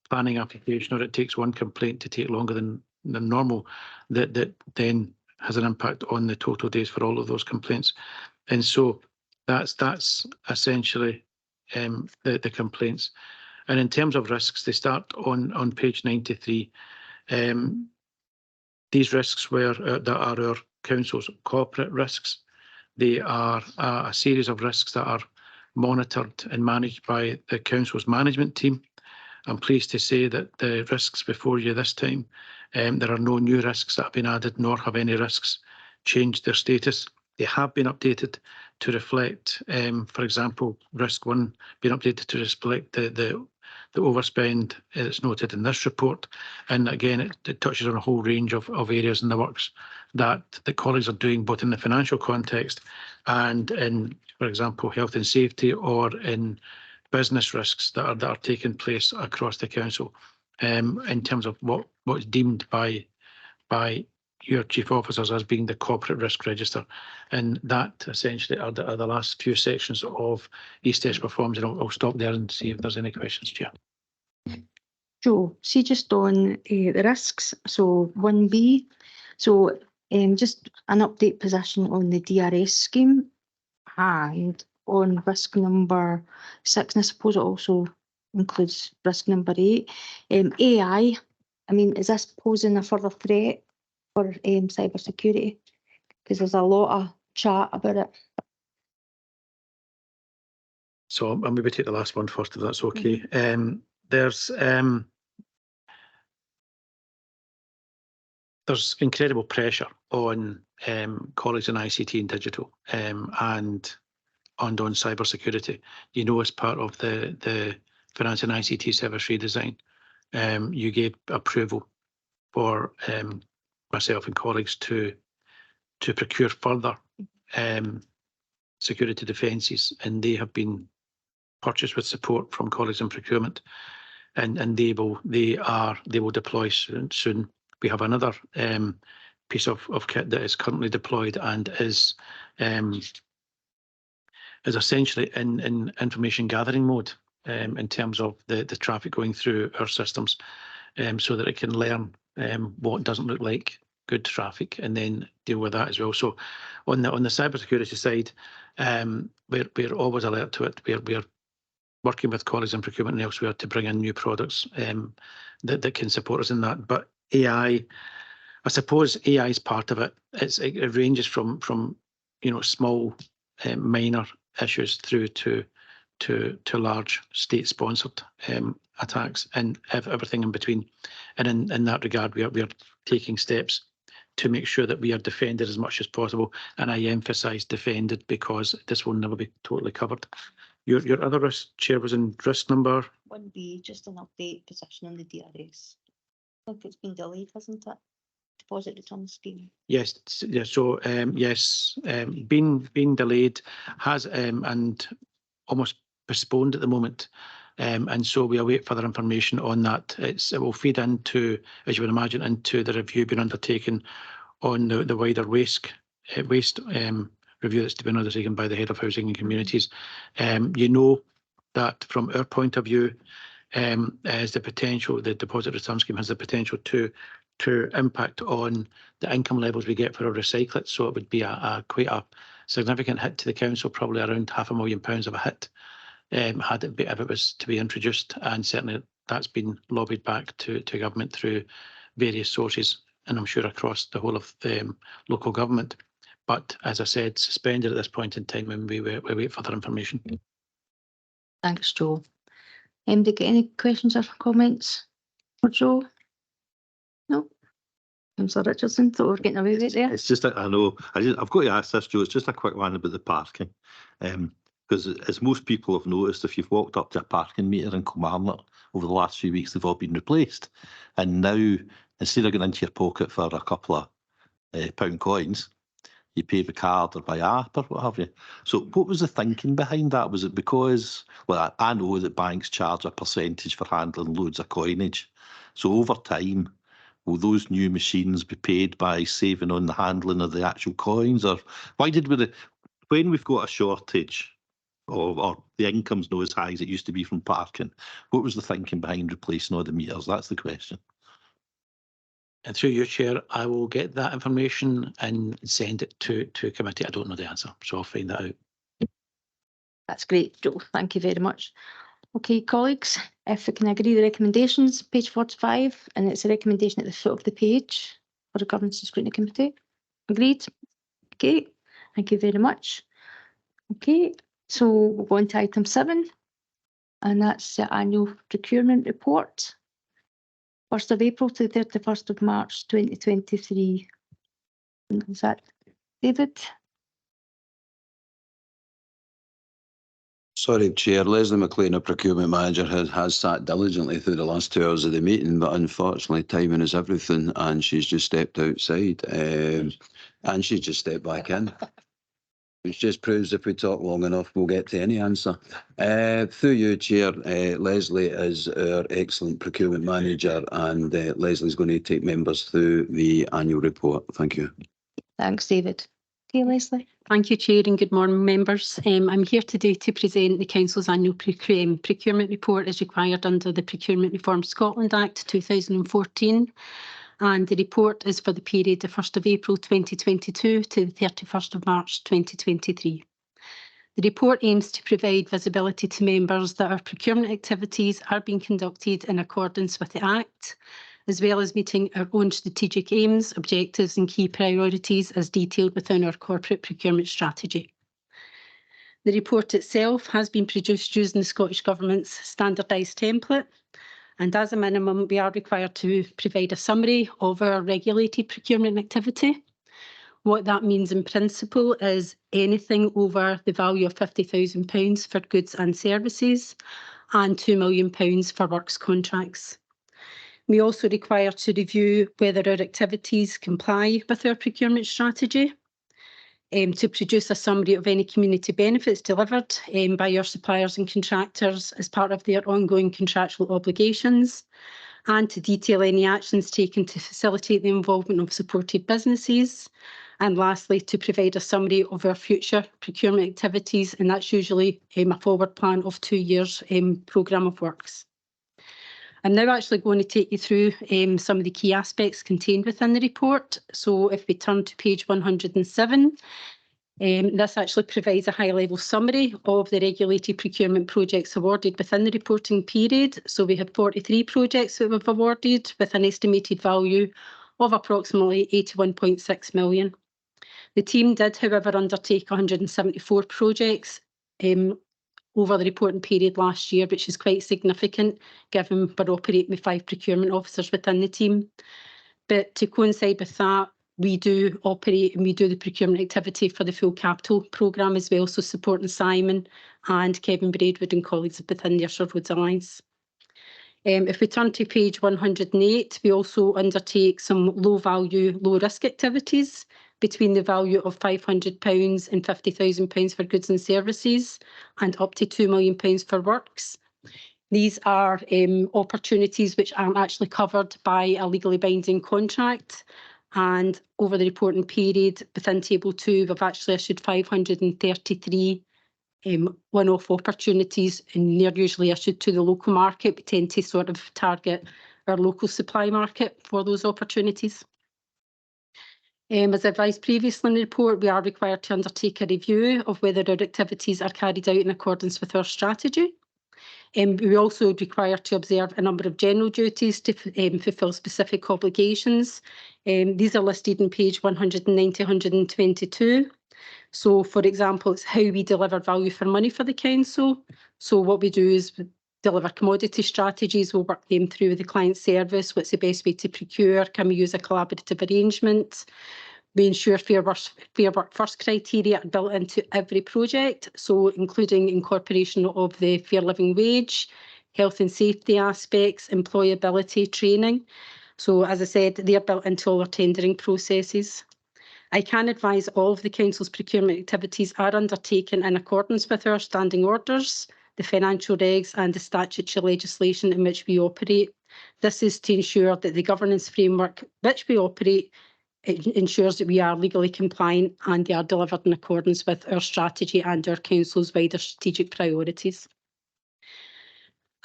planning application, or it takes one complaint to take longer than normal, that then has an impact on the total days for all of those complaints. And so that's essentially the complaints. And in terms of risks, they start on page 93. These risks that are our council's corporate risks. They are a series of risks that are monitored and managed by the council's management team. I'm pleased to say that the risks before you this time, there are no new risks that have been added, nor have any risks changed their status. They have been updated to reflect, for example, risk 1 being updated to reflect the overspend that's noted in this report. And again, it touches on a whole range of areas in the works that the colleagues are doing, both in the financial context and in, for example, health and safety, or in business risks that are taking place across the council, in terms of what's deemed by your chief officers as being the corporate risk register. And that essentially are the last few sections of East Esk performance. And I'll stop there and see if there's any questions, Chair. Joe, see just on the risks, so 1B, so just an update position on the DRS scheme, and on risk number 6, and I suppose it also includes risk number 8. AI, I mean, is this posing a further threat for cyber security? Because there's a lot of chat about it. So I'll maybe take the last one first, if that's okay. There's incredible pressure on colleagues in ICT and digital, and on cyber security. You know, as part of the Finance and ICT Service redesign, you gave approval for myself and colleagues to procure further security defences, and they have been purchased with support from colleagues in procurement, and they will deploy soon. We have another piece of kit that is currently deployed and is essentially in information gathering mode, in terms of the traffic going through our systems, so that it can learn what doesn't look like good traffic and then deal with that as well. So on the cybersecurity side, we're always alert to it. We're working with colleagues in procurement and elsewhere to bring in new products that can support us in that. But AI, I suppose AI is part of it. It ranges from small minor issues through to large state-sponsored attacks, and everything in between. And in that regard, we are taking steps to make sure that we are defended as much as possible. And I emphasise defended, because this will never be totally covered. Your other risk, Chair, was in risk number 1B, just an update position on the DRS. I think it's been delayed, hasn't it? Deposit return scheme. Yes, yeah. So yes, being delayed has and almost postponed at the moment. And so we await further information on that. It will feed into, as you would imagine, into the review being undertaken on the wider waste review that's to be undertaken by the Head of Housing and Communities. You know that from our point of view, as the potential, the deposit return scheme has the potential to impact on the income levels we get for our recyclate. So it would be quite a significant hit to the council, probably around £500,000 of a hit, if it was to be introduced. And certainly that's been lobbied back to government through various sources, and I'm sure across the whole of local government. But as I said, suspended at this point in time, and we wait further information. Thanks, Joe. Anybody got any questions or comments for Joe? No. Councillor Richardson, thought we were getting away with it there. It's just, I know, I've got to ask this, Joe, it's just a quick one about the parking. Because as most people have noticed, if you've walked up to a parking meter in Kilmarnock over the last few weeks, they've all been replaced. And now, instead of going into your pocket for a couple of pound coins, you pay the card or by app or what have you. So what was the thinking behind that? Was it because, well, I know that banks charge a percentage for handling loads of coinage. So over time, will those new machines be paid by saving on the handling of the actual coins? Or why did we, when we've got a shortage or the income's not as high as it used to be from parking, what was the thinking behind replacing all the meters? That's the question. And through your chair, I will get that information and send it to committee. I don't know the answer, so I'll find that out. That's great, Joe. Thank you very much. Okay, colleagues, if we can agree the recommendations, page 45, and it's a recommendation at the foot of the page for the Governance and Scrutiny Committee. Agreed? Okay, thank you very much. Okay, so we'll go on to item 7, and that's the annual procurement report. 1st of April to 31st of March 2023. Is that David? Sorry, Chair. Leslie McLean, a procurement manager, has sat diligently through the last 2 hours of the meeting, but unfortunately timing is everything, and she's just stepped outside, and she's just stepped back in. Which just proves if we talk long enough, we'll get to any answer. Through you, Chair, Leslie is our excellent procurement manager, and Leslie's going to take members through the annual report. Thank you. Thanks, David. Okay, Leslie. Thank you, Chair, and good morning, members. I'm here today to present the Council's annual procurement report as required under the Procurement Reform Scotland Act 2014. And the report is for the period of 1st of April 2022 to the 31st of March 2023. The report aims to provide visibility to members that our procurement activities are being conducted in accordance with the Act, as well as meeting our own strategic aims, objectives and key priorities as detailed within our corporate procurement strategy. The report itself has been produced using the Scottish Government's standardised template, and as a minimum, we are required to provide a summary of our regulated procurement activity. What that means in principle is anything over the value of £50,000 for goods and services and £2 million for works contracts. We also require to review whether our activities comply with our procurement strategy, to produce a summary of any community benefits delivered by our suppliers and contractors as part of their ongoing contractual obligations, and to detail any actions taken to facilitate the involvement of supported businesses. And lastly, to provide a summary of our future procurement activities, and that's usually a forward plan of 2 years programme of works. I'm now actually going to take you through some of the key aspects contained within the report. So if we turn to page 107, this actually provides a high-level summary of the regulated procurement projects awarded within the reporting period. So we have 43 projects that we've awarded with an estimated value of approximately 81.6 million. The team did, however, undertake 174 projects over the reporting period last year, which is quite significant given we're operating with 5 procurement officers within the team. But to coincide with that, we do operate and we do the procurement activity for the full capital programme as well, so supporting Simon and Kevin Braidwood and colleagues within the Usher Roads Alliance. If we turn to page 108, we also undertake some low-value, low-risk activities, between the value of £500 and £50,000 for goods and services, and up to £2 million for works. These are opportunities which aren't actually covered by a legally binding contract. And over the reporting period, within Table 2, we've actually issued 533 one-off opportunities, and they're usually issued to the local market. We tend to sort of target our local supply market for those opportunities. As advised previously in the report, we are required to undertake a review of whether our activities are carried out in accordance with our strategy. We also require to observe a number of general duties to fulfil specific obligations. These are listed in page 190, 122. So, for example, it's how we deliver value for money for the council. So what we do is deliver commodity strategies. We'll work them through with the client service. What's the best way to procure? Can we use a collaborative arrangement? We ensure fair work first criteria are built into every project, so including incorporation of the fair living wage, health and safety aspects, employability, training. So as I said, they are built into all our tendering processes. I can advise all of the council's procurement activities are undertaken in accordance with our standing orders, the financial regs and the statutory legislation in which we operate. This is to ensure that the governance framework which we operate, it ensures that we are legally compliant and they are delivered in accordance with our strategy and our council's wider strategic priorities.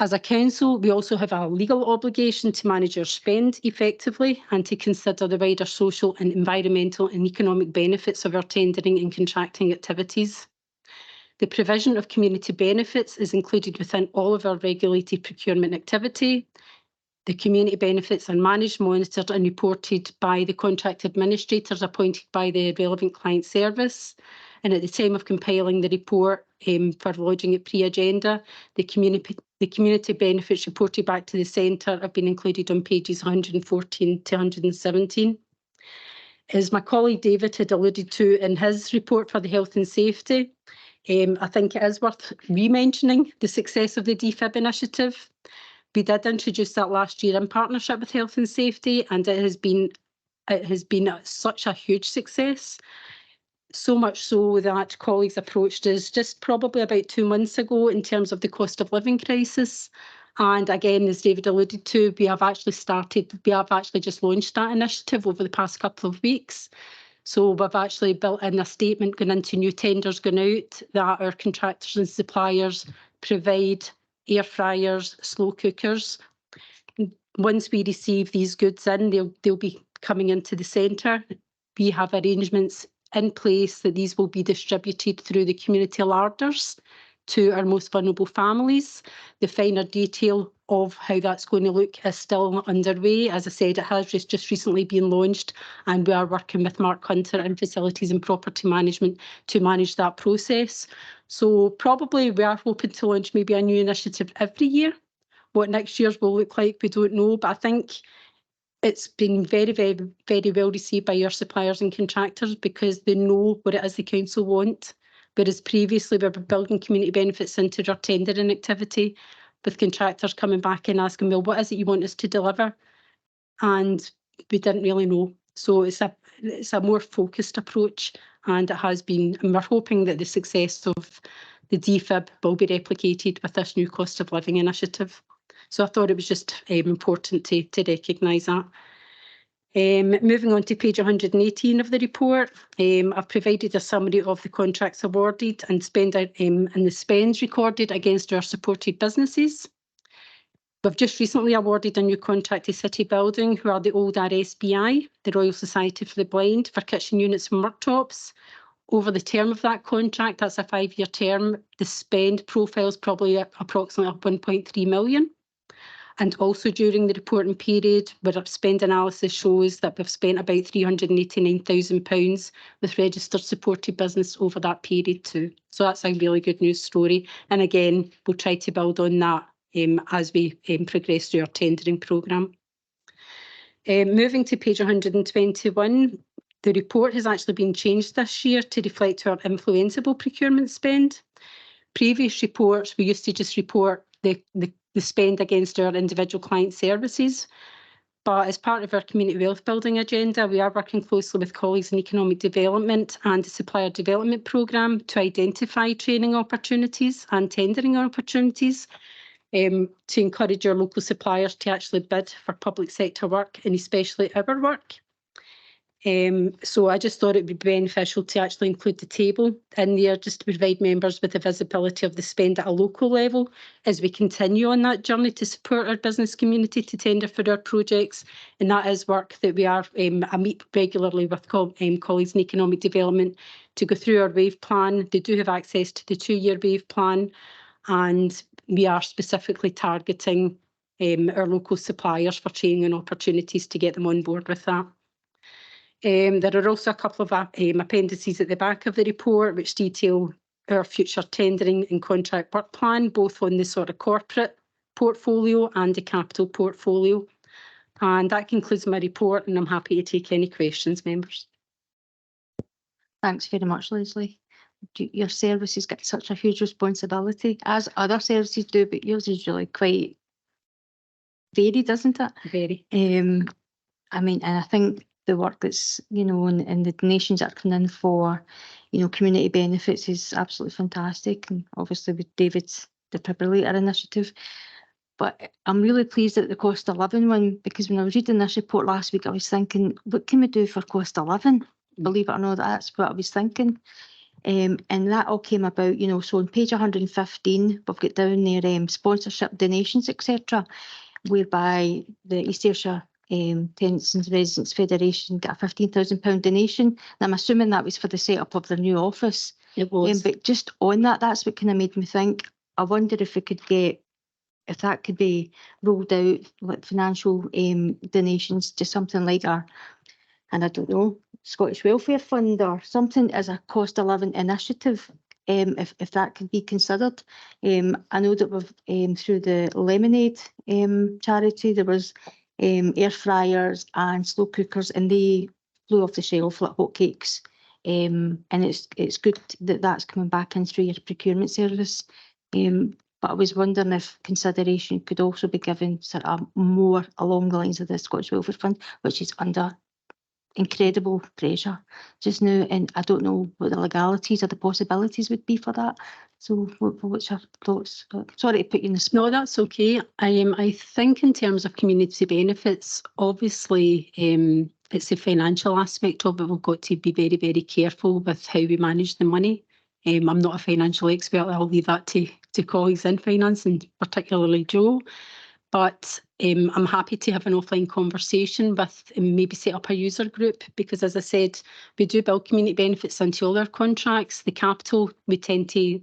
As a council, we also have a legal obligation to manage our spend effectively and to consider the wider social and environmental and economic benefits of our tendering and contracting activities. The provision of community benefits is included within all of our regulated procurement activity. The community benefits are managed, monitored and reported by the contract administrators appointed by the relevant client service. And at the time of compiling the report for lodging at pre-agenda, the community benefits reported back to the centre have been included on pages 114 to 117. As my colleague David had alluded to in his report for the health and safety, I think it is worth re-mentioning the success of the DFIB initiative. We did introduce that last year in partnership with Health and Safety, and it has been such a huge success. So much so that colleagues approached us just probably about 2 months ago in terms of the cost of living crisis. And again, as David alluded to, we have actually just launched that initiative over the past couple of weeks. So we've actually built in a statement going into new tenders going out that our contractors and suppliers provide air fryers, slow cookers. Once we receive these goods in, they'll be coming into the centre. We have arrangements in place that these will be distributed through the community larders to our most vulnerable families. The finer detail of how that's going to look is still underway. As I said, it has just recently been launched, and we are working with Mark Hunter and Facilities and Property Management to manage that process. So probably we are hoping to launch maybe a new initiative every year. What next year's will look like, we don't know, but I think it's been very, very, very well received by our suppliers and contractors because they know what it is the council want. Whereas previously we were building community benefits into our tendering activity with contractors coming back and asking, well, what is it you want us to deliver? And we didn't really know. So it's a more focused approach, and it has been, and we're hoping that the success of the DFIB will be replicated with this new cost of living initiative. So I thought it was just important to recognise that. Moving on to page 118 of the report, I've provided a summary of the contracts awarded and the spends recorded against our supported businesses. We've just recently awarded a new contract to City Building, who are the old RSBI, the Royal Society for the Blind, for kitchen units and worktops. Over the term of that contract, that's a 5-year term, the spend profile is probably approximately 1.3 million. And also during the reporting period, where our spend analysis shows that we've spent about £389,000 with registered supported business over that period too. So that's a really good news story. And again, we'll try to build on that as we progress through our tendering programme. Moving to page 121, the report has actually been changed this year to reflect our influenceable procurement spend. Previous reports, we used to just report the spend against our individual client services. But as part of our community wealth building agenda, we are working closely with colleagues in economic development and the supplier development programme to identify training opportunities and tendering opportunities to encourage our local suppliers to actually bid for public sector work, and especially our work. So I just thought it would be beneficial to actually include the table in there just to provide members with the visibility of the spend at a local level as we continue on that journey to support our business community to tender for our projects. And that is work that we are, I meet regularly with colleagues in economic development to go through our wave plan. They do have access to the 2-year wave plan, and we are specifically targeting our local suppliers for training and opportunities to get them on board with that. There are also a couple of appendices at the back of the report which detail our future tendering and contract work plan, both on the sort of corporate portfolio and the capital portfolio. And that concludes my report, and I'm happy to take any questions, members. Thanks very much, Leslie. Your services get such a huge responsibility, as other services do, but yours is really quite varied, isn't it? Very. I mean, and I think the work that's, you know, and the donations that are coming in for, you know, community benefits is absolutely fantastic. And obviously with David's defibrillator initiative. But I'm really pleased at the cost of living one, because when I was reading this report last week, I was thinking, what can we do for cost of living? Believe it or not, that's what I was thinking. And that all came about, you know, so on page 115, we've got down there sponsorship, donations, etc., whereby the East Ayrshire Tenants and Residents Federation got a £15,000 donation. And I'm assuming that was for the setup of their new office. It was. But just on that, that's what kind of made me think, I wonder if we could get, if that could be rolled out, like financial donations to something like and I don't know, Scottish Welfare Fund or something as a cost of living initiative, if that could be considered. I know that we've, through the Lemonade charity, there was air fryers and slow cookers, and they flew off the shelf like hotcakes. And it's good that that's coming back in through your procurement service. But I was wondering if consideration could also be given sort of more along the lines of the Scottish Welfare Fund, which is under incredible pressure just now, and I don't know what the legalities or the possibilities would be for that. So what's your thoughts? Sorry to put you in the spot. No, that's okay. I think in terms of community benefits, obviously it's the financial aspect of it. We've got to be very, very careful with how we manage the money. I'm not a financial expert. I'll leave that to colleagues in finance, and particularly Joe. But I'm happy to have an offline conversation with maybe set up a user group, because as I said, we do build community benefits into all our contracts. The capital, we tend to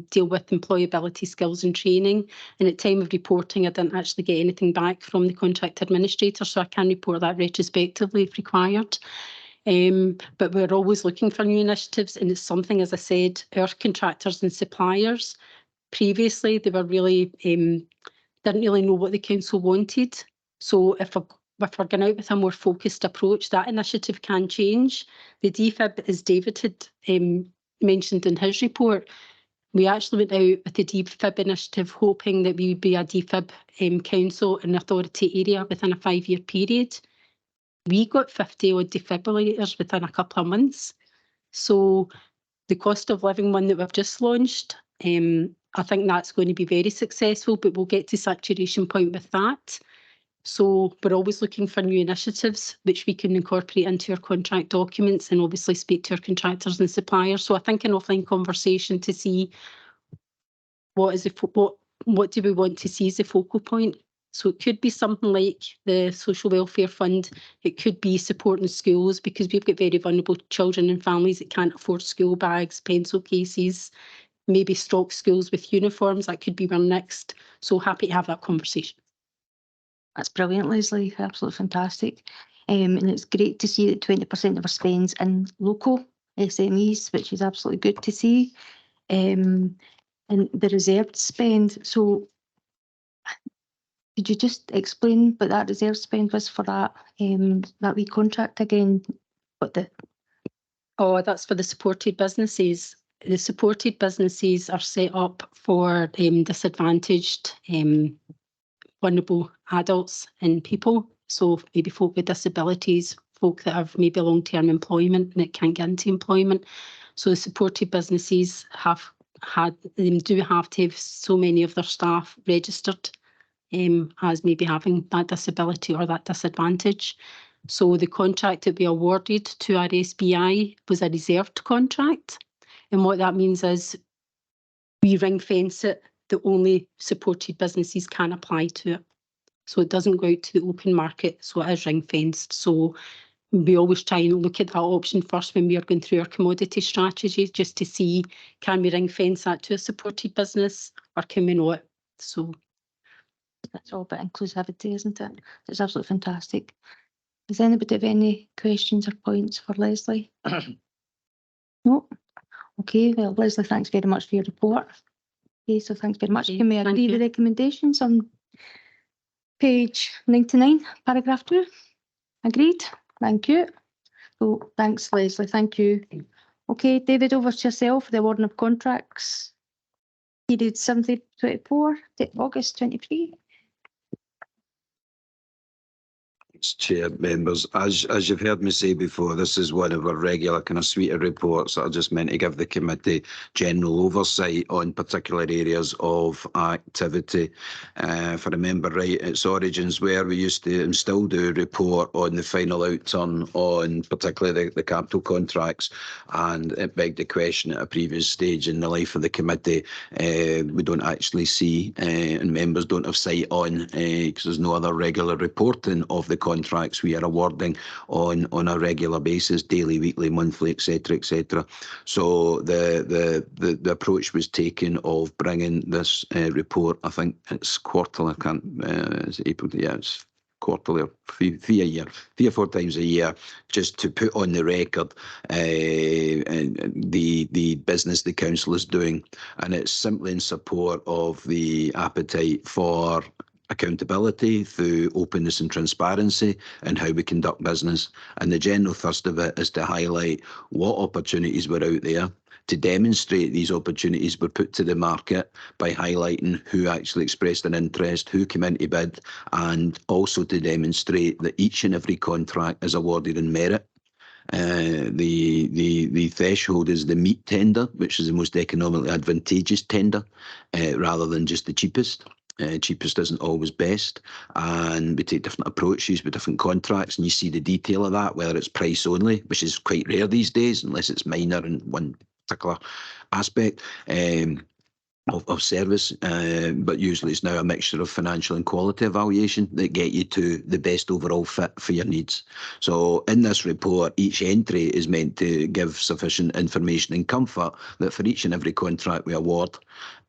deal with employability, skills and training. And at time of reporting, I didn't actually get anything back from the contract administrator, so I can report that retrospectively if required. But we're always looking for new initiatives, and it's something, as I said, our contractors and suppliers, previously they were really didn't really know what the council wanted. So if we're going out with a more focused approach, that initiative can change. The DFIB, as David had mentioned in his report, we actually went out with the DFIB initiative hoping that we would be a DFIB council and authority area within a 5-year period. We got 50 odd defibrillators within a couple of months. So the cost of living one that we've just launched, I think that's going to be very successful, but we'll get to saturation point with that. So we're always looking for new initiatives which we can incorporate into our contract documents, and obviously speak to our contractors and suppliers. So I think an offline conversation to see what do we want to see as the focal point. So it could be something like the Social Welfare Fund. It could be supporting schools, because we've got very vulnerable children and families that can't afford school bags, pencil cases, maybe stock schools with uniforms. That could be our next. So happy to have that conversation. That's brilliant, Leslie. Absolutely fantastic. And it's great to see that 20% of our spends in local SMEs, which is absolutely good to see. And the reserved spend. So could you just explain what that reserve spend was for that wee contract again? Oh, that's for the supported businesses. The supported businesses are set up for disadvantaged, vulnerable adults and people. So maybe folk with disabilities, folk that have maybe long-term employment and that can't get into employment. So the supported businesses do have to have so many of their staff registered as maybe having that disability or that disadvantage. So the contract to be awarded to our SBI was a reserved contract. And what that means is we ring fence it, that only supported businesses can apply to it. So it doesn't go out to the open market, so it is ring fenced. So we always try and look at that option first when we are going through our commodity strategy, just to see, can we ring fence that to a supported business or can we not? So that's all about inclusivity, isn't it? It's absolutely fantastic. Does anybody have any questions or points for Leslie? No? Okay, well, Leslie, thanks very much for your report. Okay, so thanks very much. Okay, Can we thank agree the you. recommendations on page 99, paragraph 2? Agreed? Thank you. So thanks, Leslie. Thank you. Okay, David, over to yourself, the awarding of contracts. Period 7024 to August 23. Chair, members, as you've heard me say before, this is one of our regular kind of suite of reports that are just meant to give the committee general oversight on particular areas of activity. If I remember right, its origins where we used to and still do report on the final outturn on particularly the capital contracts, and it begged the question at a previous stage in the life of the committee, we don't actually see and members don't have sight on because there's no other regular reporting of the contracts we are awarding on a regular basis, daily, weekly, monthly, etc., etc. So the approach was taken of bringing this report. I think it's quarterly. I can't. Is it April? Yeah, it's quarterly or three a year, 3 or 4 times a year, just to put on the record the business the council is doing, and it's simply in support of the appetite for accountability through openness and transparency and how we conduct business. And the general thrust of it is to highlight what opportunities were out there, to demonstrate these opportunities were put to the market by highlighting who actually expressed an interest, who came in to bid, and also to demonstrate that each and every contract is awarded in merit. The threshold is the meat tender, which is the most economically advantageous tender, rather than just the cheapest. Cheapest isn't always best, and we take different approaches with different contracts, and you see the detail of that, whether it's price only, which is quite rare these days, unless it's minor in one particular aspect of service, but usually it's now a mixture of financial and quality evaluation that get you to the best overall fit for your needs. So in this report, each entry is meant to give sufficient information and comfort that for each and every contract we award,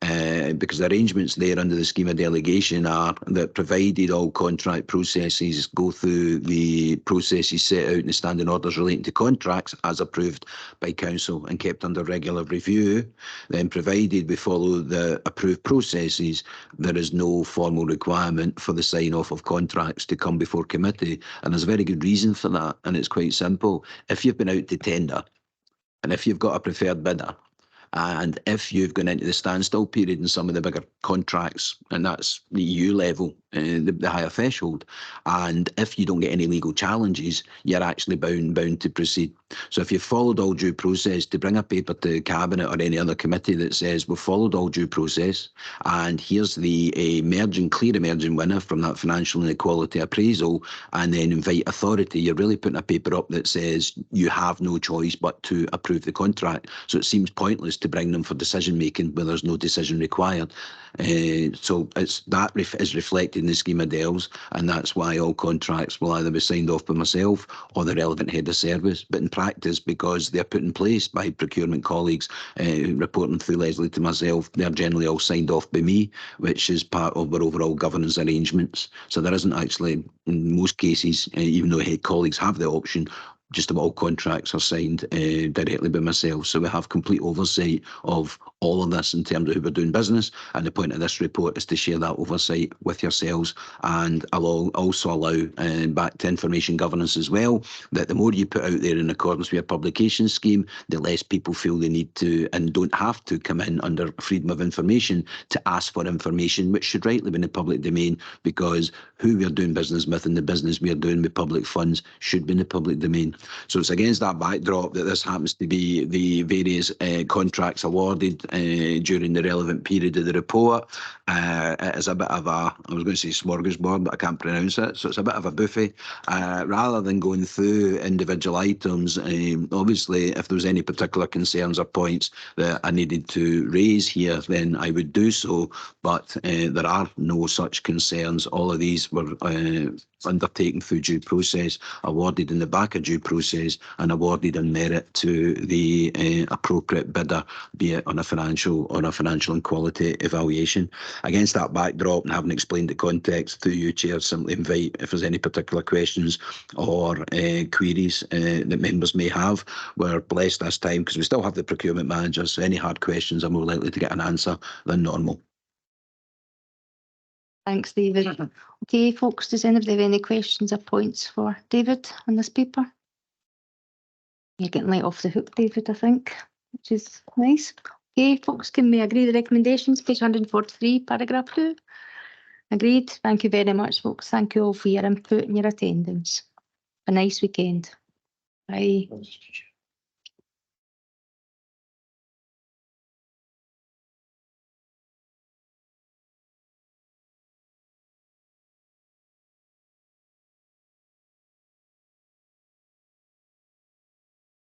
because the arrangements there under the scheme of delegation are that provided all contract processes go through the processes set out in the standing orders relating to contracts as approved by council and kept under regular review, then provided we follow the approved processes, there is no formal requirement for the sign-off of contracts to come before committee. And there's a very good reason for that, and it's quite simple. If you've been out to tender, and if you've got a preferred bidder, and if you've gone into the standstill period in some of the bigger contracts, and that's the EU level, the higher threshold, and if you don't get any legal challenges, you're actually bound to proceed. So if you've followed all due process, to bring a paper to Cabinet or any other committee that says we've followed all due process, and here's the clear emerging winner from that financial inequality appraisal, and then invite authority, you're really putting a paper up that says you have no choice but to approve the contract. So it seems pointless to bring them for decision making where there's no decision required. So that is reflected in the scheme of DELS, and that's why all contracts will either be signed off by myself or the relevant head of service. But in practice, because they're put in place by procurement colleagues reporting through Leslie to myself, they're generally all signed off by me, which is part of our overall governance arrangements. So there isn't actually, in most cases, even though head colleagues have the option, just about all contracts are signed directly by myself. So we have complete oversight of all of this in terms of who we're doing business, and the point of this report is to share that oversight with yourselves, and I'll also allow back to information governance as well, that the more you put out there in accordance with your publication scheme, the less people feel they need to and don't have to come in under freedom of information to ask for information which should rightly be in the public domain, because who we're doing business with and the business we're doing with public funds should be in the public domain. So it's against that backdrop that this happens to be the various contracts awarded during the relevant period of the report. It is a bit of a, I was going to say smorgasbord, but I can't pronounce it, so it's a bit of a buffet. Rather than going through individual items, obviously if there was any particular concerns or points that I needed to raise here, then I would do so, but there are no such concerns. All of these were undertaken through due process, awarded in the back of due process, and awarded on merit to the appropriate bidder, be it on a financial or a financial and quality evaluation. Against that backdrop, and having explained the context to you, Chair, simply invite if there's any particular questions or queries that members may have. We're blessed this time because we still have the procurement manager, so any hard questions are more likely to get an answer than normal. Thanks, David. Okay, folks, does anybody have any questions or points for David on this paper? You're getting light off the hook, David, I think, which is nice. Okay, folks, can we agree the recommendations? Page 143, paragraph 2. Agreed. Thank you very much, folks. Thank you all for your input and your attendance. A nice weekend. Bye.